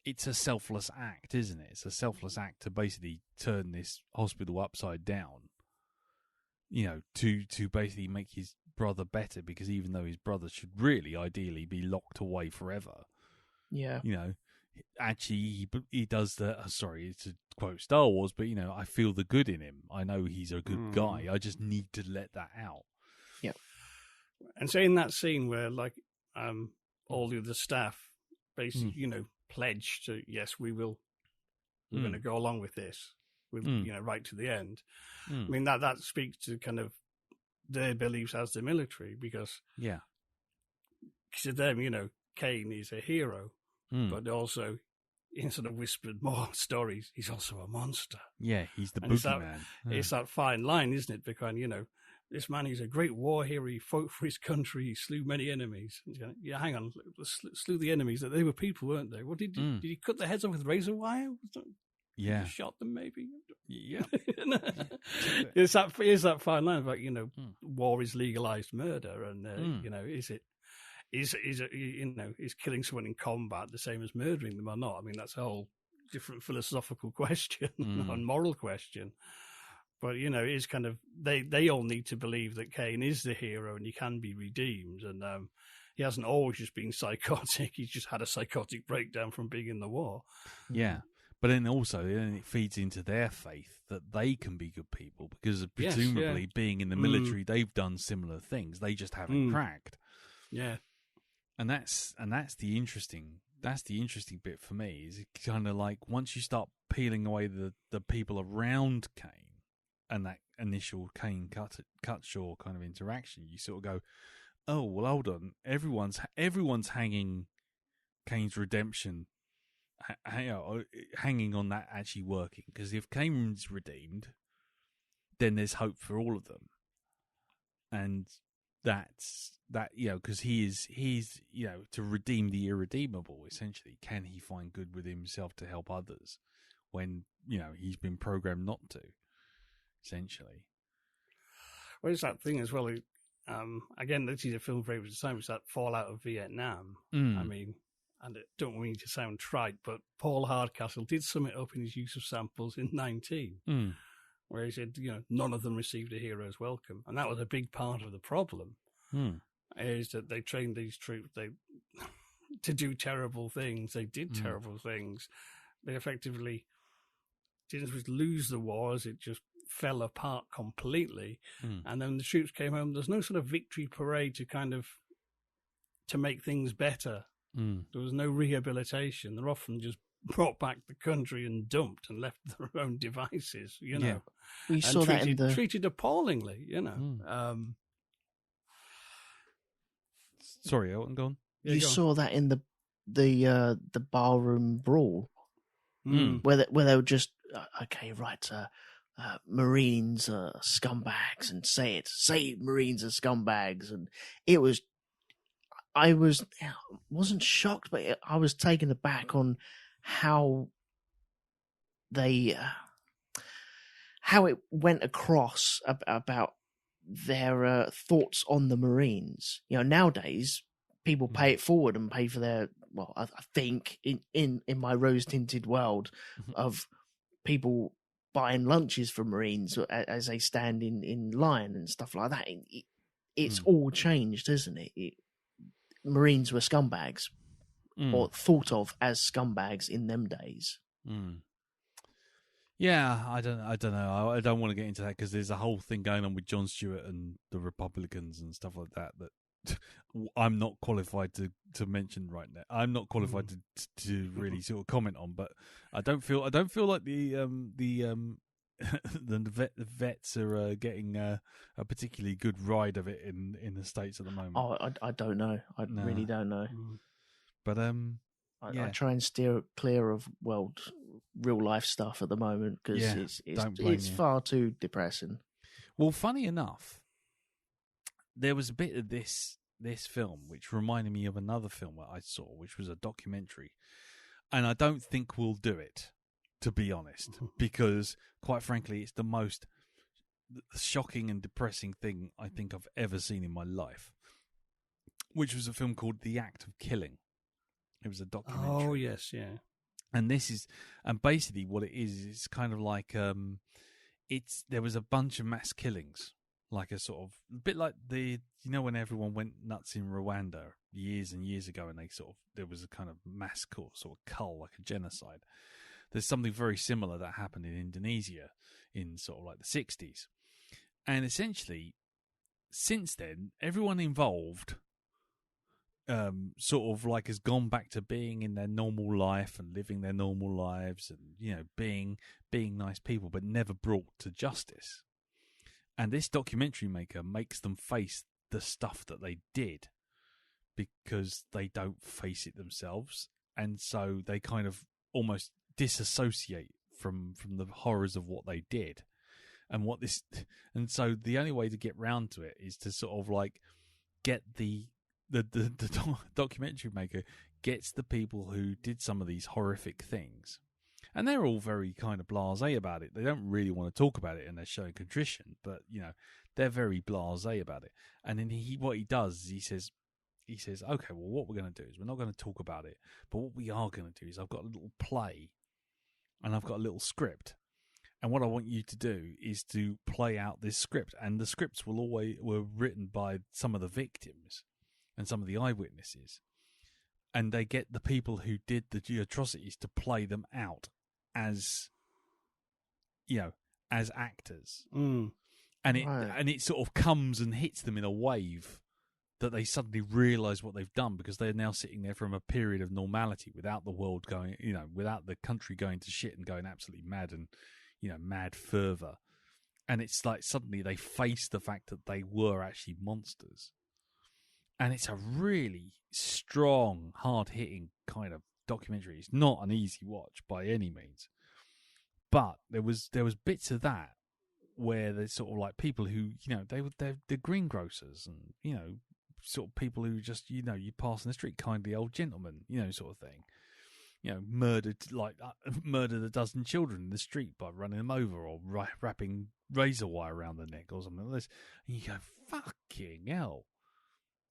it's a selfless act, isn't it? It's a selfless act to basically turn this hospital upside down, to basically make his brother better, because even though his brother should really ideally be locked away forever. Yeah. Actually, he does the. Sorry, to quote Star Wars, but I feel the good in him. I know he's a good guy. I just need to let that out. Yep. And so in that scene where, like, all the other staff basically, pledge to, yes, we're going to go along with this, right to the end. I mean, that speaks to kind of their beliefs as the military, because to them, Kane is a hero. But also, in sort of whispered more stories, he's also a monster. Yeah, he's the boogeyman. It's that fine line, isn't it? Because, this man, he's a great war hero. He fought for his country. He slew many enemies. Yeah, hang on. Slew the enemies. They were people, weren't they? What did he cut their heads off with razor wire? Yeah. Shot them, maybe? Yeah. Here's that fine line about, war is legalized murder. And, is killing someone in combat the same as murdering them or not? I mean, that's a whole different philosophical question and moral question. But, it is kind of, they all need to believe that Kane is the hero and he can be redeemed. And he hasn't always just been psychotic. He's just had a psychotic breakdown from being in the war. Yeah. But then also, it feeds into their faith that they can be good people, because presumably being in the military, they've done similar things. They just haven't cracked. Yeah. And that's the interesting bit for me, is kind of like, once you start peeling away the people around Kane and that initial Kane Cutshaw kind of interaction, you sort of go, oh, well, hold on, everyone's hanging Kane's redemption, hanging on that actually working, because if Kane's redeemed, then there's hope for all of them. And that's because he's to redeem the irredeemable, essentially. Can he find good within himself to help others when he's been programmed not to, essentially? Well, it's that thing as well. again, this is a film for the time. It's that fallout of Vietnam. I mean, and I don't mean to sound trite, but Paul Hardcastle did sum it up in his use of samples in 19, where he said, none of them received a hero's welcome. And that was a big part of the problem, is that they trained these troops to do terrible things. They did terrible things. They effectively didn't just lose the wars, it just fell apart completely. And then the troops came home. There's no sort of victory parade to make things better. There was no rehabilitation. They're often just brought back the country and dumped and left to their own devices, know. We saw that in the... treated appallingly, Sorry, Elton, go on. You saw that in the barroom brawl, where they were just okay, right. Marines are scumbags, and say Marines are scumbags, and it was. I wasn't shocked, but I was taken aback on how how it went across about their thoughts on the Marines. Nowadays people pay it forward and pay for their. Well, I think in my rose-tinted world of people buying lunches for Marines as they stand in line and stuff like that, it's all changed, isn't it? Marines were scumbags, or thought of as scumbags in them days. Yeah, I don't know. I don't want to get into that because there's a whole thing going on with Jon Stewart and the Republicans and stuff like that I'm not qualified to mention right now. I'm not qualified to really sort of comment on, but I don't feel like the vets are getting a particularly good ride of it in the States at the moment. Oh, I don't know. I really don't know. But I try and steer clear of real life stuff at the moment because it's far too depressing. Well, funny enough, there was a bit of this film which reminded me of another film that I saw, which was a documentary, and I don't think we'll do it, to be honest, because quite frankly, it's the most shocking and depressing thing I think I've ever seen in my life, which was a film called The Act of Killing. It was a documentary. Oh, yes, yeah. And basically what it is, it's kind of like, there was a bunch of mass killings, like a sort of, a bit like when everyone went nuts in Rwanda years and years ago, and there was a kind of mass sort of cull, like a genocide. There's something very similar that happened in Indonesia in sort of like the 60s. And essentially, since then, everyone involved sort of like has gone back to being in their normal life and living their normal lives and, being nice people, but never brought to justice. And this documentary maker makes them face the stuff that they did because they don't face it themselves. And so they kind of almost disassociate from the horrors of what they did. And so the only way to get round to it is to sort of like get the documentary maker gets the people who did some of these horrific things, and they're all very kind of blasé about it. They don't really want to talk about it, and they're showing contrition, but they're very blasé about it. And then what he does is he says, okay, well, what we're going to do is we're not going to talk about it, but what we are going to do is I've got a little play, and I've got a little script. And what I want you to do is to play out this script. And the scripts were written by some of the victims and some of the eyewitnesses. And they get the people who did the atrocities to play them out as, as actors. And it sort of comes and hits them in a wave that they suddenly realise what they've done, because they're now sitting there from a period of normality without the world going, without the country going to shit and going absolutely mad and, mad fervour. And it's like suddenly they face the fact that they were actually monsters. And it's a really strong, hard-hitting kind of documentary. It's not an easy watch by any means. But there was bits of that where there's sort of like people who, they're greengrocers and, sort of people who just, you pass on the street, kindly old gentlemen, sort of thing. murdered a dozen children in the street by running them over or wrapping razor wire around the neck or something like this. And you go, fucking hell.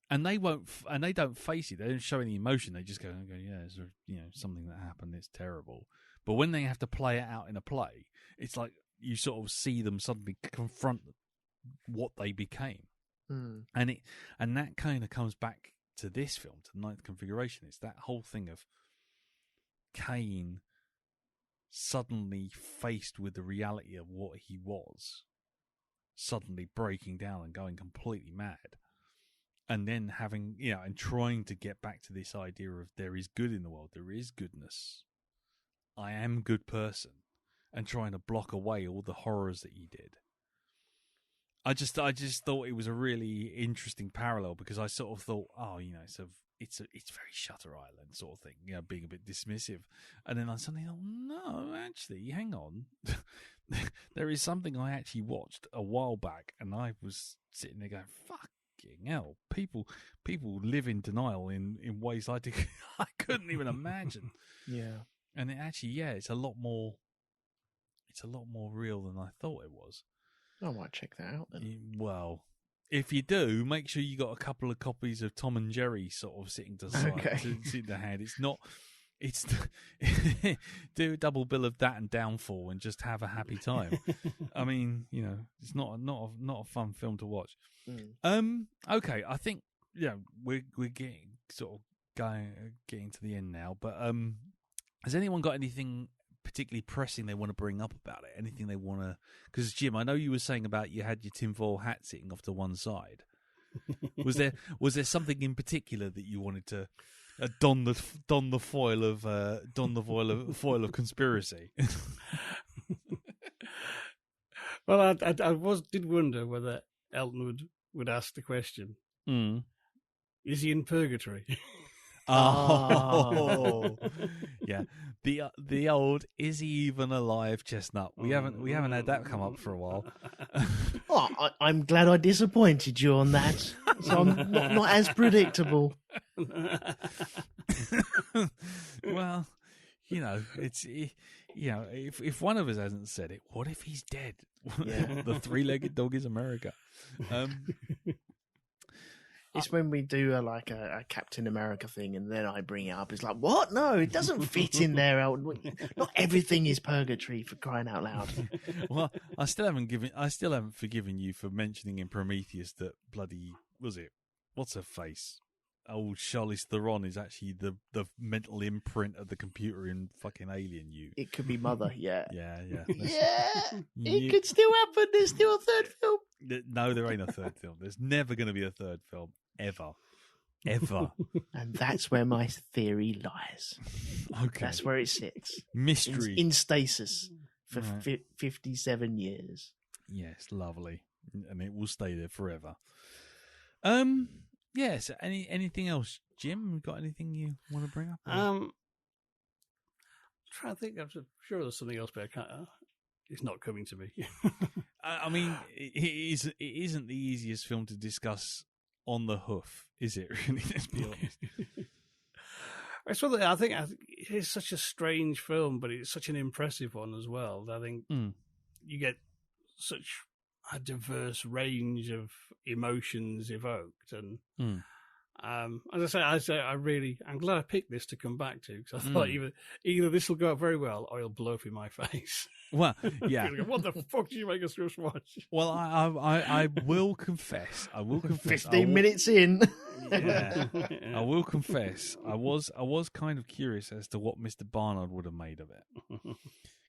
And they won't, and they don't face it. They don't show any emotion. They just go, yeah, it's something that happened. It's terrible. But when they have to play it out in a play, it's like you sort of see them suddenly confront what they became, and that kind of comes back to this film, to the Ninth Configuration. It's that whole thing of Kane suddenly faced with the reality of what he was, suddenly breaking down and going completely mad. And then having, and trying to get back to this idea of there is good in the world, there is goodness. I am a good person, and trying to block away all the horrors that he did. I just thought it was a really interesting parallel, because I sort of thought, it's very Shutter Island sort of thing, being a bit dismissive. And then I suddenly thought, no, actually, hang on. There is something I actually watched a while back, and I was sitting there going, fuck. Hell, people live in denial in ways I couldn't even imagine. Yeah, and it actually, it's a lot more real than I thought it was. I might check that out then. Well, if you do, make sure you got a couple of copies of Tom and Jerry sort of sitting to the side, to the hand. It's do a double bill of that and Downfall and just have a happy time. I mean, it's not a fun film to watch. Okay, I think we're getting sort of getting to the end now. But has anyone got anything particularly pressing they want to bring up about it? Anything they want to? Because Jim, I know you were saying about you had your tinfoil hat sitting off to one side. Was there something in particular that you wanted to? Don the foil of conspiracy. Well, I did wonder whether Elton would ask the question: is he in purgatory? Oh, yeah. The old "is he even alive?" chestnut. We haven't had that come up for a while. I'm glad I disappointed you on that. So I'm not as predictable. Well, it's if one of us hasn't said it, what if he's dead? Yeah. The three-legged dog is America. It's when we do a Captain America thing, and then I bring it up. It's like, what? No, it doesn't fit in there. Not everything is purgatory, for crying out loud. Well, I still haven't forgiven you for mentioning in Prometheus that bloody what's her face? Old Charlize Theron is actually the mental imprint of the computer in fucking Alien. It could be Mother, yeah. Yeah. It could still happen. There's still a third film. No, there ain't a third film. There's never going to be a third film. Ever. And that's where my theory lies. Okay. That's where it sits. Mystery. In stasis for 57 years. Yes, lovely. And it will stay there forever. Yes. Anything else, Jim? Got anything you want to bring up? I'm trying to think. I'm sure there's something else, but I can't. It's not coming to me. I mean, it isn't the easiest film to discuss on the hoof, is it? Really, let's be honest. I think it's such a strange film, but it's such an impressive one as well. I think you get such a diverse range of emotions evoked, and as I say, I'm glad I picked this to come back to, because I thought either this will go up very well or it'll blow up in my face. Well, yeah. What the fuck did you make us watch? Well, I will confess. 15 minutes in. Yeah, I will confess. I was kind of curious as to what Mr. Barnard would have made of it.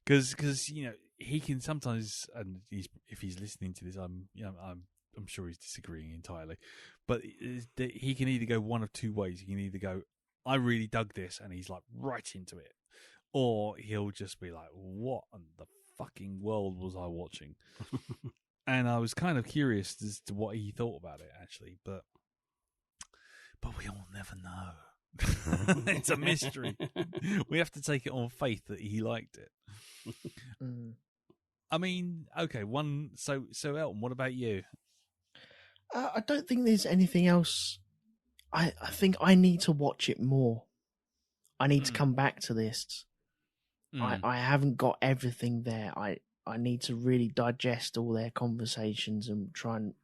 Because he can sometimes, and if he's listening to this, I'm sure he's disagreeing entirely, but he can either go one of two ways. He can either go, I really dug this, and he's like right into it, or he'll just be like, what in the fucking world was I watching? And I was kind of curious as to what he thought about it, actually, but we all never know. It's a mystery. We have to take it on faith that he liked it. I mean, okay, so Elton, what about you? I don't think there's anything else. I think I need to watch it more. I need to come back to this. I haven't got everything there. I need to really digest all their conversations and try and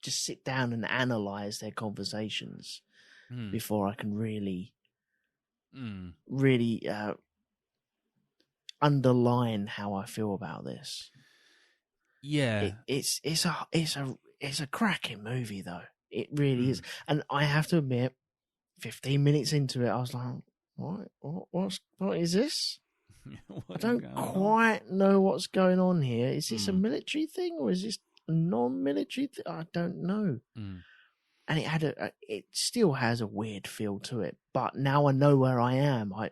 just sit down and analyze their conversations before I can really underline how I feel about this. Yeah, it's a cracking movie though. It really is, and I have to admit, 15 minutes into it, I was like, what is this? I don't quite know what's going on here. Is this a military thing or is this a non-military thing? I don't know. And it still has a weird feel to it. But now I know where I am. I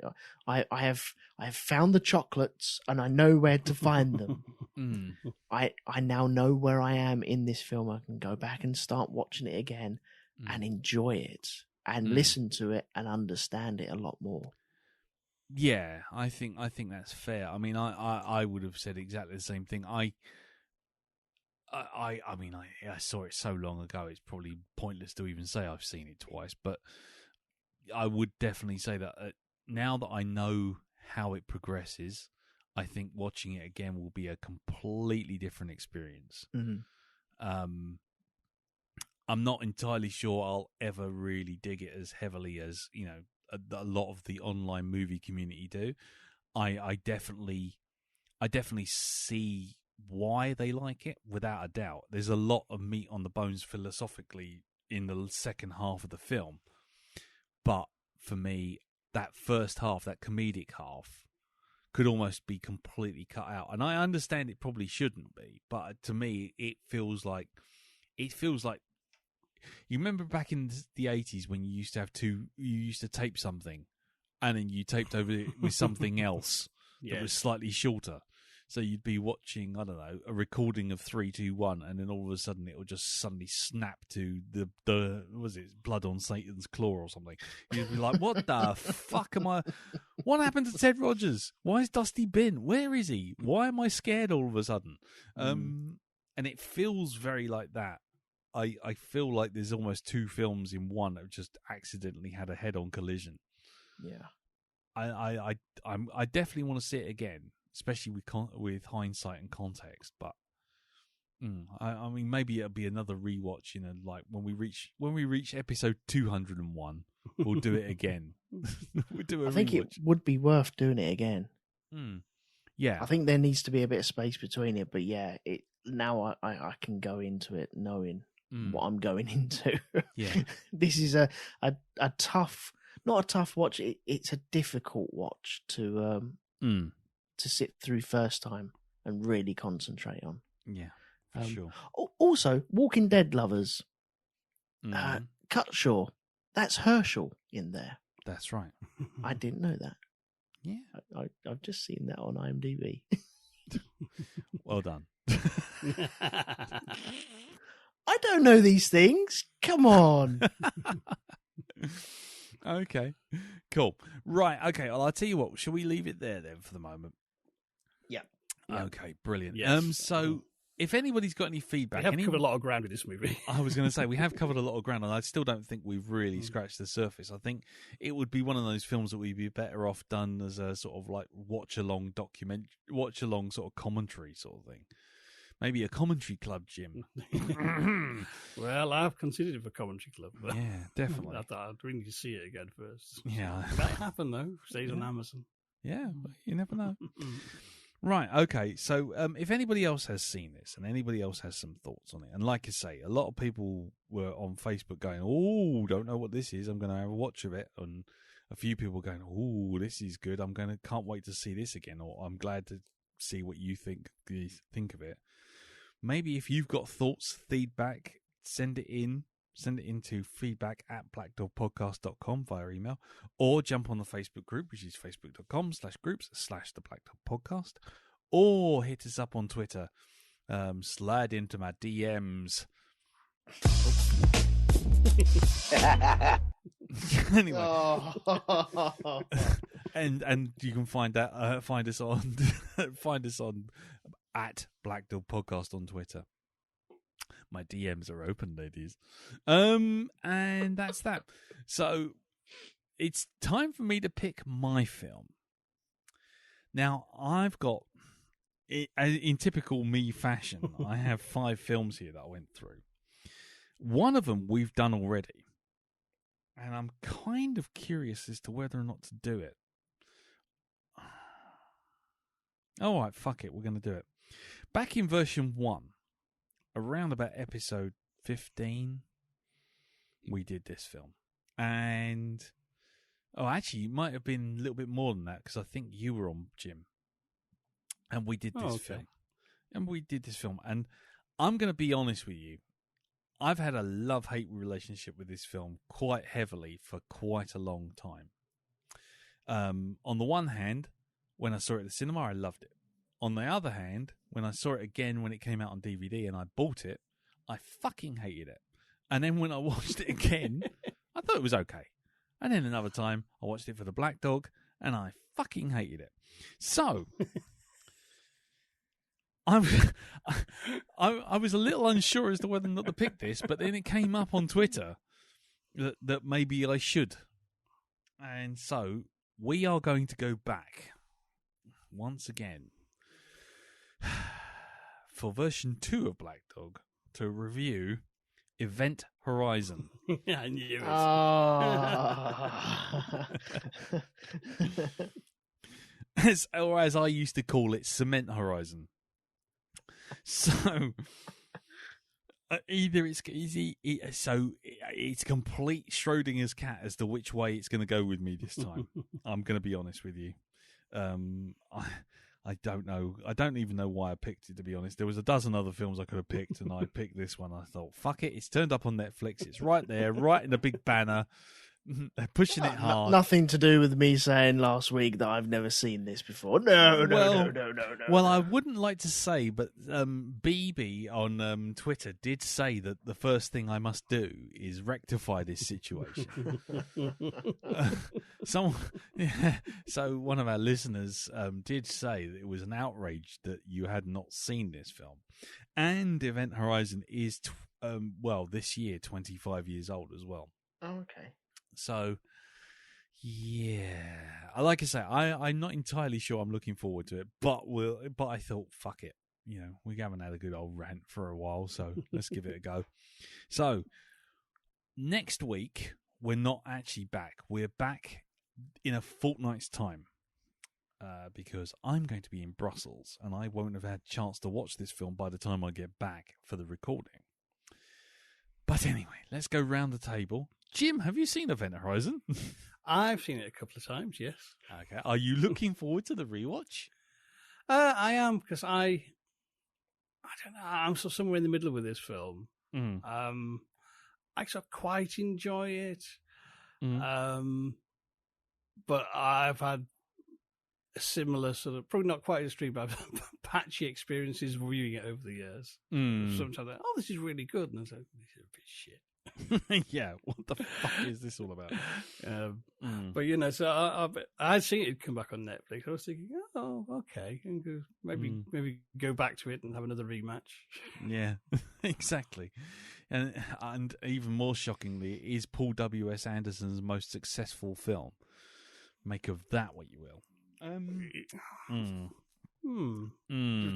have found the chocolates and I know where to find them. I now know where I am in this film. I can go back and start watching it again and enjoy it and listen to it and understand it a lot more. Yeah, I think that's fair. I mean, I would have said exactly the same thing. I saw it so long ago, it's probably pointless to even say I've seen it twice. But I would definitely say that now that I know how it progresses, I think watching it again will be a completely different experience. I'm not entirely sure I'll ever really dig it as heavily as, you know, a lot of the online movie community do. I definitely see why they like it, without a doubt. There's a lot of meat on the bones philosophically in the second half of the film, but for me, that first half, that comedic half, could almost be completely cut out. And I understand it probably shouldn't be, but to me, it feels like you remember back in the 80s when you used to tape something and then you taped over it with something else that was slightly shorter. So you'd be watching, I don't know, a recording of 3, 2, 1, and then all of a sudden it would just suddenly snap to the was it Blood on Satan's Claw or something? You'd be like, what the fuck am I? What happened to Ted Rogers? Why is Dusty Bin? Where is he? Why am I scared all of a sudden? And it feels very like that. I feel like there's almost 2 films in one that have just accidentally had a head-on collision. Yeah, I definitely want to see it again, especially with hindsight and context. But I mean, maybe it'll be another rewatch. You know, like when we reach episode 201, we'll do it again. We'll do a I think rewatch. it would be worth doing it again. Yeah, I think there needs to be a bit of space between it. But yeah, now I can go into it knowing what I'm going into. Yeah, This is a tough, not a tough watch. It's a difficult watch to sit through first time and really concentrate on. Yeah, for sure. Also, Walking Dead lovers, Cutshaw, that's Herschel in there. That's right. I didn't know that. Yeah, I've just seen that on IMDb. Well done. I don't know these things. Come on. Okay, cool. Right, okay. Well, I'll tell you what. Shall we leave it there then for the moment? Yeah. Okay, brilliant. Yes. So if anybody's got any feedback, we have covered a lot of ground with this movie. I was going to say we have covered a lot of ground, and I still don't think we've really scratched the surface. I think it would be one of those films that we'd be better off done as a sort of like watch along sort of commentary sort of thing. Maybe a commentary club, Jim. Well, I've considered it for commentary club. But Yeah, definitely. I thought I'd really need to see it again first. Yeah. Might happen, though. Stays on Amazon. Yeah, you never know. Right, okay. So if anybody else has seen this and anybody else has some thoughts on it, and like I say, a lot of people were on Facebook going, oh, don't know what this is. I'm going to have a watch of it. And a few people going, oh, this is good. Can't wait to see this again. Or I'm glad to see what you think of it. Maybe if you've got thoughts, feedback, send it in. Send it into feedback@blackdogpodcast.com via email, or jump on the Facebook group, which is facebook.com/groups/the Black Dog Podcast, or hit us up on Twitter. Slide into my DMs. Anyway, and you can find us on at Black Dog Podcast on Twitter. My DMs are open, ladies. And that's that. So it's time for me to pick my film. Now, I've got, in typical me fashion, I have 5 films here that I went through. One of them we've done already, and I'm kind of curious as to whether or not to do it. All right, fuck it, we're going to do it. Back in version 1, around about episode 15, we did this film. And, actually, it might have been a little bit more than that, because I think you were on, Jim. And we did this film. And I'm going to be honest with you. I've had a love-hate relationship with this film quite heavily for quite a long time. On the one hand, when I saw it at the cinema, I loved it. On the other hand, when I saw it again when it came out on DVD and I bought it, I fucking hated it. And then when I watched it again, I thought it was okay. And then another time, I watched it for the Black Dog and I fucking hated it. So... I was a little unsure as to whether or not to pick this, but then it came up on Twitter that maybe I should. And so we are going to go back once again for version 2 of Black Dog to review Event Horizon. I knew it. Or as I used to call it, Cement Horizon. So either it's complete Schrodinger's cat as to which way it's going to go with me this time. I'm going to be honest with you. I don't know. I don't even know why I picked it, to be honest. There was a dozen other films I could have picked, and I picked this one. I thought, fuck it. It's turned up on Netflix. It's right there, right in the big banner. They're pushing it hard. Nothing to do with me saying last week that I've never seen this before. No. Well, I wouldn't like to say, but BB on Twitter did say that the first thing I must do is rectify this situation. So one of our listeners did say that it was an outrage that you had not seen this film. And Event Horizon is, this year, 25 years old as well. Oh, okay. So, yeah, like I say, I'm not entirely sure I'm looking forward to it, but I thought, fuck it, we haven't had a good old rant for a while, so let's give it a go. So, next week we're not actually back. We're back in a fortnight's time because I'm going to be in Brussels and I won't have had a chance to watch this film by the time I get back for the recording. But anyway, let's go round the table. Jim, have you seen Event Horizon? I've seen it a couple of times, yes. Okay. Are you looking forward to the rewatch? I am, because I don't know, I'm sort of somewhere in the middle with this film. I sort of quite enjoy it. But I've had a similar sort of, probably not quite as extreme, but patchy experiences viewing it over the years. Sometimes I'm like, this is really good. And I was like, this is a bit shit. Yeah, what the fuck is this all about? But so I'd seen it come back on Netflix. I was thinking, okay, and maybe go back to it and have another rematch. Yeah, exactly. And even more shockingly, it is Paul W.S. Anderson's most successful film. Make of that what you will.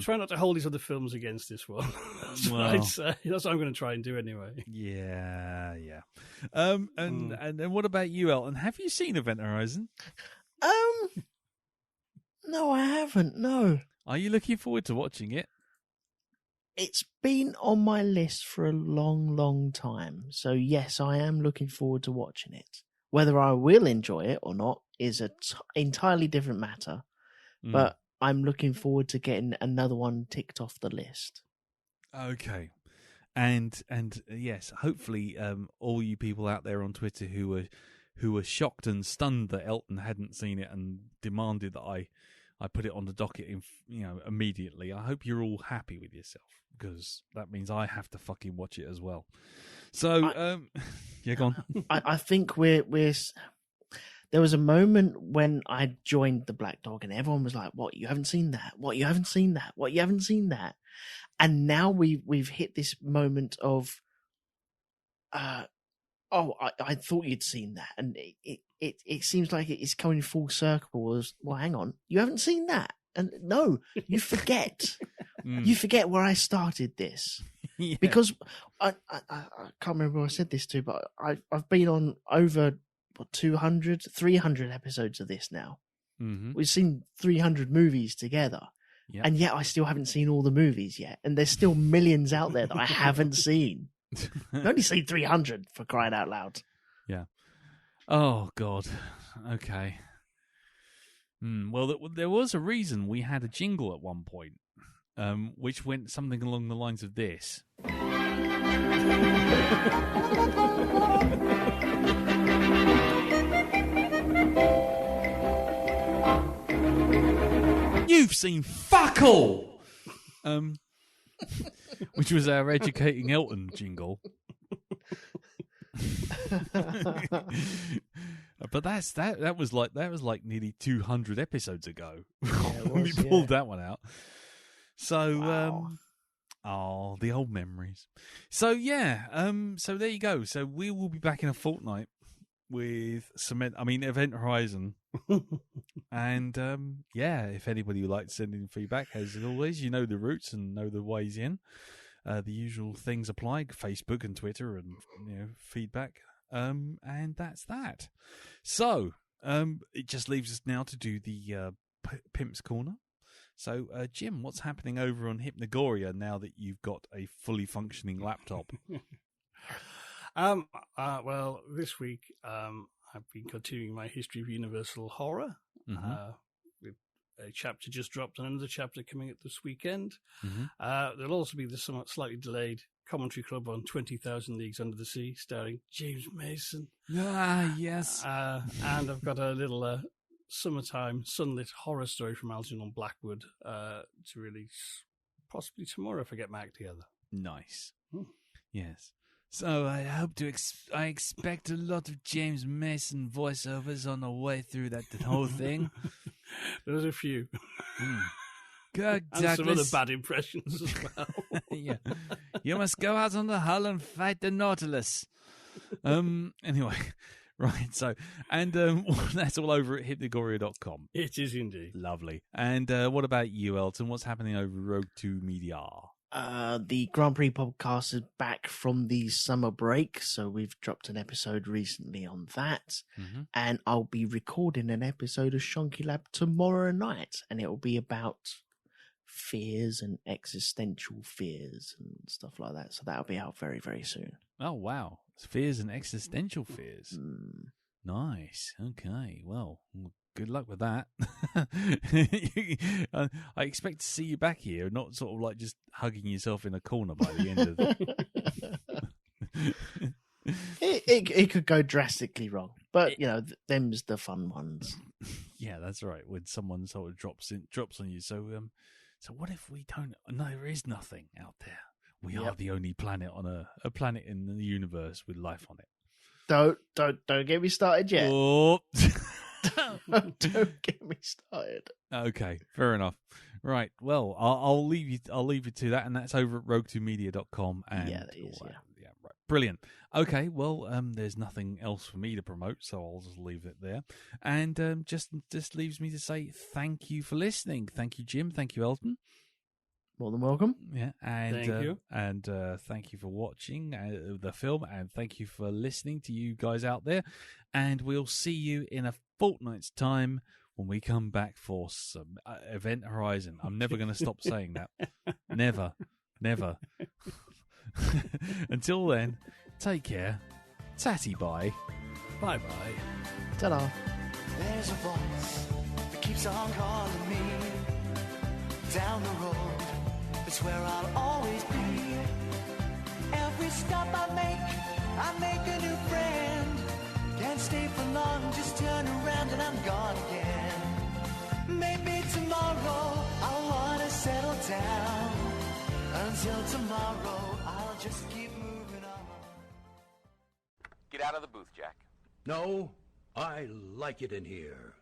Try not to hold these other films against this one. That's what I'd say. That's what I'm going to try and do anyway. Yeah. And then what about you, Elton? Have you seen Event Horizon? No, I haven't. No. Are you looking forward to watching it? It's been on my list for a long, long time. So yes, I am looking forward to watching it. Whether I will enjoy it or not is an entirely different matter. But I'm looking forward to getting another one ticked off the list. Okay. And yes, hopefully all you people out there on Twitter who were shocked and stunned that Elton hadn't seen it and demanded that I put it on the docket immediately. I hope you're all happy with yourself, because that means I have to fucking watch it as well. So yeah, go on. I think we're there was a moment when I joined the Black Dog and everyone was like, what, you haven't seen that? What, you haven't seen that? What, you haven't seen that? And now we've hit this moment of Oh, I thought you'd seen that, and it seems like it's coming full circle. Well, hang on, you haven't seen that, and no, you forget. You forget where I started this. Yeah. Because I can't remember who I said this to, but I've been on over 200, 300 episodes of this now. Mm-hmm. We've seen 300 movies together, and yet I still haven't seen all the movies yet, and there's still millions out there that I haven't seen. I've only seen 300, for crying out loud. Yeah. Oh God. Okay. Well, there was a reason we had a jingle at one point. Which went something along the lines of this. You've seen fuck all! Which was our Educating Elton jingle. But that was like nearly 200 episodes ago when we pulled that one out. So, wow. The old memories. So so there you go. So we will be back in a fortnight with Event Horizon. And if anybody would like to send in feedback, as always, you know the routes and know the ways in. The usual things apply: Facebook and Twitter, and feedback. And that's that. So it just leaves us now to do the Pimp's Corner. So, Jim, what's happening over on Hypnagoria now that you've got a fully functioning laptop? Well, this week I've been continuing my history of Universal Horror with a chapter just dropped and another chapter coming up this weekend. There'll also be the somewhat slightly delayed commentary club on 20,000 Leagues Under the Sea, starring James Mason. Ah, yes. And I've got a little summertime sunlit horror story from Algernon Blackwood to release possibly tomorrow if I get my act together. Nice. Yes. So I hope I expect a lot of James Mason voiceovers on the way through that whole thing. There's a few. Good, and Douglas. some other bad impressions as well. Yeah. You must go out on the hull and fight the Nautilus. Anyway. Right, so, and that's all over at hypnagoria.com. It is indeed. Lovely. And what about you, Elton? What's happening over Rogue 2 Media? The Grand Prix podcast is back from the summer break, so we've dropped an episode recently on that. And I'll be recording an episode of Shonky Lab tomorrow night, and it will be about fears and existential fears and stuff like that. So that'll be out very, very soon. Oh, wow. Fears and existential fears. Nice. Okay. Well, good luck with that. I expect to see you back here, not sort of like just hugging yourself in a corner by the end of it. It could go drastically wrong, but them's the fun ones. Yeah, that's right. When someone sort of drops on you. So what if we don't? No, there is nothing out there. We are the only planet on a planet in the universe with life on it. Don't get me started yet. Oh. Don't get me started. Okay, fair enough. Right. Well, I'll leave you to that, and that's over at rogue2media.com. And yeah, that is. Yeah, right. Brilliant. Okay. Well, there's nothing else for me to promote, so I'll just leave it there. And just leaves me to say thank you for listening. Thank you, Jim. Thank you, Elton. More than welcome. Yeah, and thank you. And thank you for watching the film, and thank you for listening to you guys out there. And we'll see you in a fortnight's time when we come back for some Event Horizon. I'm never going to stop saying that. Never. Until then, take care. Tatty bye. Bye bye. Ta-da. There's a voice that keeps on calling me down the road. It's where I'll always be. Every stop I make a new friend. Can't stay for long, just turn around and I'm gone again. Maybe tomorrow I'll wanna settle down. Until tomorrow, I'll just keep moving on. Get out of the booth, Jack. No, I like it in here.